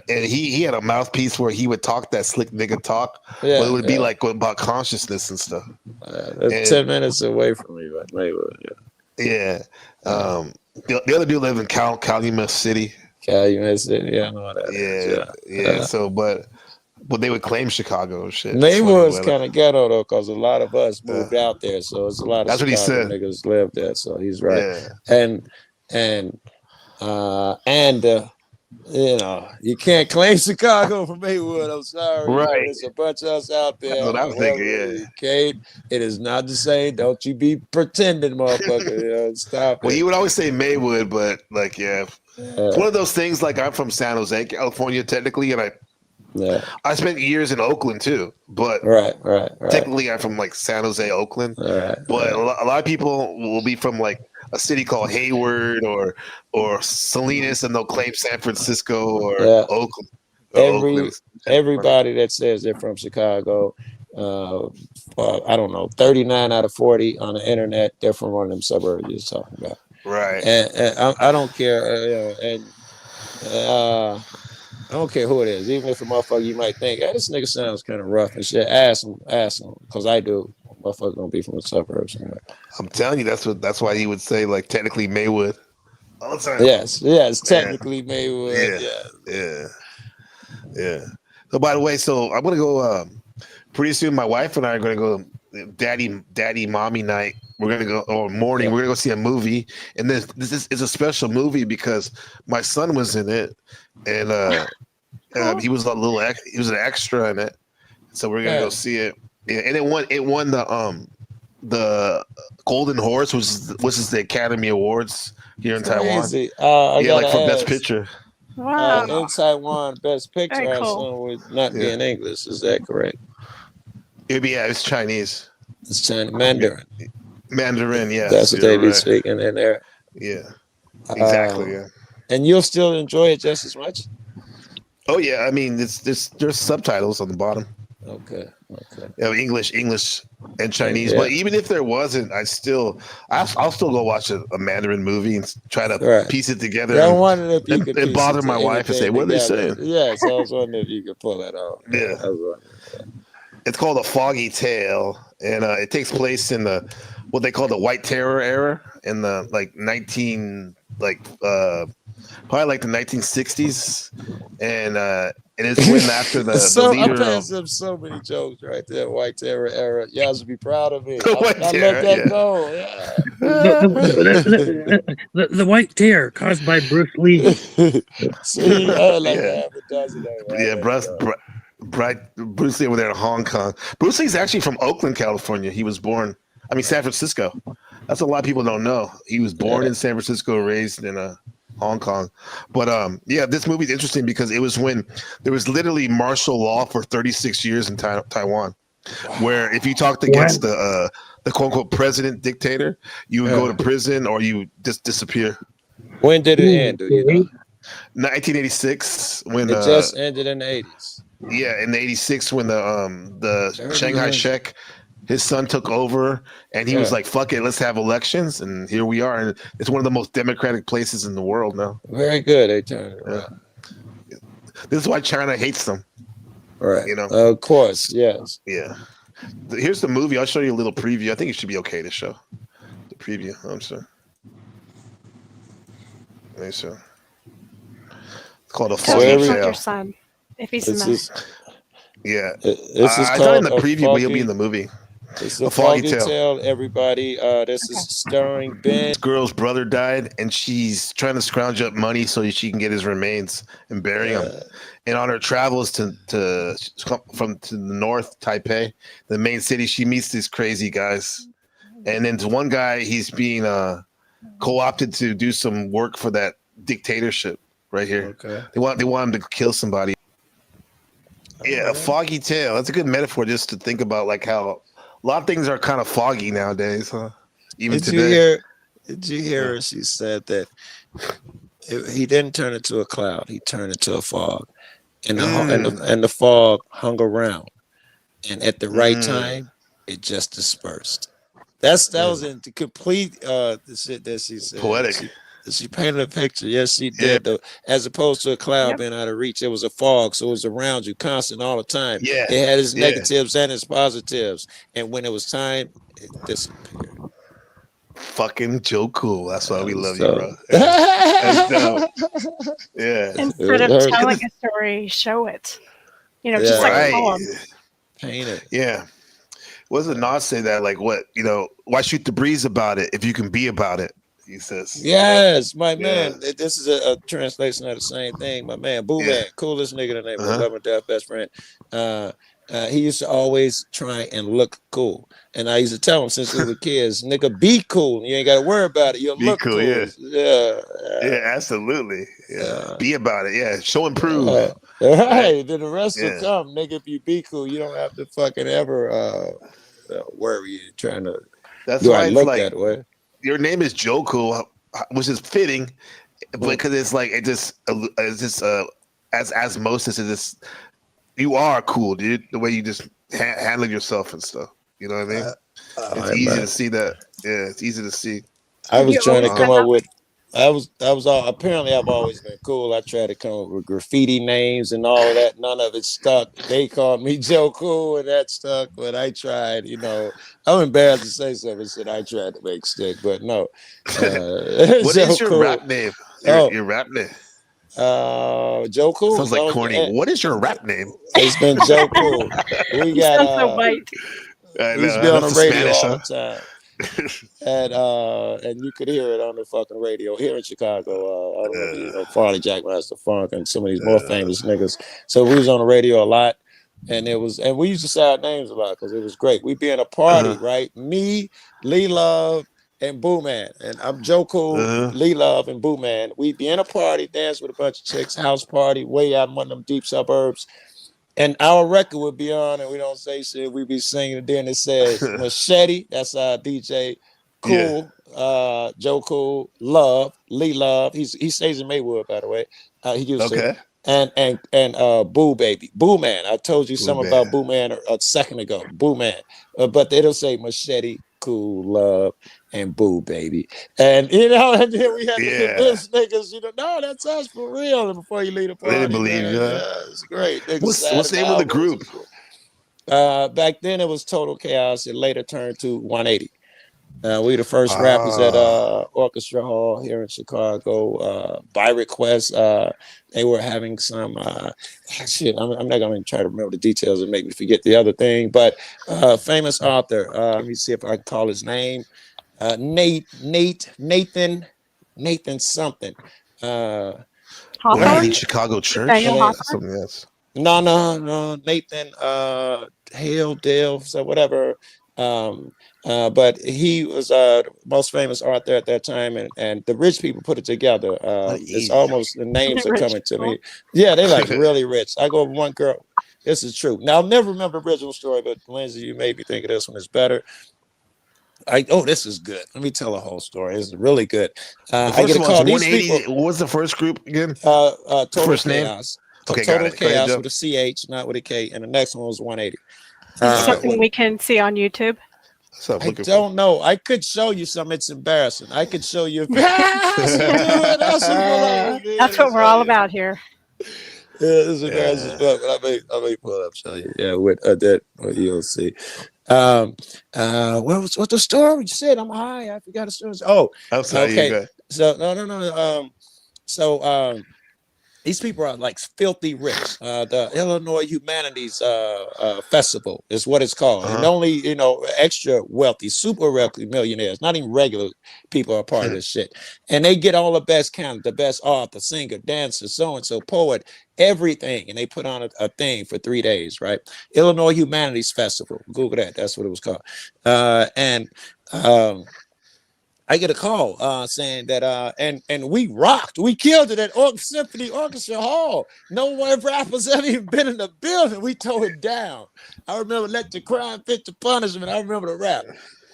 A: and he had a mouthpiece where he would talk that slick nigga talk, but it would be like about consciousness and stuff.
G: That's 10 minutes away from me, but Maywood.
A: Yeah. The other dude lived in Calumet City.
G: Calumet City, yeah, I know what that is.
A: Yeah. So, but they would claim Chicago and shit.
G: Maywood's kind of ghetto though, because a lot of us moved out there, so it's a lot of
A: That's what he
G: Chicago
A: said.
G: niggas live there. So he's right.
A: Yeah.
G: And you can't claim Chicago from Maywood. I'm sorry.
A: Right.
G: There's a bunch of us out there.
A: That's what I was thinking,
G: Kate, it is not the same. Don't you be pretending, motherfucker. Stop
A: Well,
G: it.
A: he would always say Maywood, but like, it's one of those things. Like, I'm from San Jose, California, technically, and I spent years in Oakland too. But
G: right.
A: technically, I'm from like San Jose, Oakland. But a lot of people will be from like a city called Hayward or Salinas, and they'll claim San Francisco or Oakland.
G: Everybody that says they're from Chicago, I don't know, 39 out of 40 on the internet, they're from one of them suburbs you're talking about.
A: Right.
G: And I don't care. I don't care who it is. Even if a motherfucker, you might think, this nigga sounds kind of rough and shit. Ask him, because I do. Motherfucker gonna be from the suburbs.
A: I'm telling you, that's why he would say, like, technically Maywood all the time.
G: Yes, technically Maywood.
A: Yeah. So, by the way, I'm gonna go. Pretty soon, my wife and I are gonna go daddy mommy night. We're gonna go morning. We're gonna go see a movie, and this is a special movie because my son was in it, and he was he was an extra in it. So we're gonna go see it. Yeah, and it won the Golden Horse, which is the Academy Awards here in Taiwan. Like for Best Picture.
J: Wow.
G: In Taiwan, Best Picture,
J: Very
G: I
J: cool.
G: assume would not be in English. Is that correct?
A: It's Chinese.
G: It's Chinese Mandarin.
A: Mandarin, yes.
G: That's what they be speaking in there.
A: Yeah. Exactly.
G: And you'll still enjoy it just as much?
A: Oh yeah. I mean, there's subtitles on the bottom.
G: Okay.
A: English, and Chinese. But even if there wasn't, I'll still go watch a Mandarin movie and try to piece it together.
G: I wondered if you could
A: and bother my wife and say, "What are they saying?"
G: Yeah, so I was wondering if you could pull that off.
A: Yeah. It's called A Foggy Tale, and it takes place in what they call the White Terror era in the probably like the 1960s, and it's when after the leader.
G: I'm passing so many jokes right there. White Terror era. Y'all should be proud of me.
A: The White Terror,
G: let that go. Yeah.
K: The White Terror caused by Bruce Lee.
G: See, half a dozen of them.
A: Bruce Lee over there in Hong Kong. Bruce Lee's actually from Oakland, California. He was born, San Francisco. That's a lot of people don't know. He was born in San Francisco, raised in Hong Kong. But this movie is interesting because it was when there was literally martial law for 36 years in Taiwan, where if you talked against the quote unquote president dictator, you would go to prison or you just disappear.
G: When did it end? Do you know?
A: 1986. When
G: it just ended in the 80s.
A: Yeah, in the 86 when the Shanghai Shek, his son took over, and he was like, "Fuck it, let's have elections," and here we are. And it's one of the most democratic places in the world now.
G: Very good. They turned it around.
A: This is why China hates them.
G: Right. Of course. Yes.
A: Yeah. Here's the movie. I'll show you a little preview. I think it should be okay to show the preview. I'm sorry. It's called A Foggy Tale.
J: Your son. If he's in that.
A: Yeah.
G: I
A: thought in the preview, but he'll be in the movie.
G: It's A Foggy Tale, everybody. This is starring Ben.
A: This girl's brother died, and she's trying to scrounge up money so she can get his remains and bury him. And on her travels to the north, Taipei, the main city, she meets these crazy guys. And then to one guy, he's being co-opted to do some work for that dictatorship right here.
G: Okay.
A: They want him to kill somebody. Yeah, a foggy tale. That's a good metaphor just to think about, like how a lot of things are kind of foggy nowadays, huh? Even today.
G: Did you hear her? She said that he didn't turn into a cloud. He turned into a fog, and the fog hung around, and at the right time, it just dispersed. That was in complete the shit that she said.
A: Poetic.
G: She painted a picture. Yes, she did. Though, as opposed to a cloud being out of reach, it was a fog, so it was around you, constant all the time.
A: Yeah,
G: it had its negatives and its positives, and when it was time, it disappeared.
A: Fucking Joe Cool. That's why we love
G: So.
A: you, bro. That's dope. Yeah.
J: Instead of telling a story, show it. You know, just like a poem.
G: Paint it.
A: Yeah. What does the Nas say that? Like, what, why shoot the breeze about it if you can be about it? He says.
G: Yes, my man. This is a translation of the same thing. My man, Boo Man, coolest nigga in the neighborhood, love and death, best friend. He used to always try and look cool. And I used to tell him since we were kids, nigga, be cool. You ain't got to worry about it. You'll look cool.
A: Yeah, absolutely. Yeah. Be about it. Yeah. Show and prove.
G: Right. Then the rest will come. Nigga, if you be cool, you don't have to fucking ever worry you trying to look that way.
A: Your name is Joe Cool, which is fitting, because it's like as osmosis is this. You are cool, dude. The way you just handle yourself and stuff. You know what I mean? It's easy to see that. Yeah, it's easy to see.
G: I was trying to come up with. I was all. Apparently, I've always been cool. I tried to come up with graffiti names and all of that. None of it stuck. They called me Joe Cool, and that stuck. But I tried. I'm embarrassed to say something that I tried to make stick, but no.
A: What is your rap name? Your rap name?
G: Joe Cool.
A: Sounds like corny. What is your rap name?
G: It's been Joe Cool. We got.
J: So white.
G: We used to be on the radio all the time. And you could hear it on the fucking radio here in Chicago. I don't know, Farley, Jackmaster Funk, and some of these more famous niggas. So we was on the radio a lot, and we used to say our names a lot because it was great. We'd be in a party, right? Me, Lee Love, and Boo Man, and I'm Joe Cool, Lee Love, and Boo Man. We'd be in a party, dance with a bunch of chicks, house party, way out in one of them deep suburbs. And our record would be on, and we don't say shit. We'd be singing, and then it says Machete. That's our DJ. Cool, Joe Cool, Love, Lee Love. He stays in Maywood, by the way. He used to. And Boo Baby, Boo Man. I told you something about Boo Man a second ago. Boo Man, but it'll say Machete, Cool, Love, and Boo Baby. And and then we had to convince niggas, no, that's us for real. And before you leave the party,
A: they believe you.
G: It's great.
A: What's the name of the group?
G: Back then it was Total Chaos. It later turned to 180. We the first rappers at Orchestra Hall here in Chicago. By request, they were having some shit. I'm not gonna try to remember the details and make me forget the other thing. But famous author. Let me see if I can call his name. Nathan something.
A: Chicago Church. Something else.
G: No. Nathan Hale Dale, so whatever. But he was the most famous author at that time, and the rich people put it together. It's almost the names are coming to me. Yeah, they like really rich. I go with one girl. This is true. Now I'll never remember the original story, but Lindsay, you made me think of this one is better. This is good. Let me tell a whole story. It's really good. I get a call. These people.
A: What was the first group again?
G: Total
A: first
G: Chaos.
A: Name? Okay,
G: Total Chaos with a CH, not with a K, and the next one was 180.
J: Something we can see on YouTube.
G: I don't know. I could show you some. It's embarrassing. I could show you.
J: That's what we're all about here.
G: Yeah, it's embarrassing. But I may pull it up, show you. Yeah, with that, you'll see. What's the story? You said I'm high. I forgot the story. Oh, okay. So no. These people are like filthy rich. The Illinois Humanities Festival is what it's called. And only, extra wealthy, super wealthy millionaires, not even regular people are part of this shit. And they get all the best kind, the best author, singer, dancer, so-and-so, poet, everything. And they put on a thing for 3 days, right? Illinois Humanities Festival. Google that. That's what it was called. I get a call saying that and we rocked. We killed it at Symphony Orchestra Hall. No rappers ever even been in the building. We tore it down. I remember let the crime fit the punishment. I remember the rap.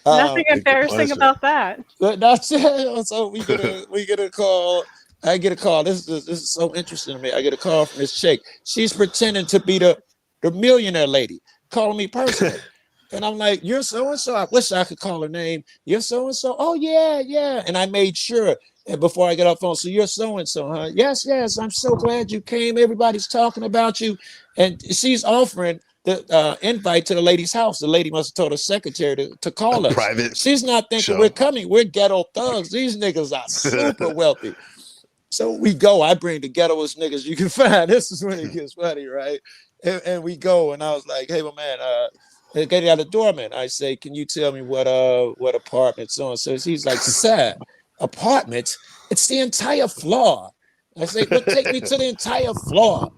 J: Nothing embarrassing about that.
G: But that's it. So we get a call. I get a call. This is so interesting to me. I get a call from this chick. She's pretending to be the millionaire lady, calling me personally. And I'm like, you're so-and-so. I wish I could call her name. You're so-and-so. Oh, yeah. And I made sure before I get off the phone. So you're so-and-so, huh? Yes. I'm so glad you came. Everybody's talking about you. And she's offering the invite to the lady's house. The lady must have told her secretary to call us.
A: Private.
G: She's not thinking
A: show.
G: We're coming. We're ghetto thugs. These niggas are super wealthy. So we go. I bring the ghettoest niggas you can find. This is when it gets funny, right? And we go. And I was like, hey, my man, get out the doorman. I say, can you tell me what apartment so and so? He's like, sir, apartment? It's the entire floor. I say, well, take me to the entire floor.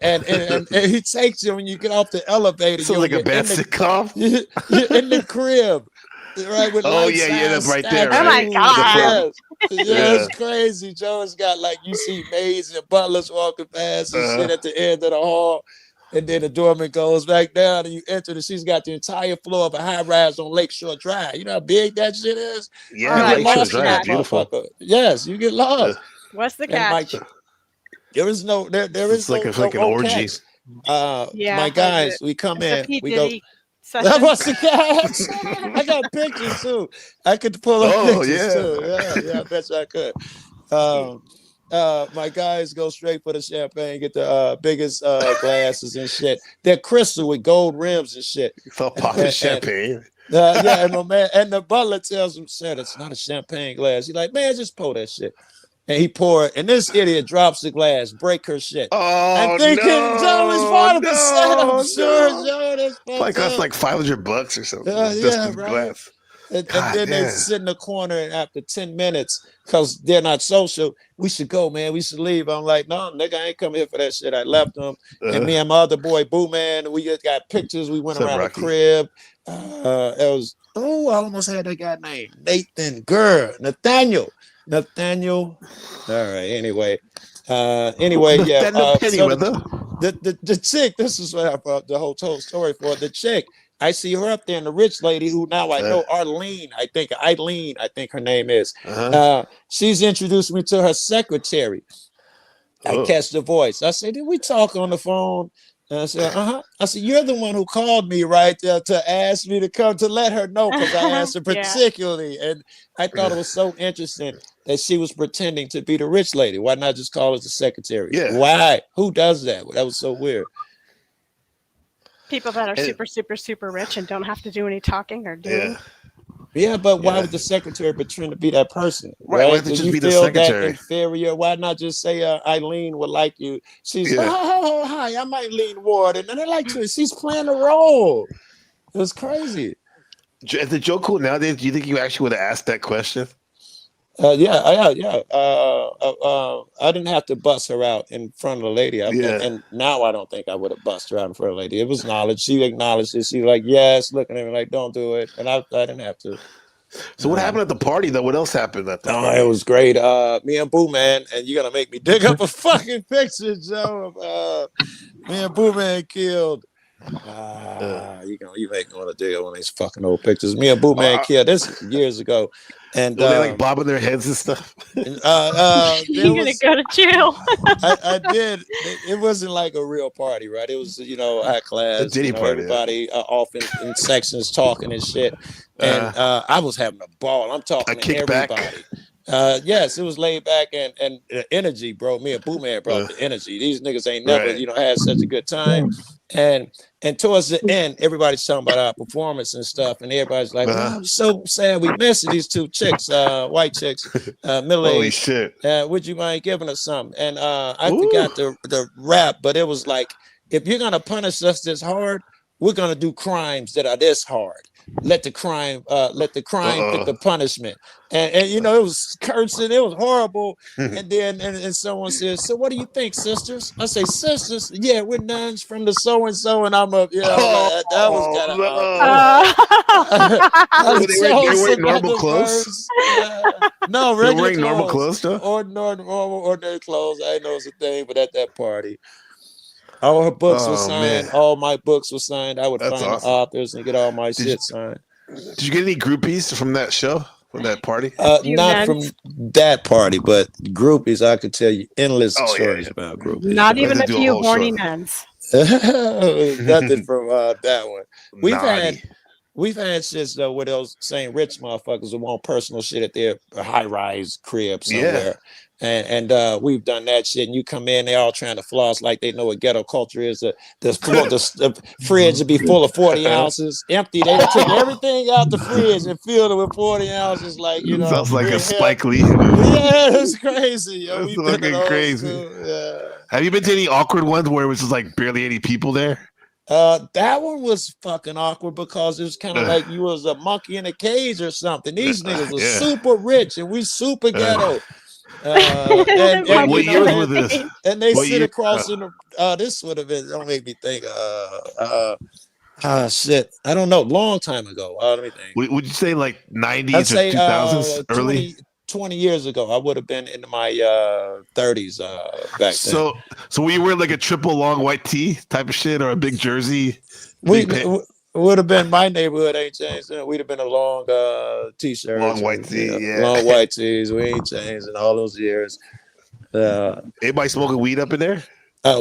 G: And he takes you when you get off the elevator.
A: So like a bad sitcom?
G: You're in the crib. Right, with
A: that's right there. Right?
J: Oh my God.
G: It's crazy. Joe's got like you see maids and butlers walking past and shit at the end of the hall. And then the doorman goes back down and you enter and she's got the entire floor of a high rise on Lakeshore Drive. You know how big that shit is?
A: Yeah, Lakeshore Drive, beautiful.
G: Yes, you get lost.
J: What's the catch?
G: There is no
A: it's like an orgy.
G: My guys, we come in, we go.
J: Session.
G: That was the catch. I got pictures too. I could pull up pictures too. Yeah, I bet you I could. My guys go straight for the champagne, get the biggest glasses and shit. They're crystal with gold rims and shit.
A: It's all popping champagne.
G: And my man, and the butler tells him, "Sir, it's not a champagne glass." He's like, "Man, just pour that shit." And he poured, and this idiot drops the glass, break her shit.
A: Oh,
G: I'm thinking Joe is part of the setup. I'm sure Joe is.
A: Like cost like $500 or something.
G: Yeah, right.
A: Glass.
G: And then they sit in the corner, and after 10 minutes, because they're not social, we should go, man. We should leave. I'm like, no, nigga, I ain't come here for that shit. I left them. And me and my other boy, Boo Man, we just got pictures. We went around the crib. It was, I almost had that guy named Nathan Gurr, Nathaniel. All right. Anyway, yeah. So the chick. This is what I brought the whole story for. The chick. I see her up there, and the rich lady who now I know, Eileen, I think her name is. She's introduced me to her secretary. I catch the voice. I said, did we talk on the phone? And I said, I said, you're the one who called me, right, to ask me to come to let her know because I asked her particularly. And I thought it was so interesting that she was pretending to be the rich lady. Why not just call her the secretary?
A: Yeah.
G: Why? Who does that? That was so weird.
J: People that are super, super, super rich and don't have to do any talking or doing.
G: Yeah, but why would the secretary pretend to be that person?
A: Right? Why just be the secretary?
G: That inferior? Why not just say Eileen would like you? She's hi, I'm Eileen Ward, and I like to. She's playing a role. It was crazy.
A: Is the joke cool nowadays? Do you think you actually would have asked that question?
G: Yeah. I didn't have to bust her out in front of the lady. And now I don't think I would have bust her out in front of the lady. It was knowledge. She acknowledged it. She was like, yes, looking at me like, don't do it. And I didn't have to.
A: So what happened at the party, though? What else happened at the party?
G: It was great. Me and Boo Man, and you're going to make me dig up a fucking picture, Joe, of me and Boo Man killed. You make me want to dig up one of these fucking old pictures. Me and Boo Man killed this years ago. And
A: were they like bobbing their heads and stuff?
J: You're gonna go to jail.
G: I did. It wasn't like a real party, right? It was, high class.
A: A Diddy party.
G: Everybody off in sections talking and shit. And I was having a ball. I'm talking to everybody. Yes, it was laid back and energy, bro. Me and Boo Man brought the energy. These niggas ain't never, had such a good time. And towards the end, everybody's talking about our performance and stuff, and everybody's like, I'm so sad we missed these two chicks, white chicks, middle-aged.
A: Holy shit.
G: Would you mind giving us something? And I forgot the rap, but it was like, if you're gonna punish us this hard, we're gonna do crimes that are this hard. Let the crime fit the punishment. And you know, it was cursing, it was horrible. And then and someone says, so what do you think, sisters? I say, sisters, yeah, we're nuns from the so-and-so, and I'm up, like, that was kind of
A: They wearing normal clothes?
G: No,
A: They're
G: regular
A: wearing normal clothes though?
G: Ordinary clothes. I know it's a thing, but at that party, all her books were signed. Man. All my books were signed. I would find the authors and get all my shit signed.
A: Did you get any groupies from that show, from that party?
G: Not from that party, but groupies. I could tell you endless stories about groupies.
J: Not even a few horny nuns.
G: Nothing from that one. We've had shit though where those same rich motherfuckers who want personal shit at their high-rise crib somewhere. And we've done that shit, and you come in, they all trying to floss like they know what ghetto culture is. The fridge would be full of 40 ounces, empty. They took everything out the fridge and filled it with 40 ounces. Like, you know,
A: sounds like a Spike Lee movie.
G: Yeah, it's crazy. Yo.
A: That's fucking crazy. Have you been to any awkward ones where it was just like barely any people there?
G: That one was fucking awkward because it was kind of like you was a monkey in a cage or something. These niggas were super rich and we super ghetto.
A: What year was this?
G: And they sit across in the this would have been, don't make me think shit. I don't know, long time ago. Let me think.
A: Would you say like 90s or 2000s early?
G: 20 years ago, I would have been in my 30s back then.
A: So were you wearing like a triple long white tee type of shit or a big jersey?
G: Would have been, my neighborhood ain't changed. We'd have been a long t-shirt,
A: long white tee,
G: long white tees. We ain't changed in all those years.
A: Anybody smoking weed up in there?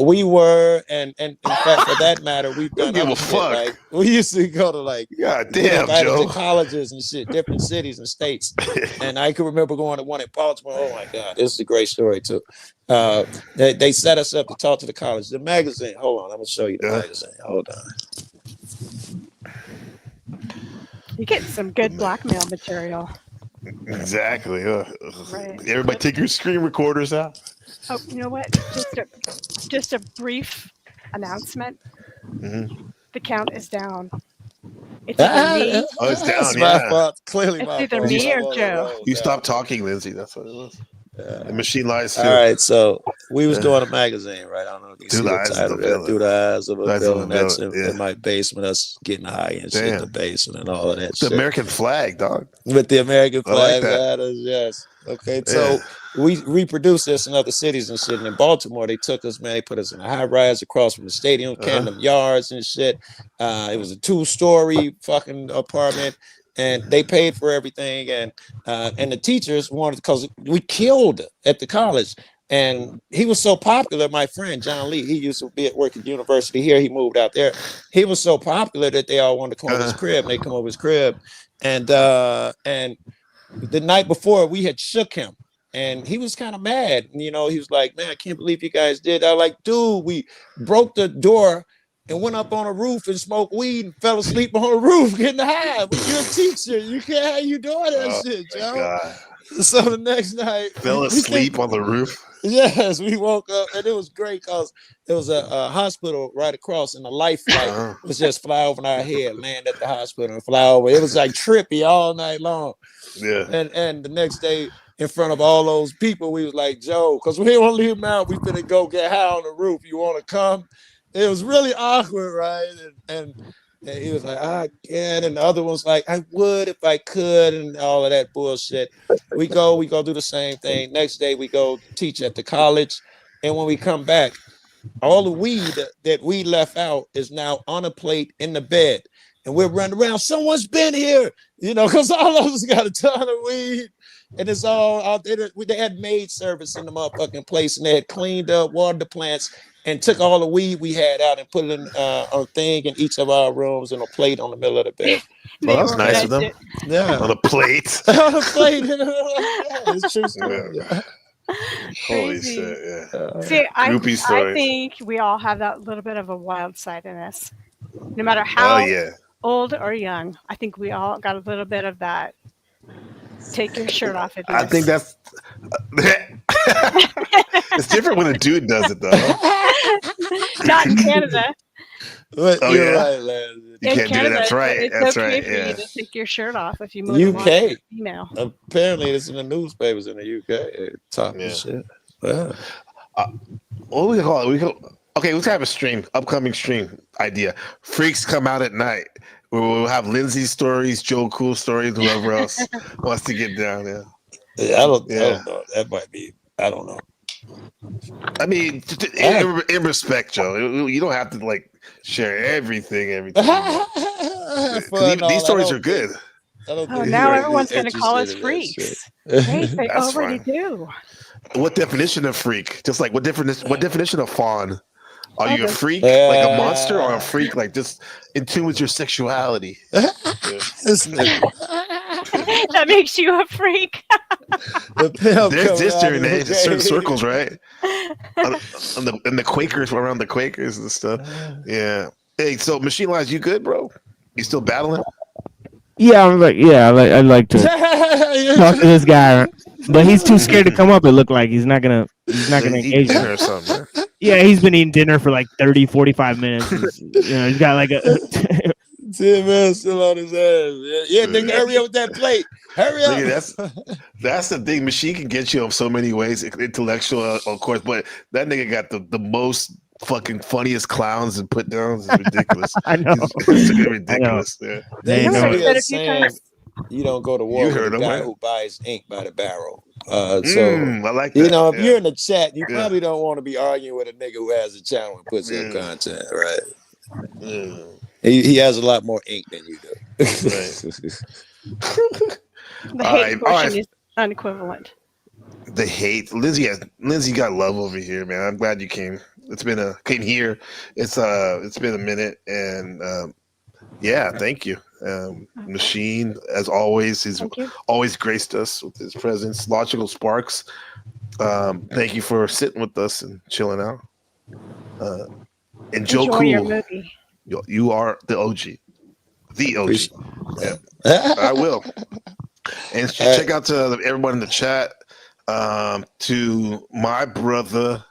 G: We were, and in fact, for that matter, we've done
A: give a fuck.
G: Like, we used to go to like
A: Joe.
G: to colleges and shit, different cities and states. And I can remember going to one in Baltimore. Oh my God, this is a great story too. They set us up to talk to the college. The magazine. Hold on, I'm gonna show you the magazine. Hold on.
J: You get some good blackmail material.
A: Exactly.
J: Right.
A: Everybody take your screen recorders out.
J: Oh, you know what? Just a brief announcement.
A: Mm-hmm.
J: The count is down. It's either me.
A: Oh, it's down.
G: My fault. Clearly,
J: it's either me or Joe.
A: You stopped talking, Lindsay. That's what it was. The machine lies too.
G: All right, so we was doing a magazine, right? I don't know if you see the title there. Through the Eyes of a Villain. That's in my basement. Us getting high and shit in the basement and all of that shit.
A: The American flag, dog.
G: With the American flag, yes. Okay, so we reproduced this in other cities and shit. And in Baltimore, they took us, man. They put us in a high rise across from the stadium, Camden Yards and shit. It was a 2-story fucking apartment. And they paid for everything, and the teachers wanted, because we killed at the college, and he was so popular. My friend John Lee, he used to be at work at the university here. He moved out there. He was so popular that they all wanted to come over his crib. And they come over his crib, and the night before we had shook him, and he was kind of mad. You know, he was like, "Man, I can't believe you guys did." I was like, "Dude, we broke the door and went up on a roof and smoked weed and fell asleep on a roof getting high. But you're a teacher. You can't have you doing that shit, Joe." God. So the next night,
A: fell asleep on the roof.
G: Yes, we woke up, and it was great because there was a hospital right across, and the life flight was just fly over our head, land at the hospital and fly over. It was like trippy all night long.
A: Yeah.
G: And the next day, in front of all those people, we was like, "Joe, because we didn't want to leave him out. We finna go get high on the roof. You want to come?" It was really awkward, right? And he was like, "I can," and the other one's like, "I would if I could," and all of that bullshit. We go do the same thing. Next day, we go teach at the college, and when we come back, all the weed that we left out is now on a plate in the bed, and we're running around. Someone's been here, you know, because all of us got a ton of weed. And it's all out there. They had maid service in the motherfucking place, and they had cleaned up, watered the plants, and took all the weed we had out and put it in a thing in each of our rooms and a plate on the middle of the bed.
A: Well, that's nice of them.
G: Yeah.
A: On a plate.
G: On a plate. It's true story.
A: Yeah. Holy shit, yeah.
J: See, I think we all have that little bit of a wild side in us. No matter how old or young, I think we all got a little bit of that. Take your shirt off.
A: I think that's it's different when a dude does it though.
J: Not in Canada.
G: But
A: Oh
G: you're
A: yeah,
G: right, Landry.
A: you
J: In
A: can't do that.
J: Canada,
A: That's right.
J: it's
A: That's
J: okay
A: right.
J: for you
A: Yeah.
J: to take your shirt off if you mow the lawn with
G: UK.
J: a female.
G: Apparently, it's in the newspapers in the UK. Top
A: Yeah.
G: of shit. Yeah.
A: What we call it? Okay, let's have a stream. Upcoming stream idea. Freaks come out at night. We'll have Lindsay's stories, Joe Cool stories, whoever else wants to get down there.
G: I don't know. That might be. I don't know.
A: I mean, in respect, Joe, you don't have to like share everything. These stories are good.
G: I don't
J: Oh,
G: think
J: now
G: you're
J: everyone's going to call us
G: interested in that
J: freaks.
G: shit.
J: Wait, they
A: That's
J: already
A: fine.
J: do.
A: What definition of freak? Just like what definition of fawn? Are you a freak,
G: Yeah.
A: like a monster, or a freak like just in tune with your sexuality?
G: This nigga.
J: That makes you a freak.
A: There's this during age in certain circles, right? And the Quakers around the Quakers and stuff. Yeah. Hey, so Machine Lies, you good, bro? You still battling?
L: Yeah, I'd like to talk to this guy, but he's too scared to come up. It looked like he's not gonna engage
A: dinner
L: me.
A: or something. Man.
L: Yeah, he's been eating dinner for like 30, 45 minutes. He's got like a
G: 10 minutes still on his ass. Yeah, nigga, hurry up with that plate. Hurry up.
A: Nigga, that's the thing. Machine can get you in so many ways, intellectual, of course, but that nigga got the most fucking funniest clowns and put downs. It's ridiculous.
L: I know.
A: It's ridiculous. Yeah.
G: They used to be
J: said
G: a
J: a few
G: saying,
J: times.
G: you don't go to war
A: You
G: with
A: heard
G: a
A: him,
G: guy
A: right?
G: who buys ink by the barrel.
A: I like that.
G: You know, if
A: Yeah.
G: you're in the chat, you
A: Yeah.
G: probably don't want to be arguing with a nigga who has a channel and puts in content, right? He has a lot more ink than you do.
J: The hate portion is unequivalent.
A: The hate, Lindsay got love over here, man. I'm glad you came. Came here. It's been a minute, and yeah, thank you. Machine, as always, he's always graced us with his presence. Logical Sparks, thank you for sitting with us and chilling out. And Joe
J: Enjoy your
A: Cool,
J: movie.
A: you are the OG, Yeah, I will. And check out to everyone in the chat. To my brother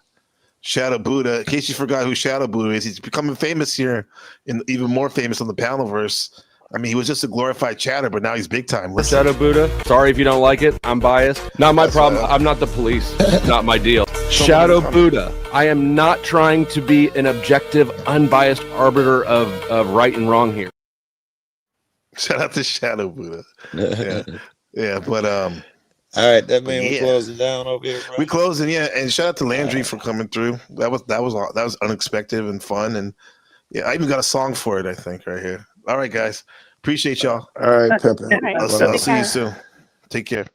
A: Shadow Buddha. In case you forgot who Shadow Buddha is, he's becoming famous here, and even more famous on the Panelverse. I mean, he was just a glorified chatter, but now he's big time. Listen.
E: Shadow Buddha. Sorry if you don't like it. I'm biased. Not my problem. I'm not the police. Not my deal. Shadow Buddha. I am not trying to be an objective, unbiased arbiter of right and wrong here.
A: Shout out to Shadow Buddha. Yeah, but
G: all right, that means we're closing down over here, bro.
A: We closing, yeah, and shout out to Landry for coming through. That was unexpected and fun, and yeah, I even got a song for it. I think right here. All right, guys, appreciate y'all.
G: All right, Pimpin'.
A: I'll see you soon. Take care.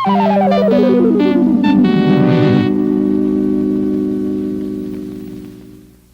O: Bye.